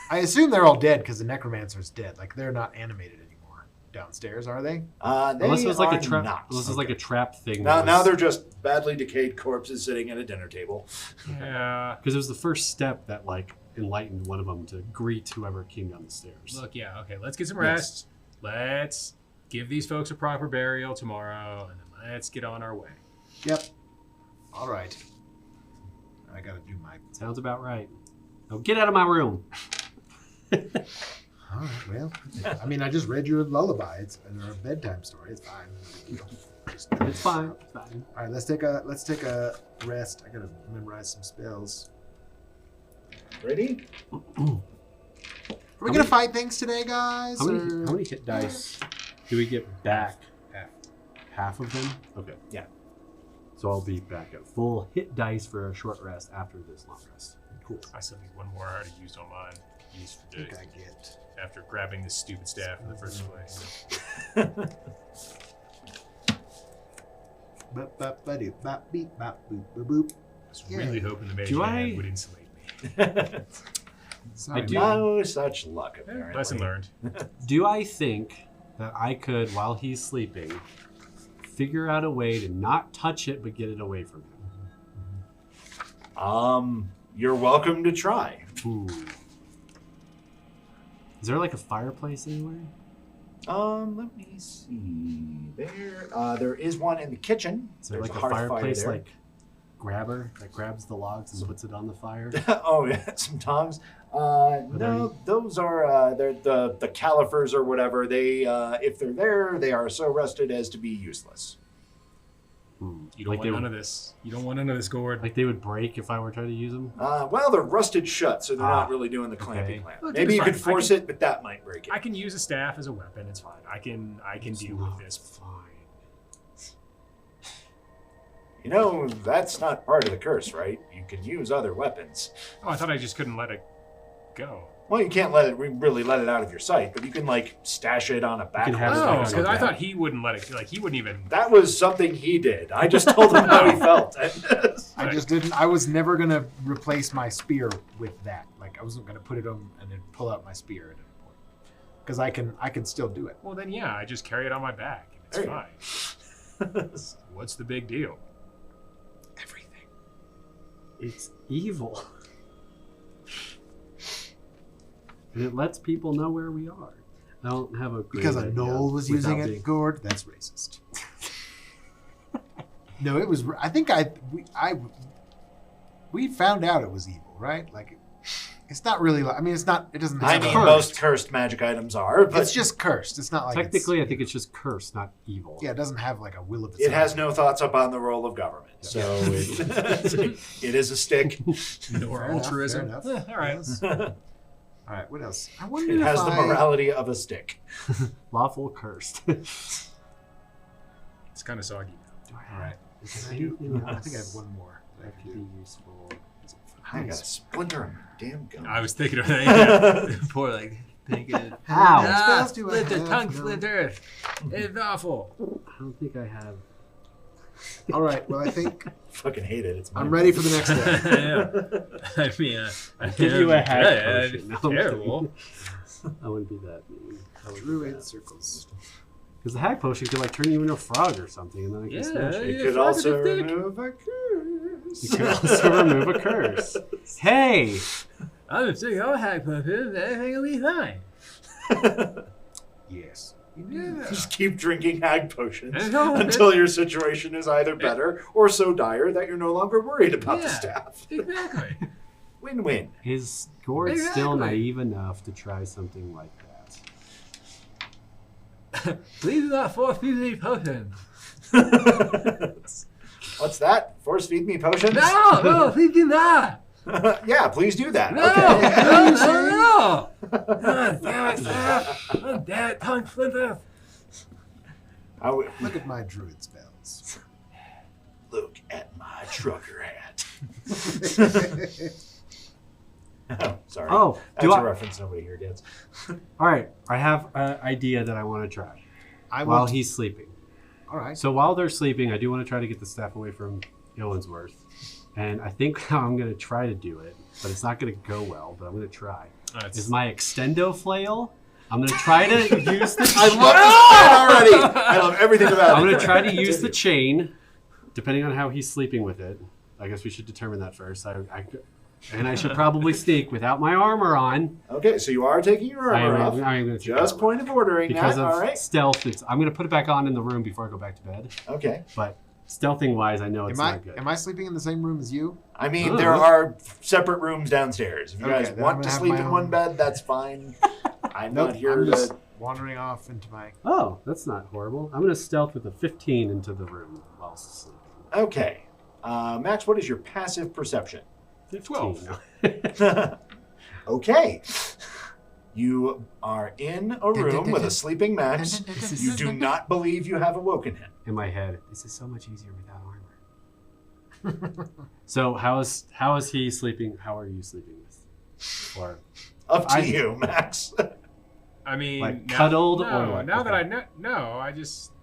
B: I assume they're all dead because the necromancer's dead. Like they're not animated anymore downstairs, are they?
A: They
C: Unless it was like
A: are
C: a trap.
A: not.
C: Unless it was like a trap thing.
A: Now they're just badly decayed corpses sitting at a dinner table.
E: Yeah.
C: because it was the first step that like enlightened one of them to greet whoever came down the stairs.
E: Look, yeah. Okay, let's get some rest. Let's give these folks a proper burial tomorrow, and then let's get on our way.
B: Yep. All right. I gotta do my.
C: Sounds about right. Now get out of my room.
B: All right. Well, I mean, I just read you a lullaby. It's or a bedtime story. It's fine.
C: It's fine. It's fine.
B: All right. Let's take a rest. I gotta memorize some spells.
A: Ready?
B: Are we gonna fight things today, guys?
C: How
B: or-
C: many hit dice do we get back? Half of them? Okay.
A: Yeah.
C: So I'll be back at full hit dice for a short rest after this long rest.
B: Cool.
E: I still need one more I already used on mine. Used for
B: I think
E: days.
B: I get.
E: After grabbing this stupid staff in the first place.
B: Boop.
E: I was really hoping the mage
C: Do
E: hand
C: I-
E: would insulate me.
B: Sorry,
C: I do-
A: No such luck, apparently.
E: Lesson learned.
C: Do I think that I could, while he's sleeping, figure out a way to not touch it but get it away from him?
A: You're welcome to try.
C: Ooh. Is there like a fireplace anywhere?
A: Let me see. There is one in the kitchen.
C: Is there
A: There's
C: like a
A: hearth fire
C: fireplace
A: there.
C: like grabber that grabs the logs and puts it on the fire?
A: Oh yeah, some tongs. No, those are they're the califers or whatever. They if they're there, they are so rusted as to be useless.
E: You don't
C: Like
E: want
C: they
E: none
C: would-
E: of this. You don't want none of this, Ghourd.
C: Like they would break if I were trying to use them?
A: Well, they're rusted shut, so they're not really doing the clamping
C: okay.
A: clamp.
E: Well,
A: Maybe you
E: it's
A: could
E: fine.
A: force it, but that might break it.
E: I can use a staff as a weapon. It's fine. I can deal with this.
C: Fine.
A: You know, that's not part of the curse, right? You can use other weapons.
E: Oh, I thought I just couldn't let it go.
A: Well, you can't really let it out of your sight, but you can like stash it on a back.
C: can have it
E: Oh,
C: there.
E: because I thought he wouldn't let it. Like he wouldn't even.
A: That was something he did. I just told him how he felt.
B: I just didn't. I was never gonna replace my spear with that. Like I wasn't gonna put it on and then pull out my spear at any point. Because I can still do it.
E: Well, then yeah, I just carry it on my back and it's
A: There you go.
E: fine. What's the big deal?
B: Everything.
C: It's evil. And it lets people know where we are. I don't have a great
B: Because a
C: idea
B: knoll was
C: without
B: using it,
C: being-
B: Ghourd. That's racist. No, it was. I think we found out it was evil, right? Like, it's not really. I mean, it's not. It doesn't.
A: I
B: have
A: mean,
B: cursed.
A: most cursed magic items are, but
B: It's just cursed. It's not like
C: Technically, I think it's just cursed, not evil.
B: Yeah, it doesn't have like a will of its
A: it
B: own.
A: has no thoughts upon the role of government. So it is a stick.
E: Nor
B: Fair enough,
E: altruism.
B: fair enough.
E: All right.
B: Yes. All right. What else? I wonder
A: It
B: if
A: has the
B: I-
A: morality of a stick.
C: Lawful cursed.
E: It's kind of soggy.
B: All right.
C: Is
B: Can I
C: there
B: do?
C: anything
B: I think I have
C: else
B: one more. That I
C: that
B: can
C: could
B: do.
C: be useful?
A: I got a splinter on my damn gun.
E: I was thinking of that. Yeah. Poor like thinking.
C: Ow!
B: Spells do I
E: split the
B: have?
E: tongue,
B: No.
E: split earth. It's awful.
C: I don't think I have.
B: All right. Well, I think
A: Fucking hate it. It's
B: I'm
A: mine.
B: ready for the next day.
E: Yeah. I mean, I
C: give you a hack
E: yeah,
C: potion. No, I'm
E: terrible.
C: I wouldn't be that mean.
B: Druid circles.
C: Because the hack potion could like turn you into a frog or something, and then I can
E: Yeah,
C: smash it.
A: It
E: yeah.
A: could
E: Frog
A: also
E: is a dick.
A: remove a curse.
C: You could also remove a curse. Hey,
E: I'm just taking all hag potions, everything will be fine.
B: Yes.
E: Yeah.
A: Just keep drinking hag potions
E: I know,
A: until your situation is either better or so dire that you're no longer worried about the
E: Yeah.
A: staff.
E: Exactly.
A: Win-win.
C: Is Ghourd still naive enough to try something like that?
E: Please do not force feed me potions.
A: What's that? Force feed me potions?
E: No, please do not.
A: Yeah, please do that.
E: No,
A: Okay.
E: no. Damn it, sir. Oh, damn it, tongue slipper.
B: Look at my druid spells.
A: Look at my trucker hat. Oh, sorry.
C: Oh,
A: that's
C: do
A: a
C: I?
A: reference nobody here gets.
C: All right, I have an idea that I want to try
B: I
C: while
B: will.
C: he's sleeping.
B: All right.
C: So while they're sleeping, I do want to try to get the staff away from Illinsworth. And I think I'm going to try to do it, but it's not going to go well, but I'm going to try. Is my extendo flail. I'm going to try to use the...
A: I love this plan already. I love everything about it.
C: I'm going to try to use the chain, depending on how he's sleeping with it. I guess we should determine that first. And I should probably sneak without my armor on.
A: Okay, so you are taking your armor off.
C: I'm going to
A: Just point of ordering
C: because
A: that.
C: of
A: All right.
C: stealth. I'm going to put it back on in the room before I go back to bed.
A: Okay.
C: But stealthing wise, I know it's not good.
B: Am I sleeping in the same room as you?
A: I mean,
C: Oh.
A: there are separate rooms downstairs. If you guys
B: Okay, then
A: want
B: I'm
A: to
B: gonna have
A: sleep
B: my
A: in
B: own.
A: one bed, that's fine. I'm
B: Nope,
A: not here
B: I'm
A: to...
B: just wandering off into my...
C: Oh, that's not horrible. I'm going to stealth with a 15 into the room while sleeping.
A: Okay. Max, what is your passive perception?
C: 12.
A: Okay. You are in a room with a sleeping Max. You do not believe you have awoken him.
C: In my head, this is so much easier without armor. So how is he sleeping? How are you sleeping with? Or
A: Up to you, Max.
E: I mean,
C: Like cuddled or what?
E: now that I know, no, I just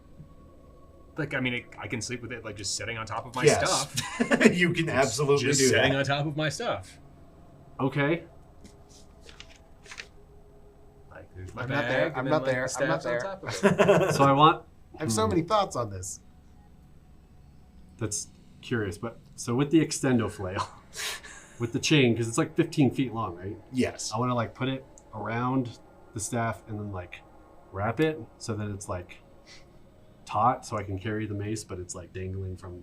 E: like. I mean, I can sleep with it like just sitting on top of my
A: Yes.
E: stuff.
A: You can absolutely
E: Just
A: do
E: sitting
A: that.
E: on top of my stuff.
C: okay,
E: Like there's my
B: I'm not
E: bag.
B: there,
E: and
B: I'm
E: then,
B: not
E: like,
B: there,
E: the
B: I'm not
E: staff's
B: there.
E: on top of it.
C: so I want.
B: I have so many thoughts on this.
C: That's curious, but so with the extendo flail, with the chain, because it's like 15 feet long, right?
A: Yes.
C: I want to like put it around the staff and then like wrap it so that it's like taut, so I can carry the mace, but it's like dangling from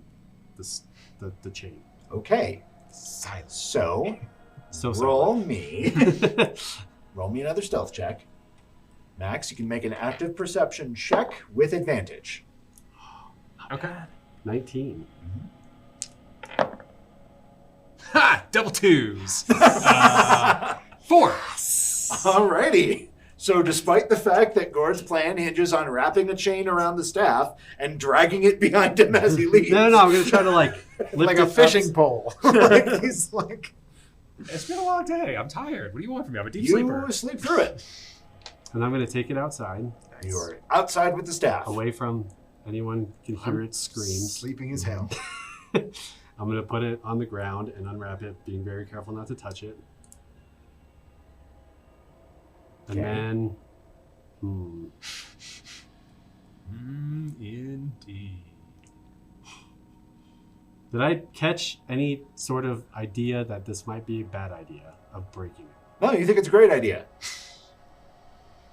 C: the chain.
A: Okay.
B: Silence.
A: So,
C: So
A: roll me another stealth check. Max, you can make an active perception check with advantage.
E: Okay.
C: 19.
E: Ha! Double twos. 4.
A: Alrighty. So despite the fact that Ghourd's plan hinges on wrapping a chain around the staff and dragging it behind him as he leaves.
C: No, I'm gonna try to like lift
B: Like
C: it
B: a fishing
C: up.
B: pole. Like he's like...
E: It's been a long day. I'm tired. What do you want from me? I'm a deep
A: You
E: sleeper.
A: sleep through it.
C: And I'm gonna take it outside,
A: You are outside with the staff.
C: away from anyone can hear its screams.
B: Sleeping as hell.
C: I'm gonna put it on the ground and unwrap it, being very careful not to touch it. And
A: Okay.
C: then,
E: Indeed.
C: did I catch any sort of idea that this might be a bad idea of breaking it?
A: No, you think it's a great idea.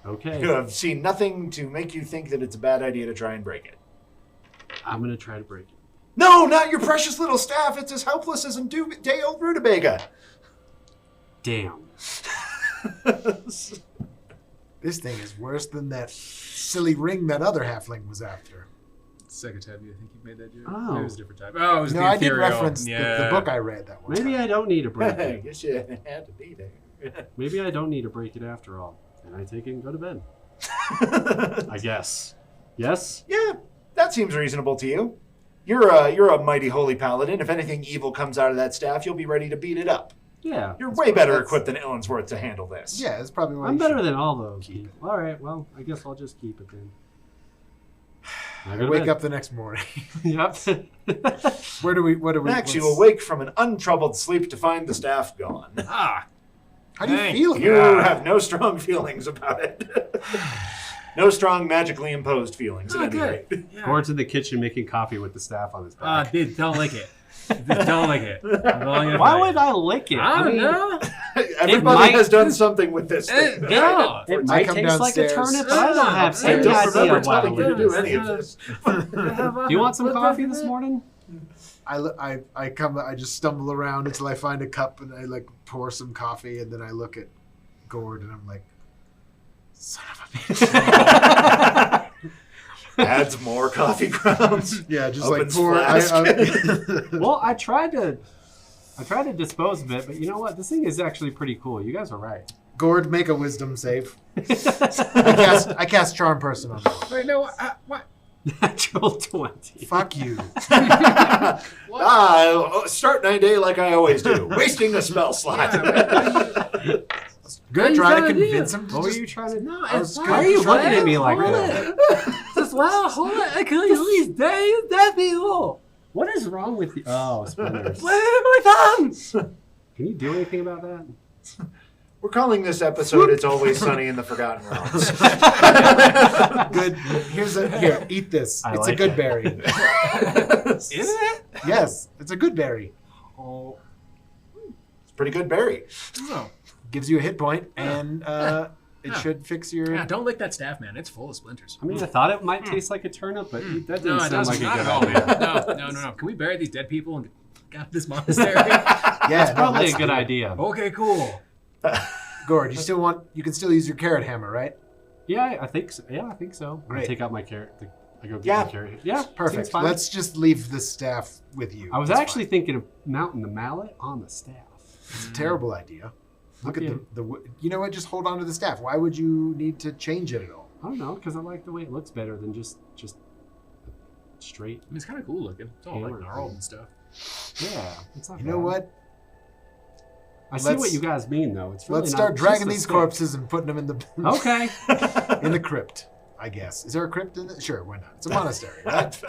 C: Okay,
A: You have seen nothing to make you think that it's a bad idea to try and break it.
C: I'm gonna try to break it.
A: No, not your precious little staff. It's as helpless as a day-old rutabaga.
C: Damn.
B: This thing is worse than that silly ring that other halfling was after.
E: Second time you think you made that joke?
C: Oh.
E: Maybe it was a different time. Oh, it was
B: No,
E: the
B: I did
E: Ethereal.
B: reference the book I read that one
C: Maybe
B: time.
C: I don't need to break
A: I
C: it.
A: guess you had to be there.
C: Maybe I don't need to break it after all. And I take it and go to bed. I guess. Yes?
A: Yeah, that seems reasonable to you. You're a mighty holy paladin. If anything evil comes out of that staff, you'll be ready to beat it up.
C: Yeah.
A: You're way better equipped than Illinsworth to handle this.
B: Yeah, it's probably why
C: I'm
B: you
C: better
B: should
C: than all those
B: keep
C: people. All right, well, I guess I'll just keep it then. I go to
B: wake
C: bed.
B: up the next morning.
C: Yep.
B: What do we?
A: Max, you
B: what's-
A: awake from an untroubled sleep to find the staff gone.
E: Ah,
B: How do you
E: Thank
B: feel?
A: You
B: about it?
A: have no strong feelings about it. No strong magically imposed feelings at any
E: good.
A: rate.
E: Yeah.
C: Ghourd's in the kitchen making coffee with the staff on his back.
E: Dude, don't lick it. Just don't lick it.
C: Why would I lick it?
E: I don't
C: mean,
E: know.
A: Everybody
C: might-
A: has done something with this thing.
E: No.
C: It might
B: come
C: taste like a
B: downstairs.
C: turnip, but I don't have
A: I
C: any
A: don't
C: idea
A: remember
C: why I
A: telling you to
C: lick
A: do
C: this.
A: any of this.
C: Do you want some coffee this morning?
B: I just stumble around until I find a cup and I like pour some coffee and then I look at Ghourd and I'm like, son of a bitch.
A: Adds more coffee grounds.
B: Yeah, just
A: Opens
B: like pour.
A: flask.
C: Well, I tried to dispose of it, but you know what? This thing is actually pretty cool. You guys are right.
B: Ghourd, make a wisdom save. I cast charm person on Ghourd.
E: Wait, no, what?
C: Natural 20.
B: Fuck you.
A: Start my day like I always do, wasting a spell slot.
B: Gonna try to convince him to
C: What were
B: just...
C: you trying to do?
E: No,
B: I was
E: it's
B: gonna
C: Why are you
B: try-
C: looking at me like
E: Hold
C: that?
E: Just hold it. I kill you these days. That'd be cool.
C: What is wrong with you? Oh, spinners.
E: Where are my thumbs?
C: Can you do anything about that?
A: We're calling this episode "It's Always Sunny in the Forgotten Realms."
B: Good. Here, eat this.
C: I
B: It's
C: like
B: a good
C: that.
B: berry.
E: Is it?
B: Yes, it's a good berry.
E: Oh.
A: It's a pretty good berry.
E: Oh.
B: Gives you a hit point, and it
E: Yeah.
B: should fix your...
E: Yeah, don't lick that staff, man. It's full of splinters.
C: I mean, I thought it might taste like a turnip, but that didn't
E: No, it
C: sound
E: doesn't.
C: like a
E: Not
C: good
E: at all,
C: idea.
E: man. No. Can we bury these dead people and get out of this monastery?
B: Yeah,
C: That's probably
B: let's
C: a good
B: do it.
C: idea.
E: Okay, cool.
B: Ghourd, you can still use your carrot hammer, right?
C: Yeah, I think so. Yeah, I think so.
B: Great.
C: I take out my carrot. I go get
A: Yeah.
C: my carrot. Yeah, seems
B: Perfect.
C: fine.
B: Let's just leave the staff with you.
C: I was
B: That's
C: actually
B: fine.
C: thinking of mounting the mallet on the staff.
B: It's a terrible idea. Look
C: Okay.
B: at the you know what? Just hold on to the staff. Why would you need to change it at all?
C: I don't know, because I like the way it looks better than just straight.
E: I mean, it's kind of cool looking. It's all like
C: Hammer.
E: gnarled and stuff.
C: Yeah, it's not
B: You know
C: bad.
B: what?
C: I see what
B: Let's-
C: you guys mean, though. It's really
B: Let's
C: not
B: start
C: just
B: dragging
C: a
B: these
C: stick.
B: corpses and putting them in the
C: Okay.
B: in the crypt. I guess. Is there a crypt in it? Sure, why not? It's a monastery, right?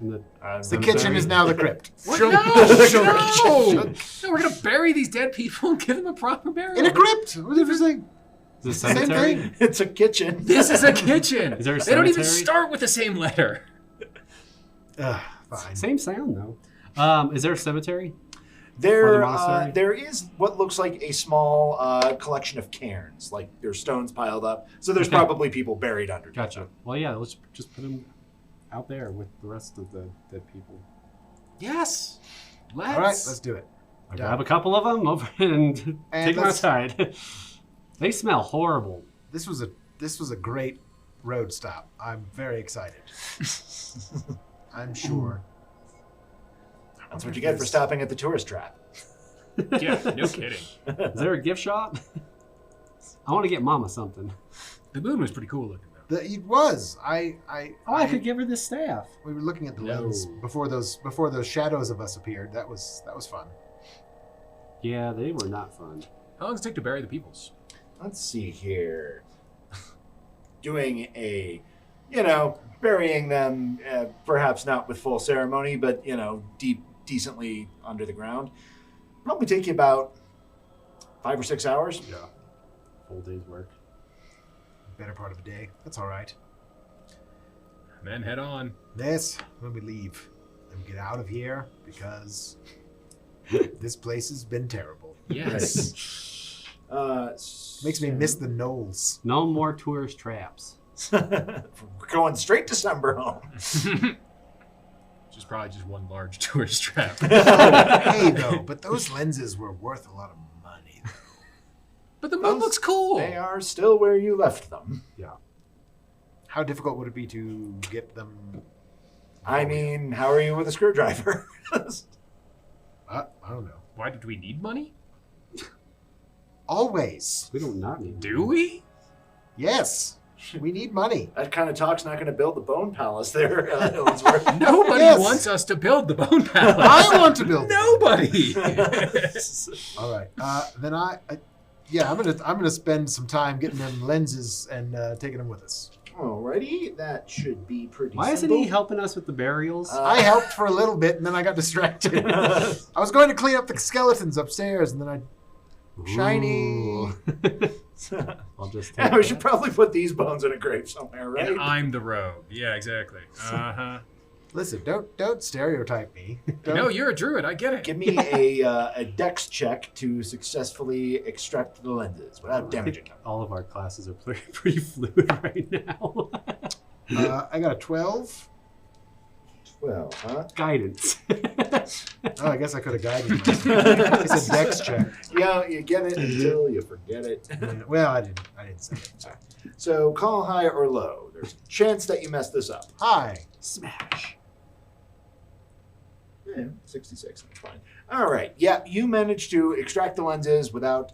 C: And the
B: The kitchen is now the crypt.
E: What?
B: Shunk,
E: No,
B: shunk,
E: no!
B: shunk.
E: No, we're gonna bury these dead people and give them a proper burial.
B: In a crypt. What if it's like
C: Is it
B: it's the same
C: cemetery?
B: thing?
A: It's a kitchen.
E: This is a kitchen.
C: Is there a
E: They don't even
C: cemetery?
E: start with the same letter.
B: Fine.
C: Same sound, though. Is there a cemetery?
A: There,
C: monastery?
A: there is what looks like a small collection of cairns. Like there's stones piled up, so there's
C: Okay.
A: probably people buried under.
C: Gotcha. Well, yeah, let's just put them out there with the rest of the dead people.
E: Yes. Let's.
B: All right, let's do it.
C: I grab a couple of them over and take them
B: let's-
C: outside. They smell horrible.
B: This was a great road stop. I'm very excited. I'm sure.
A: That's what you get for stopping at the tourist trap.
E: Yeah, no kidding.
C: Is there a gift shop? I want to get Mama something.
E: The moon was pretty cool looking though.
B: It was.
C: I could give her this staff.
B: We were looking at the
C: No.
B: lens before those shadows of us appeared. That was fun.
C: Yeah, they were not fun.
E: How long does it take to bury the peoples?
A: Let's see here. Doing a, burying them, perhaps not with full ceremony, but, decently under the ground. Probably take you about 5 or 6 hours.
C: Yeah. Full day's work.
B: Better part of a day. That's all right.
E: Men, head on.
B: This when we leave and get out of here because this place has been terrible.
E: Yes.
B: Makes me miss the knolls.
C: No more tourist traps.
A: We're going straight to Summer Home.
E: Which is probably just one large tourist trap.
B: Hey though, but those lenses were worth a lot of money.
E: But the moon looks cool.
A: They are still where you left them.
C: Yeah.
B: How difficult would it be to get them?
A: I mean, how are you with a screwdriver?
B: I don't know.
E: Why did we need money?
B: Always.
C: We don't not need
E: Do we?
B: Yes. We need money.
A: That kind of talk's not going to build the Bone Palace there, Illinsworth.
E: Nobody
B: Yes.
E: wants us to build the bone palace.
B: I want to build.
E: Nobody.
B: All right. Then I'm gonna spend some time getting them lenses and taking them with us.
A: Alrighty, that should be pretty
C: Why isn't
A: simple.
C: he helping us with the burials?
B: I helped for a little bit and then I got distracted. I was going to clean up the skeletons upstairs and then I shiny.
C: Ooh. I'll just take
A: Yeah, we should
C: that.
A: probably put these bones in a grave somewhere, right?
E: And I'm the rogue. Yeah, exactly. Uh-huh.
B: Listen, don't stereotype me.
E: No, you're a druid. I get it.
A: Give me a dex check to successfully extract the lenses without damaging them.
C: All of our classes are pretty fluid right now.
B: I got a 12.
A: 12, huh?
C: Guidance.
B: Oh, I guess I could have guided myself. It's a dex check.
A: Yeah, you get it until you forget it.
B: Well, I didn't say it. Sorry.
A: So call high or low. There's a chance that you mess this up.
B: Hi.
C: Smash.
A: Yeah, 66, that's fine. All right, yeah, you managed to extract the lenses without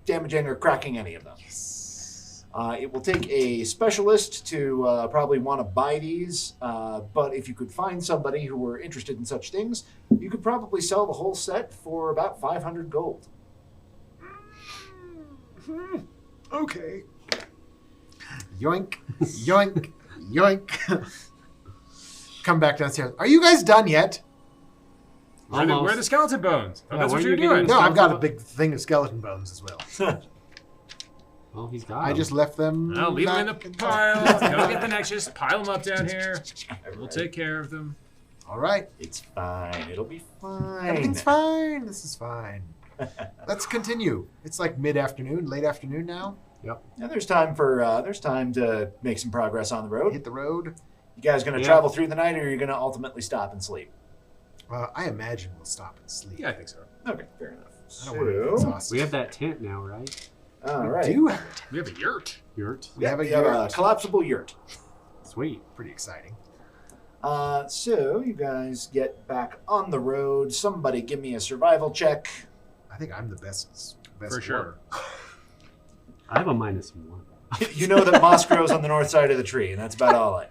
A: damaging or cracking any of them.
C: Yes.
A: It will take a specialist to probably want to buy these, but if you could find somebody who were interested in such things, you could probably sell the whole set for about 500 gold.
B: Okay. Yoink, yoink, yoink. Come back downstairs. Are you guys done yet?
E: Where are the skeleton bones? Oh,
C: Yeah,
E: that's
C: where
E: what
C: are
E: you're
C: you
E: doing.
C: getting
B: No, I've got a big thing of skeleton bones as well.
C: Well, he's got
B: I
C: him.
B: just left them.
E: I'll leave them in the
B: back
E: pile. Go get the next. Just pile them up down here. We'll take care of them.
B: All right.
A: It's fine. It'll be fine.
B: Everything's fine. This is fine. Let's continue. It's like mid-afternoon, late afternoon now.
C: Yep.
A: Yeah, there's time to make some progress on the road.
B: Hit the road.
A: You guys going to travel through the night, or are you going to ultimately stop and sleep?
B: I imagine we'll stop and sleep.
E: Yeah, I think so.
A: Okay, fair enough.
B: I don't want to be exhausted.
C: We have that tent now, right?
A: All right.
B: We do have
E: We have a yurt.
C: Yurt.
B: We have a
A: We have a
B: yurt.
A: collapsible yurt.
C: Sweet.
B: Pretty exciting.
A: So you guys get back on the road. Somebody give me a survival check.
B: I think I'm the best
E: For sure.
C: I have a -1.
A: You know that moss grows on the north side of the tree, and that's about all I.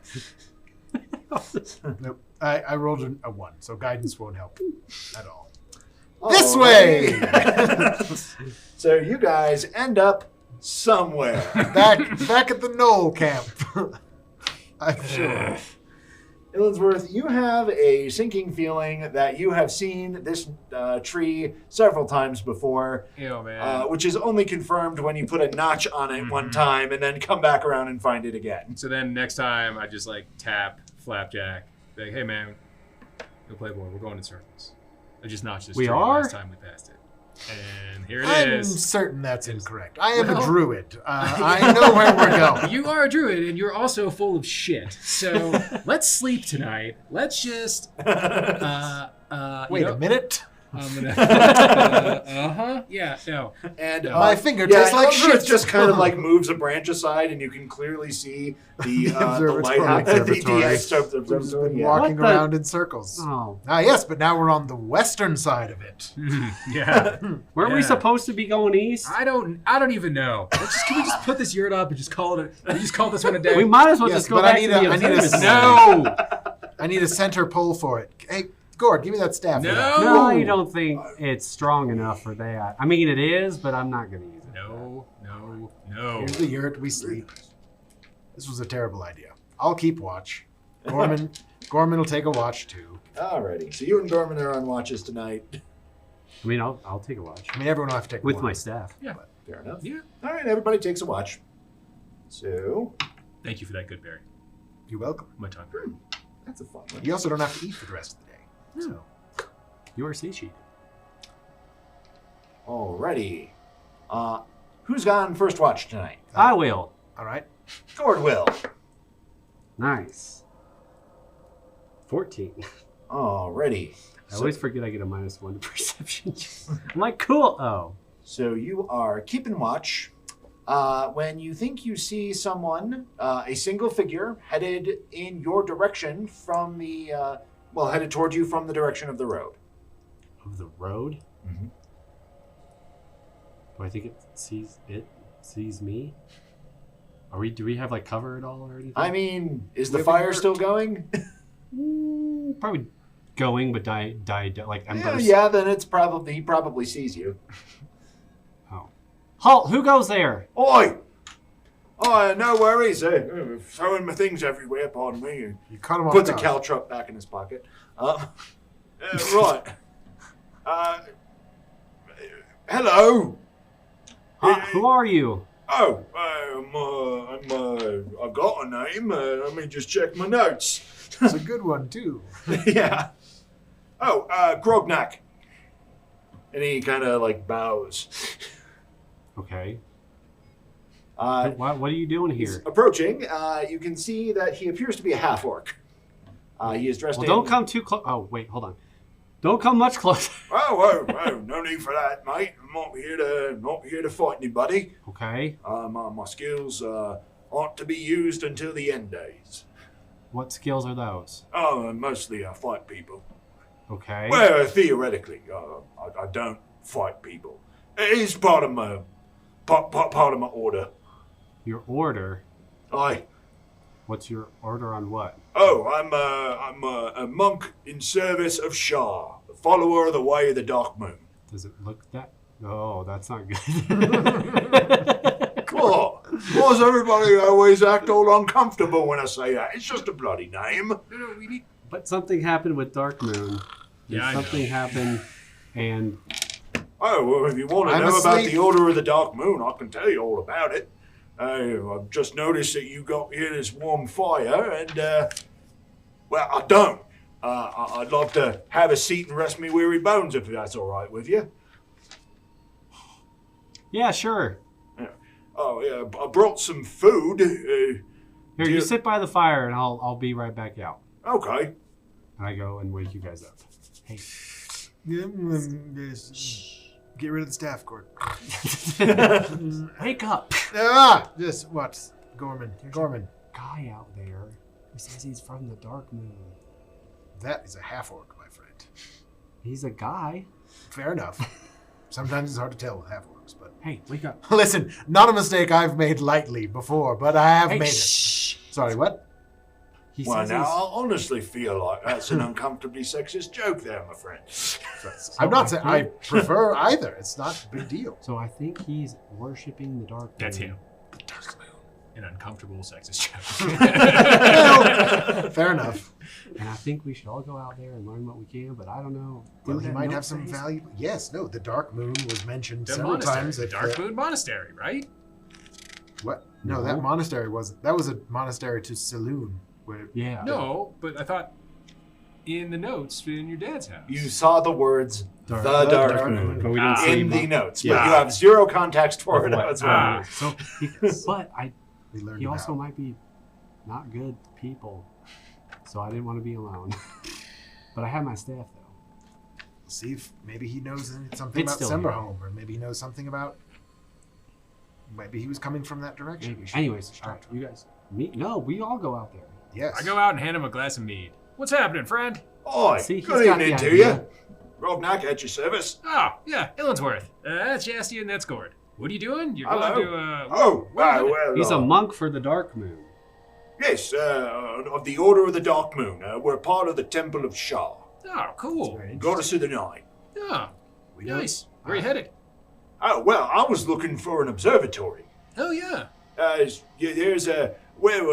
B: Nope. I rolled a 1, so guidance won't help at all.
A: This
B: way!
A: So you guys end up somewhere.
B: back at the Knoll camp. I'm sure.
A: Illinsworth, you have a sinking feeling that you have seen this tree several times before,
E: Ew, man.
A: which is only confirmed when you put a notch on it one time and then come back around and find it again.
E: So then next time I just like tap Flapjack. Be like, hey man, go play boy. We're going in circles. I just notched this
C: We
E: tree
C: are?
E: last time we passed it. And here it
B: I'm
E: is.
B: certain that's incorrect. I am a druid. I know where we're going.
E: You are a druid, and you're also full of shit. So let's sleep tonight. Let's just.
B: Wait a minute.
E: I'm gonna. Yeah. No.
A: And
B: My finger tastes like
A: Illinsworth
B: shit.
A: just kind of like moves a branch aside, and you can clearly see the
B: observatory.
A: lighthouse, the
B: We've just been
A: yeah.
B: walking
C: What the-
B: around in circles.
C: Oh.
B: Ah, yes, but now we're on the western side of it.
E: Yeah.
C: Weren't we
E: Yeah.
C: supposed to be going east?
E: I don't even know. Can we just put this yurt up and just call it? We just call this one a day.
C: We might as well
B: Yes,
C: just go
B: but
C: back
B: I need
C: to the
B: a
C: observatory.
E: No.
B: I need a center pole for it. Hey, Ghourd, give me that staff. for that.
E: No.
C: No, I don't think it's strong enough for that. I mean, it is, but I'm not going to use it.
E: No.
B: Here's the yurt. We sleep. This was a terrible idea. I'll keep watch. Gorman will take a watch too.
A: Alrighty, so you and Gorman are on watches tonight.
C: I mean, I'll take a watch.
B: I mean, everyone will have to take
C: With
B: one.
C: my staff.
E: Yeah.
A: Fair enough.
E: Yeah.
A: All right, everybody takes a watch. So
E: Thank you for that good berry.
B: You're welcome.
E: My tongue.
A: that's a fun one.
B: You also don't have to eat for the rest of the day. So
C: You are satiated.
A: Alrighty. Who's gone first watch tonight?
C: I will.
B: all right.
A: Ghourd will.
C: Nice. 14.
A: Alrighty.
C: I always forget I get a -1 to perception. I'm like, cool. Oh.
A: So you are keeping watch. When you think you see someone, a single figure headed in your direction from the, headed toward you from the direction of the road.
C: Of the road?
A: Mm-hmm.
C: Do I think it sees me? Do we have like cover at all or anything?
A: I mean, is the
B: Living
A: fire
B: dirt.
A: still going?
C: Probably going, but die like
A: yeah,
C: embers.
A: yeah, then he probably sees you.
C: Oh. Halt! Who goes there?
A: Oi! Oh, no worries. Throwing my things everywhere, pardon me.
B: You cut him off.
A: Puts a
B: guard.
A: caltrop back in his pocket. Right. Hello.
C: Who are you?
A: Oh, I've got a name. Let me just check my notes.
B: It's a good one, too.
A: Yeah. Oh, Grognak. And he kind of like bows.
C: Okay.
A: Uh,
C: What are you doing
A: he's
C: here?
A: approaching. You can see that he appears to be a half-orc. He is dressed
C: Well,
A: in...
C: don't come too close. Oh, wait, hold on. Don't come much closer.
A: Oh, no need for that, mate. I'm not here to fight anybody.
C: Okay.
A: My skills aren't to be used until the end days.
C: What skills are those?
A: Oh, mostly I fight people.
C: Okay.
A: Well, theoretically, I don't fight people. It is part of my order.
C: Your order?
A: Aye.
C: What's your order on what?
A: Oh, I'm a monk in service of Shar, the follower of the way of the Dark Moon.
C: Does it look that? Oh, that's not good.
A: What? Why does everybody always act all uncomfortable when I say that? It's just a bloody name.
E: No, we need.
C: But something happened with Dark Moon.
E: Yeah, I know.
C: Something happened, and
A: Oh, well, if you want to
B: I'm
A: know about
B: asleep.
A: the Order of the Dark Moon, I can tell you all about it. I've just noticed that you got here this warm fire, and, well, I don't. I'd love to have a seat and rest me weary bones if that's all right with you.
C: yeah, sure.
A: Oh, yeah, I brought some food.
C: Here, you
A: you-
C: sit by the fire, and I'll be right back out.
A: Okay.
C: And I go and wake you guys up. Hey.
B: Get rid of the staff, Ghourd.
C: Wake up!
B: Just what? Gorman.
C: Guy out there who says he's from the Dark Moon.
B: That is a half-orc, my friend.
C: He's a guy.
B: Fair enough. Sometimes it's hard to tell with half-orcs, but...
C: Hey, wake up.
B: Listen, not a mistake I've made lightly before, but I have
C: Hey,
B: made
C: shh.
B: it. Sorry, what?
C: He
A: Well,
C: says
A: now,
C: he's...
A: I honestly feel like that's an uncomfortably sexist joke there, my friend.
B: I'm not saying I prefer either. It's not a big deal.
C: So I think he's worshipping the Dark Moon.
E: That's him. The Dark Moon. An uncomfortable sexist joke.
B: Well, fair enough.
C: And I think we should all go out there and learn what we can, but I don't know.
B: Well,
C: Didn't
B: he
C: that
B: might
C: note
B: have some
C: say-
B: valuable... Yes, no, the Dark Moon was mentioned
E: The
B: several
E: monastery.
B: times.
E: The
B: at
E: Dark
B: the-
E: Moon Monastery, right?
B: What? No,
C: No.
B: that monastery wasn't... That was a monastery to Saloon. Where...
C: Yeah.
E: No, but I thought in the notes in your dad's house.
A: You saw the words,
C: Dark-
A: the
B: the
A: Dark,
B: Dark
A: Moon,
B: Moon.
C: But we didn't see
A: in the notes,
C: Yeah.
A: but you have zero context for it
C: What?
A: as well.
E: Ah.
C: So
B: We learned
C: he
B: about.
C: also might be not good people, so I didn't want to be alone. But I have my staff though.
B: See if maybe he knows something
C: It's
B: about
C: still here.
B: Semberholm, or maybe he knows something about... Maybe he was coming from that direction.
C: Maybe.
B: We should-
C: Anyways, all right, you guys. Me? No, we all go out there.
B: Yes.
E: I go out and hand him a glass of mead. What's happening, friend?
A: Oi,
C: See, he's
A: good
C: got
A: evening
C: the
A: to
C: idea.
A: you. Grognak at your service.
E: Oh, yeah, Illinsworth. That's Jaastien, that's Ghourd. What are you doing? You're
A: Hello.
E: going to,
A: Oh,
E: where-
A: well,
C: He's a monk for the Dark Moon.
A: yes, of the Order of the Dark Moon. We're part of the Temple of Shar,
E: Oh, cool.
A: goddess of the night.
E: Oh,
B: We don't-
E: nice. Where are you headed?
A: Oh, well, I was looking for an observatory.
E: Oh, yeah.
A: There's a... Well,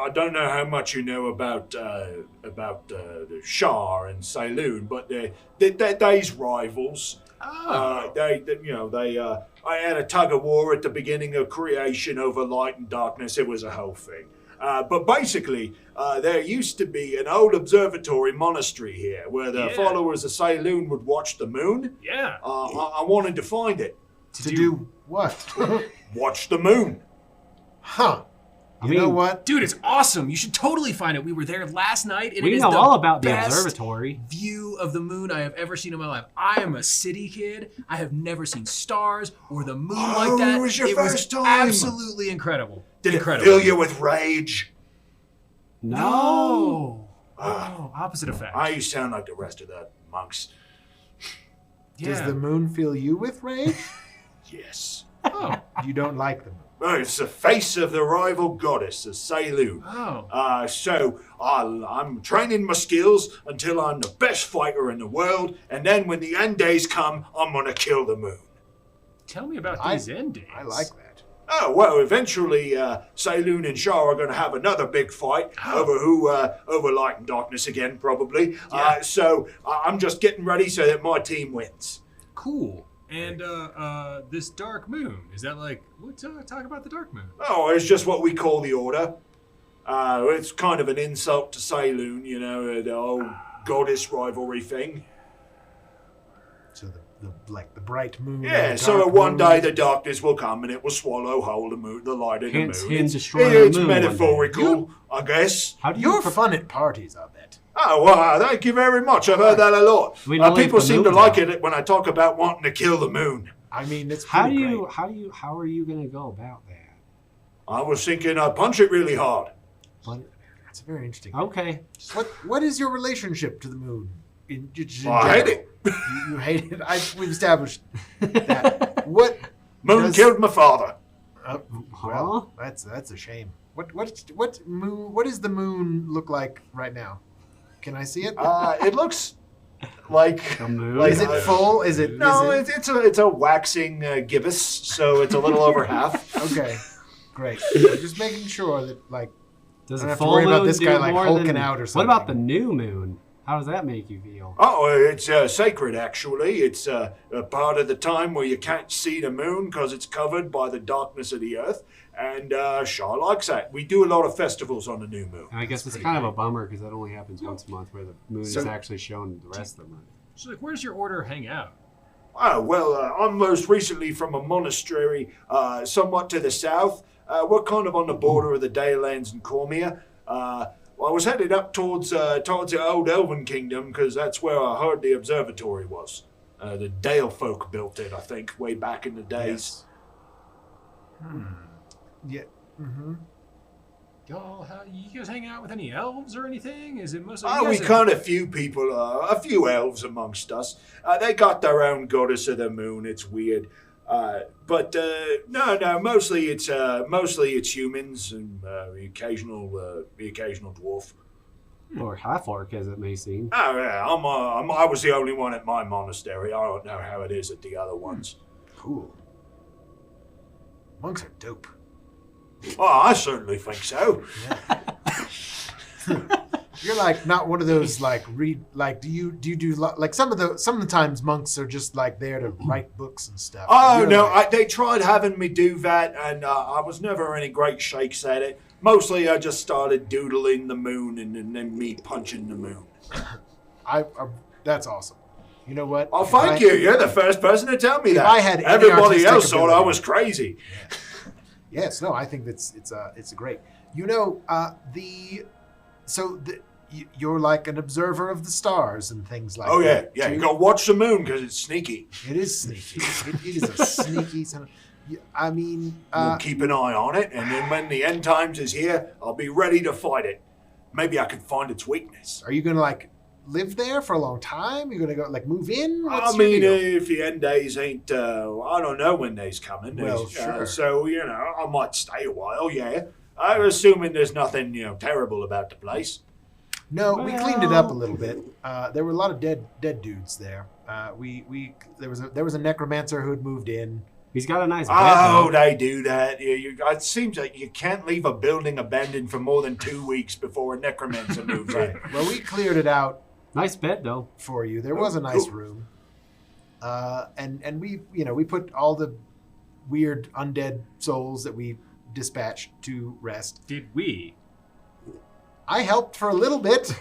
A: I don't know how much you know about the Shar and Saloon, but they's rivals.
E: Oh.
A: I had a tug of war at the beginning of creation over light and darkness. It was a whole thing. But basically, there used to be an old observatory monastery here where the
E: Yeah.
A: followers of Saloon would watch the moon.
E: Yeah.
A: I wanted to find it.
B: To do what?
A: Watch the moon.
B: Huh.
C: I
B: You know
C: mean,
B: what?
E: Dude, it's awesome. You should totally find it. We were there last night, and
C: We
E: it is
C: know
E: the
C: all about the
E: best
C: observatory.
E: view of the moon I have ever seen in my life. I am a city kid. I have never seen stars or the moon like that.
A: it was your first time.
E: Absolutely incredible.
A: Did
E: incredible.
A: it fill you with rage?
E: No. Oh, opposite effect.
A: You sound like the rest of the monks.
B: Does
E: Yeah.
B: the moon fill you with rage?
A: Yes.
E: Oh.
B: You don't like the moon.
A: Oh, it's the face of the rival goddess of Saloon.
E: Oh.
A: So I'm training my skills until I'm the best fighter in the world, and then when the end days come, I'm gonna kill the moon.
E: Tell me about
B: I-
E: these end days.
B: I like that.
A: Oh, well, eventually, Saloon and Shar are going to have another big fight over light and darkness again, probably.
E: Yeah.
A: So I'm just getting ready so that my team wins.
E: Cool. And this dark moon, is that like, talk about the dark moon.
A: Oh, it's just what we call the Order. It's kind of an insult to Saloon, you know, the old goddess rivalry thing.
B: So the bright moon.
A: Yeah,
B: and the
A: so
B: dark
A: one
B: moon.
A: day the darkness will come and it will swallow whole the moon, the light of the
C: Hence
A: moon.
C: him
A: It's,
C: destroying the
A: it's
C: moon one day.
A: metaphorical, I guess.
C: How do you
B: You're fun at parties, I bet.
A: Oh, well, thank you very much. I've heard that a lot.
C: We know
A: People
C: if the
A: seem to
C: moon's
A: like
C: out.
A: it when I talk about wanting to kill the moon.
B: I mean, it's
C: How
B: pretty
C: are you gonna go about that?
A: I was thinking I'd punch it really hard.
B: great. That's very interesting.
C: Okay.
B: What is your relationship to the moon? In
A: I hate
B: general?
A: it.
B: You hate it. We've established that. What
A: Moon
B: does-
A: killed my father.
B: Well, that's a shame. What moon? What does the moon look like right now? Can I see it?
A: It looks like...
C: The moon.
A: Like,
B: is it full? Is it?
A: No,
B: is
A: it's a waxing gibbous, so it's a little over half.
B: Okay, great. I'm just making sure that
C: Does
B: I don't
C: a
B: have to
C: full
B: worry about
C: moon
B: this
C: do
B: guy, like,
C: more
B: hulking
C: than-
B: out or
C: What about the
B: something?
C: new moon? How does that make you feel?
A: Oh, it's sacred, actually. It's a part of the time where you can't see the moon because it's covered by the darkness of the earth. And Shar likes that. We do a lot of festivals on the new moon.
C: And I guess it's kind of a bummer because that only happens once a month, where the moon is actually shown the rest of the month.
E: So, like, where's your order hang out?
A: Oh, well, I'm most recently from a monastery somewhat to the south. We're kind of on the border of the Dalelands and Cormia. Well, I was headed up towards the old Elven Kingdom because that's where I heard the observatory was. The Dale folk built it, I think, way back in the days.
B: Yeah. Mm-hmm.
E: Y'all, you guys hang out with any elves or anything? Is it mostly?
A: Oh, we kind of few people, a few elves amongst us. They got their own goddess of the moon. It's weird, but no. Mostly it's humans and the occasional dwarf.
C: Or half-orc, as it may seem.
A: Oh yeah, I was the only one at my monastery. I don't know how it is at the other ones.
B: Cool. Monks are dope.
A: Well, I certainly think so.
B: You're like not one of those do you do like some of the times monks are just like there to write books and stuff.
A: Oh
B: You're
A: no,
B: like-
A: they tried having me do that, and I was never any great shakes at it. Mostly, I just started doodling the moon and then me punching the moon.
B: That's awesome. You know what?
A: Oh,
B: If
A: thank you. You're the first person to tell me that.
B: I had any
A: Everybody
B: artistic
A: else thought I
B: ability-
A: was crazy.
B: Yes, no, I think it's great. You know, you're like an observer of the stars and things like
A: Oh yeah,
B: that.
A: yeah.
B: too?
A: You got to watch the moon because it's sneaky.
B: It is sneaky. It is a sneaky son of... I mean,
A: We'll keep an eye on it, and then when the end times is here, I'll be ready to fight it. Maybe I can find its weakness.
B: are you gonna like live there for a long time? You're gonna go like move in? What's
A: I
B: your
A: mean,
B: deal?
A: if the end days ain't, I don't know when they's coming.
B: Well, sure.
A: So, I might stay a while, yeah. I'm assuming there's nothing, terrible about the place.
B: No, we cleaned it up a little bit. There were a lot of dead dudes there. There was a necromancer who had moved in.
C: He's got a nice bed,
A: Oh,
C: though.
A: they do that. It seems like you can't leave a building abandoned for more than 2 weeks before a necromancer moves in.
B: Well, we cleared it out
C: Nice bed, though.
B: for you. There was a nice
A: cool.
B: room, and we put all the weird undead souls that we dispatched to rest.
E: Did we?
B: I helped for a little bit,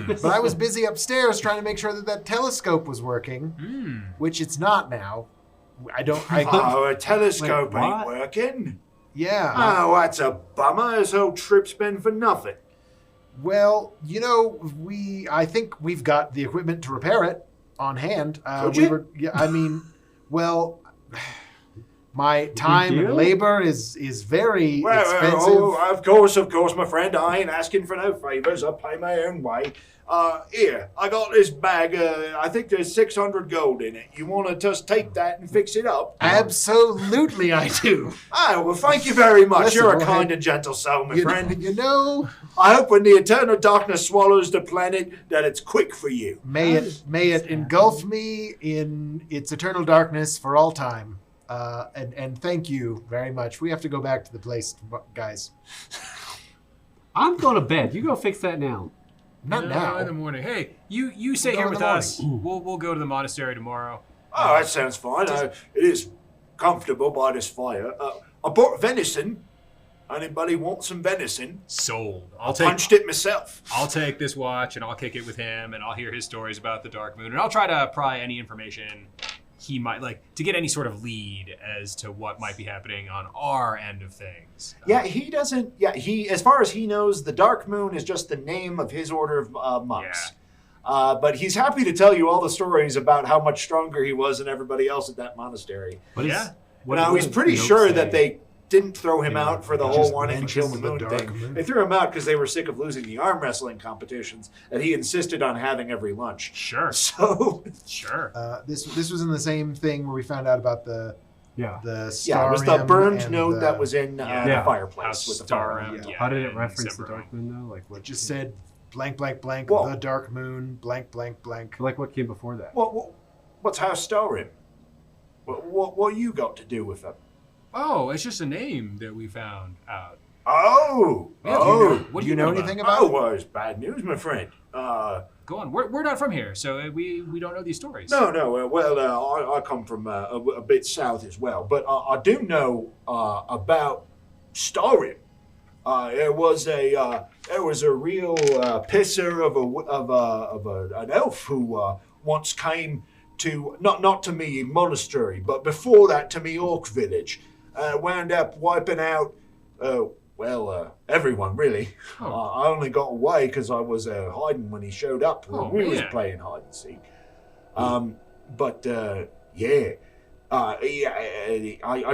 B: but I was busy upstairs trying to make sure that telescope was working, which it's not now.
A: Oh, a telescope
C: Wait,
A: ain't
C: what?
A: working?
B: Yeah.
A: Oh, that's a bummer. This whole trip's been for nothing.
B: Well, I think we've got the equipment to repair it on hand.
A: Could you?
B: My time and
C: deal?
B: labor is very expensive.
A: Of course, my friend. I ain't asking for no favors. I pay my own way. Here, I got this bag. I think there's 600 gold in it. You want to just take that and fix it up?
B: Absolutely, I do.
A: Oh, well, thank you very much.
B: Listen,
A: You're a
B: go
A: kind
B: ahead.
A: and gentle soul, my
B: You
A: friend.
B: know,
A: I hope when the eternal darkness swallows the planet, that it's quick for you.
B: may it engulf me in its eternal darkness for all time. And thank you very much. We have to go back to the place, guys.
C: I'm going to bed. You go fix that now.
B: Not
E: No,
B: now.
E: in the morning. Hey, you stay
B: We'll
E: here
B: go in
E: with
B: the
E: us. We'll go to the monastery tomorrow.
A: Oh, that sounds fine. It is comfortable by this fire. I bought venison. Anybody want some venison?
E: Sold.
A: Punched it myself.
E: I'll take this watch and I'll kick it with him and I'll hear his stories about the Dark Moon and I'll try to pry any information he might to get any sort of lead as to what might be happening on our end of things.
A: Yeah, he doesn't. Yeah, as far as he knows, the Dark Moon is just the name of his order of monks. Yeah. But he's happy to tell you all the stories about how much stronger he was than everybody else at that monastery.
C: But
A: now he's pretty sure that they didn't throw him out for the whole wanting to kill the moon thing. They threw him out because they were sick of losing the arm wrestling competitions that he insisted on having every lunch.
E: Sure.
A: So
E: sure.
B: This was in the same thing where we found out about the star.
A: It was the burned note that was in the fireplace with the fire.
E: Yeah.
C: How did it reference the Dark Moon though? Like what?
B: It just said blank blank blank the Dark Moon blank blank blank.
C: Like what came before that?
A: What's House Starim? What you got to do with them?
E: Oh, it's just a name that we found out.
A: Oh!
E: What
B: do you know anything about it?
A: Well, it's bad news, my friend.
E: Go on. We're not from here, so we don't know these stories.
A: No. I come from a bit south as well, but I do know about Starim. It was a real pisser of an elf who once came to not to me monastery, but before that to me orc village. Wound up wiping out, everyone really. I only got away because I was hiding when he showed up. We was playing hide and seek. I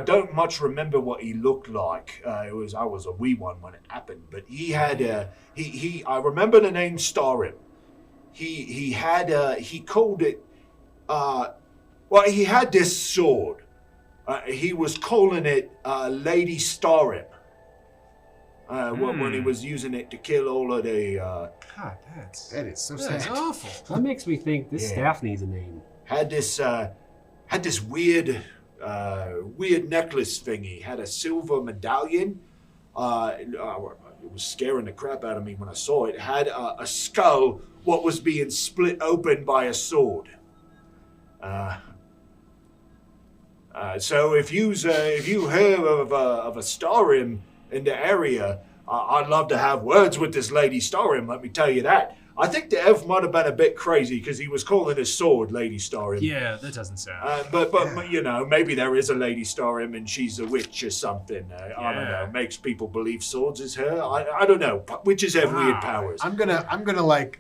A: don't much remember what he looked like. I was a wee one when it happened, but he had I remember the name Starim. He called it. He had this sword. He was calling it Lady Starim when he was using it to kill all of the.
E: God,
B: that is so sad.
E: That's awful.
C: That makes me think this staff needs a name.
A: Had this weird necklace thingy. Had a silver medallion. It was scaring the crap out of me when I saw it. Had a skull what was being split open by a sword. So if you hear of a Starim in the area, I'd love to have words with this Lady Starim. Let me tell you that. I think the elf might have been a bit crazy because he was calling his sword Lady Starim.
E: Yeah, that doesn't sound.
A: But maybe there is a Lady Starim and she's a witch or something. I don't know. Makes people believe swords is her. I don't know. Witches have weird powers.
B: I'm gonna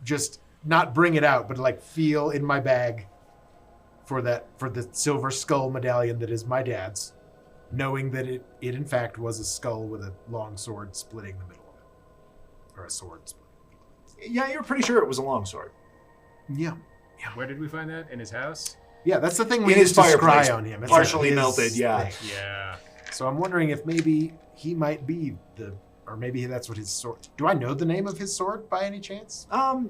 B: just not bring it out, but feel in my bag for the silver skull medallion that is my dad's, knowing that it in fact was a skull with a long sword splitting the middle of it, or a sword splitting.
A: Yeah, you're pretty sure it was a long sword.
B: Yeah.
E: Where did we find that? In his house?
B: Yeah, that's the thing we
A: in
B: used
A: his
B: to
A: fireplace,
B: scry on him. It's
A: partially melted. Yeah.
B: Thing.
E: Yeah.
B: So I'm wondering if maybe he might be or maybe that's what his sword. Do I know the name of his sword by any chance?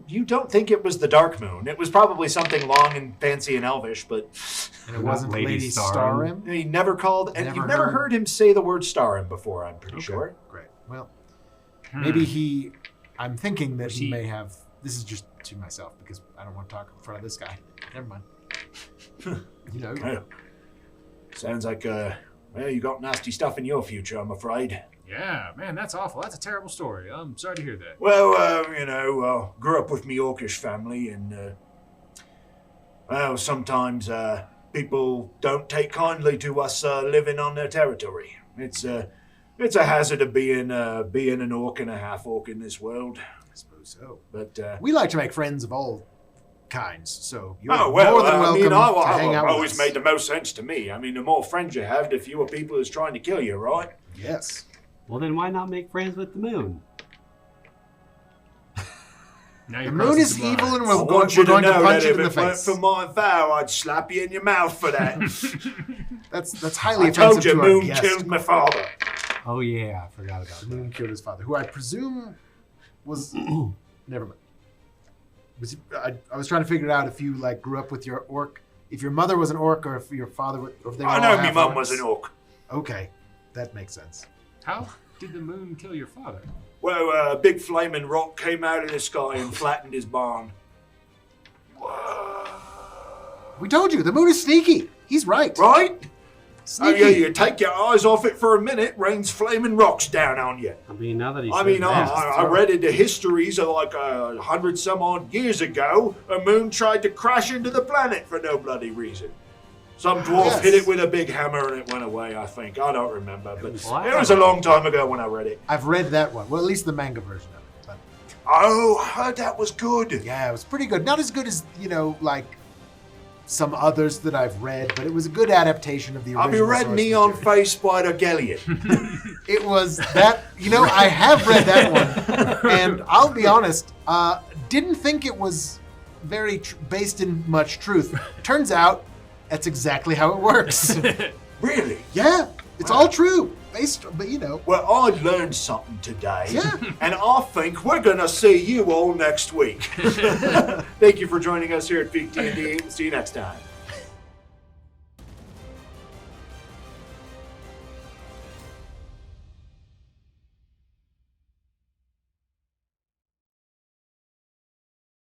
A: You don't think it was the Dark Moon? It was probably something long and fancy and elvish, but
B: and it wasn't Lady Starim.
A: He never called, and you've never heard him say the word Starim before. I'm pretty sure.
B: Great. Well, maybe he. I'm thinking that he may have. This is just to myself because I don't want to talk in front of this guy. Never mind.
A: Yeah. Sounds like you got nasty stuff in your future, I'm afraid.
E: Yeah, man, that's awful. That's a terrible story. I'm sorry to hear that.
A: Well, grew up with me orcish family, and sometimes people don't take kindly to us living on their territory. It's a hazard of being an orc and a half orc in this world.
B: I suppose so.
A: But
B: we like to make friends of all kinds, so you're more
A: well,
B: than welcome to hang out with us.
A: Always made the most sense to me. I mean, the more friends you have, the fewer people who's trying to kill you, right?
B: Yes.
C: Well, then why not make friends with the moon?
E: Now
B: the moon is evil, and we're going to punch it in the face.
A: For my vow, I'd slap you in your mouth for that.
B: That's highly offensive to
A: I told you,
B: our
A: moon
B: guest.
A: killed my father.
C: Oh yeah, I forgot about
B: The moon killed his father, who I presume was. Never mind. I was trying to figure it out if you grew up with your orc, if your mother was an orc, or if your father, or if they were all
A: I know
B: half
A: my mum
B: orcs.
A: was an orc.
B: Okay, that makes sense.
E: How did the moon kill your father?
A: Well, a big flaming rock came out of the sky and flattened his barn.
B: We told you, the moon is sneaky. He's right.
A: Right? Oh yeah, you take your eyes off it for a minute, rains flaming rocks down on you.
C: I mean, now that he's.
A: I mean, I read in the histories of like 100 some odd years ago, a moon tried to crash into the planet for no bloody reason. Some dwarf hit it with a big hammer and it went away, I think. I don't remember, but it was a long time ago when I read it.
B: I've read that one. Well, at least the manga version of it. But
A: Oh, I heard that was good.
B: yeah, it was pretty good. Not as good as, like some others that I've read, but it was a good adaptation of the original.
A: Have you read
B: source
A: Neon
B: material.
A: Face Spider Gellion?
B: It was that, I have read that one, and I'll be honest, didn't think it was very based in much truth. Turns out, that's exactly how it works.
A: Really?
B: Yeah, it's all true. But
A: Well, I learned something today.
B: Yeah.
A: And I think we're going to see you all next week. Thank you for joining us here at peakdnd. See you next time.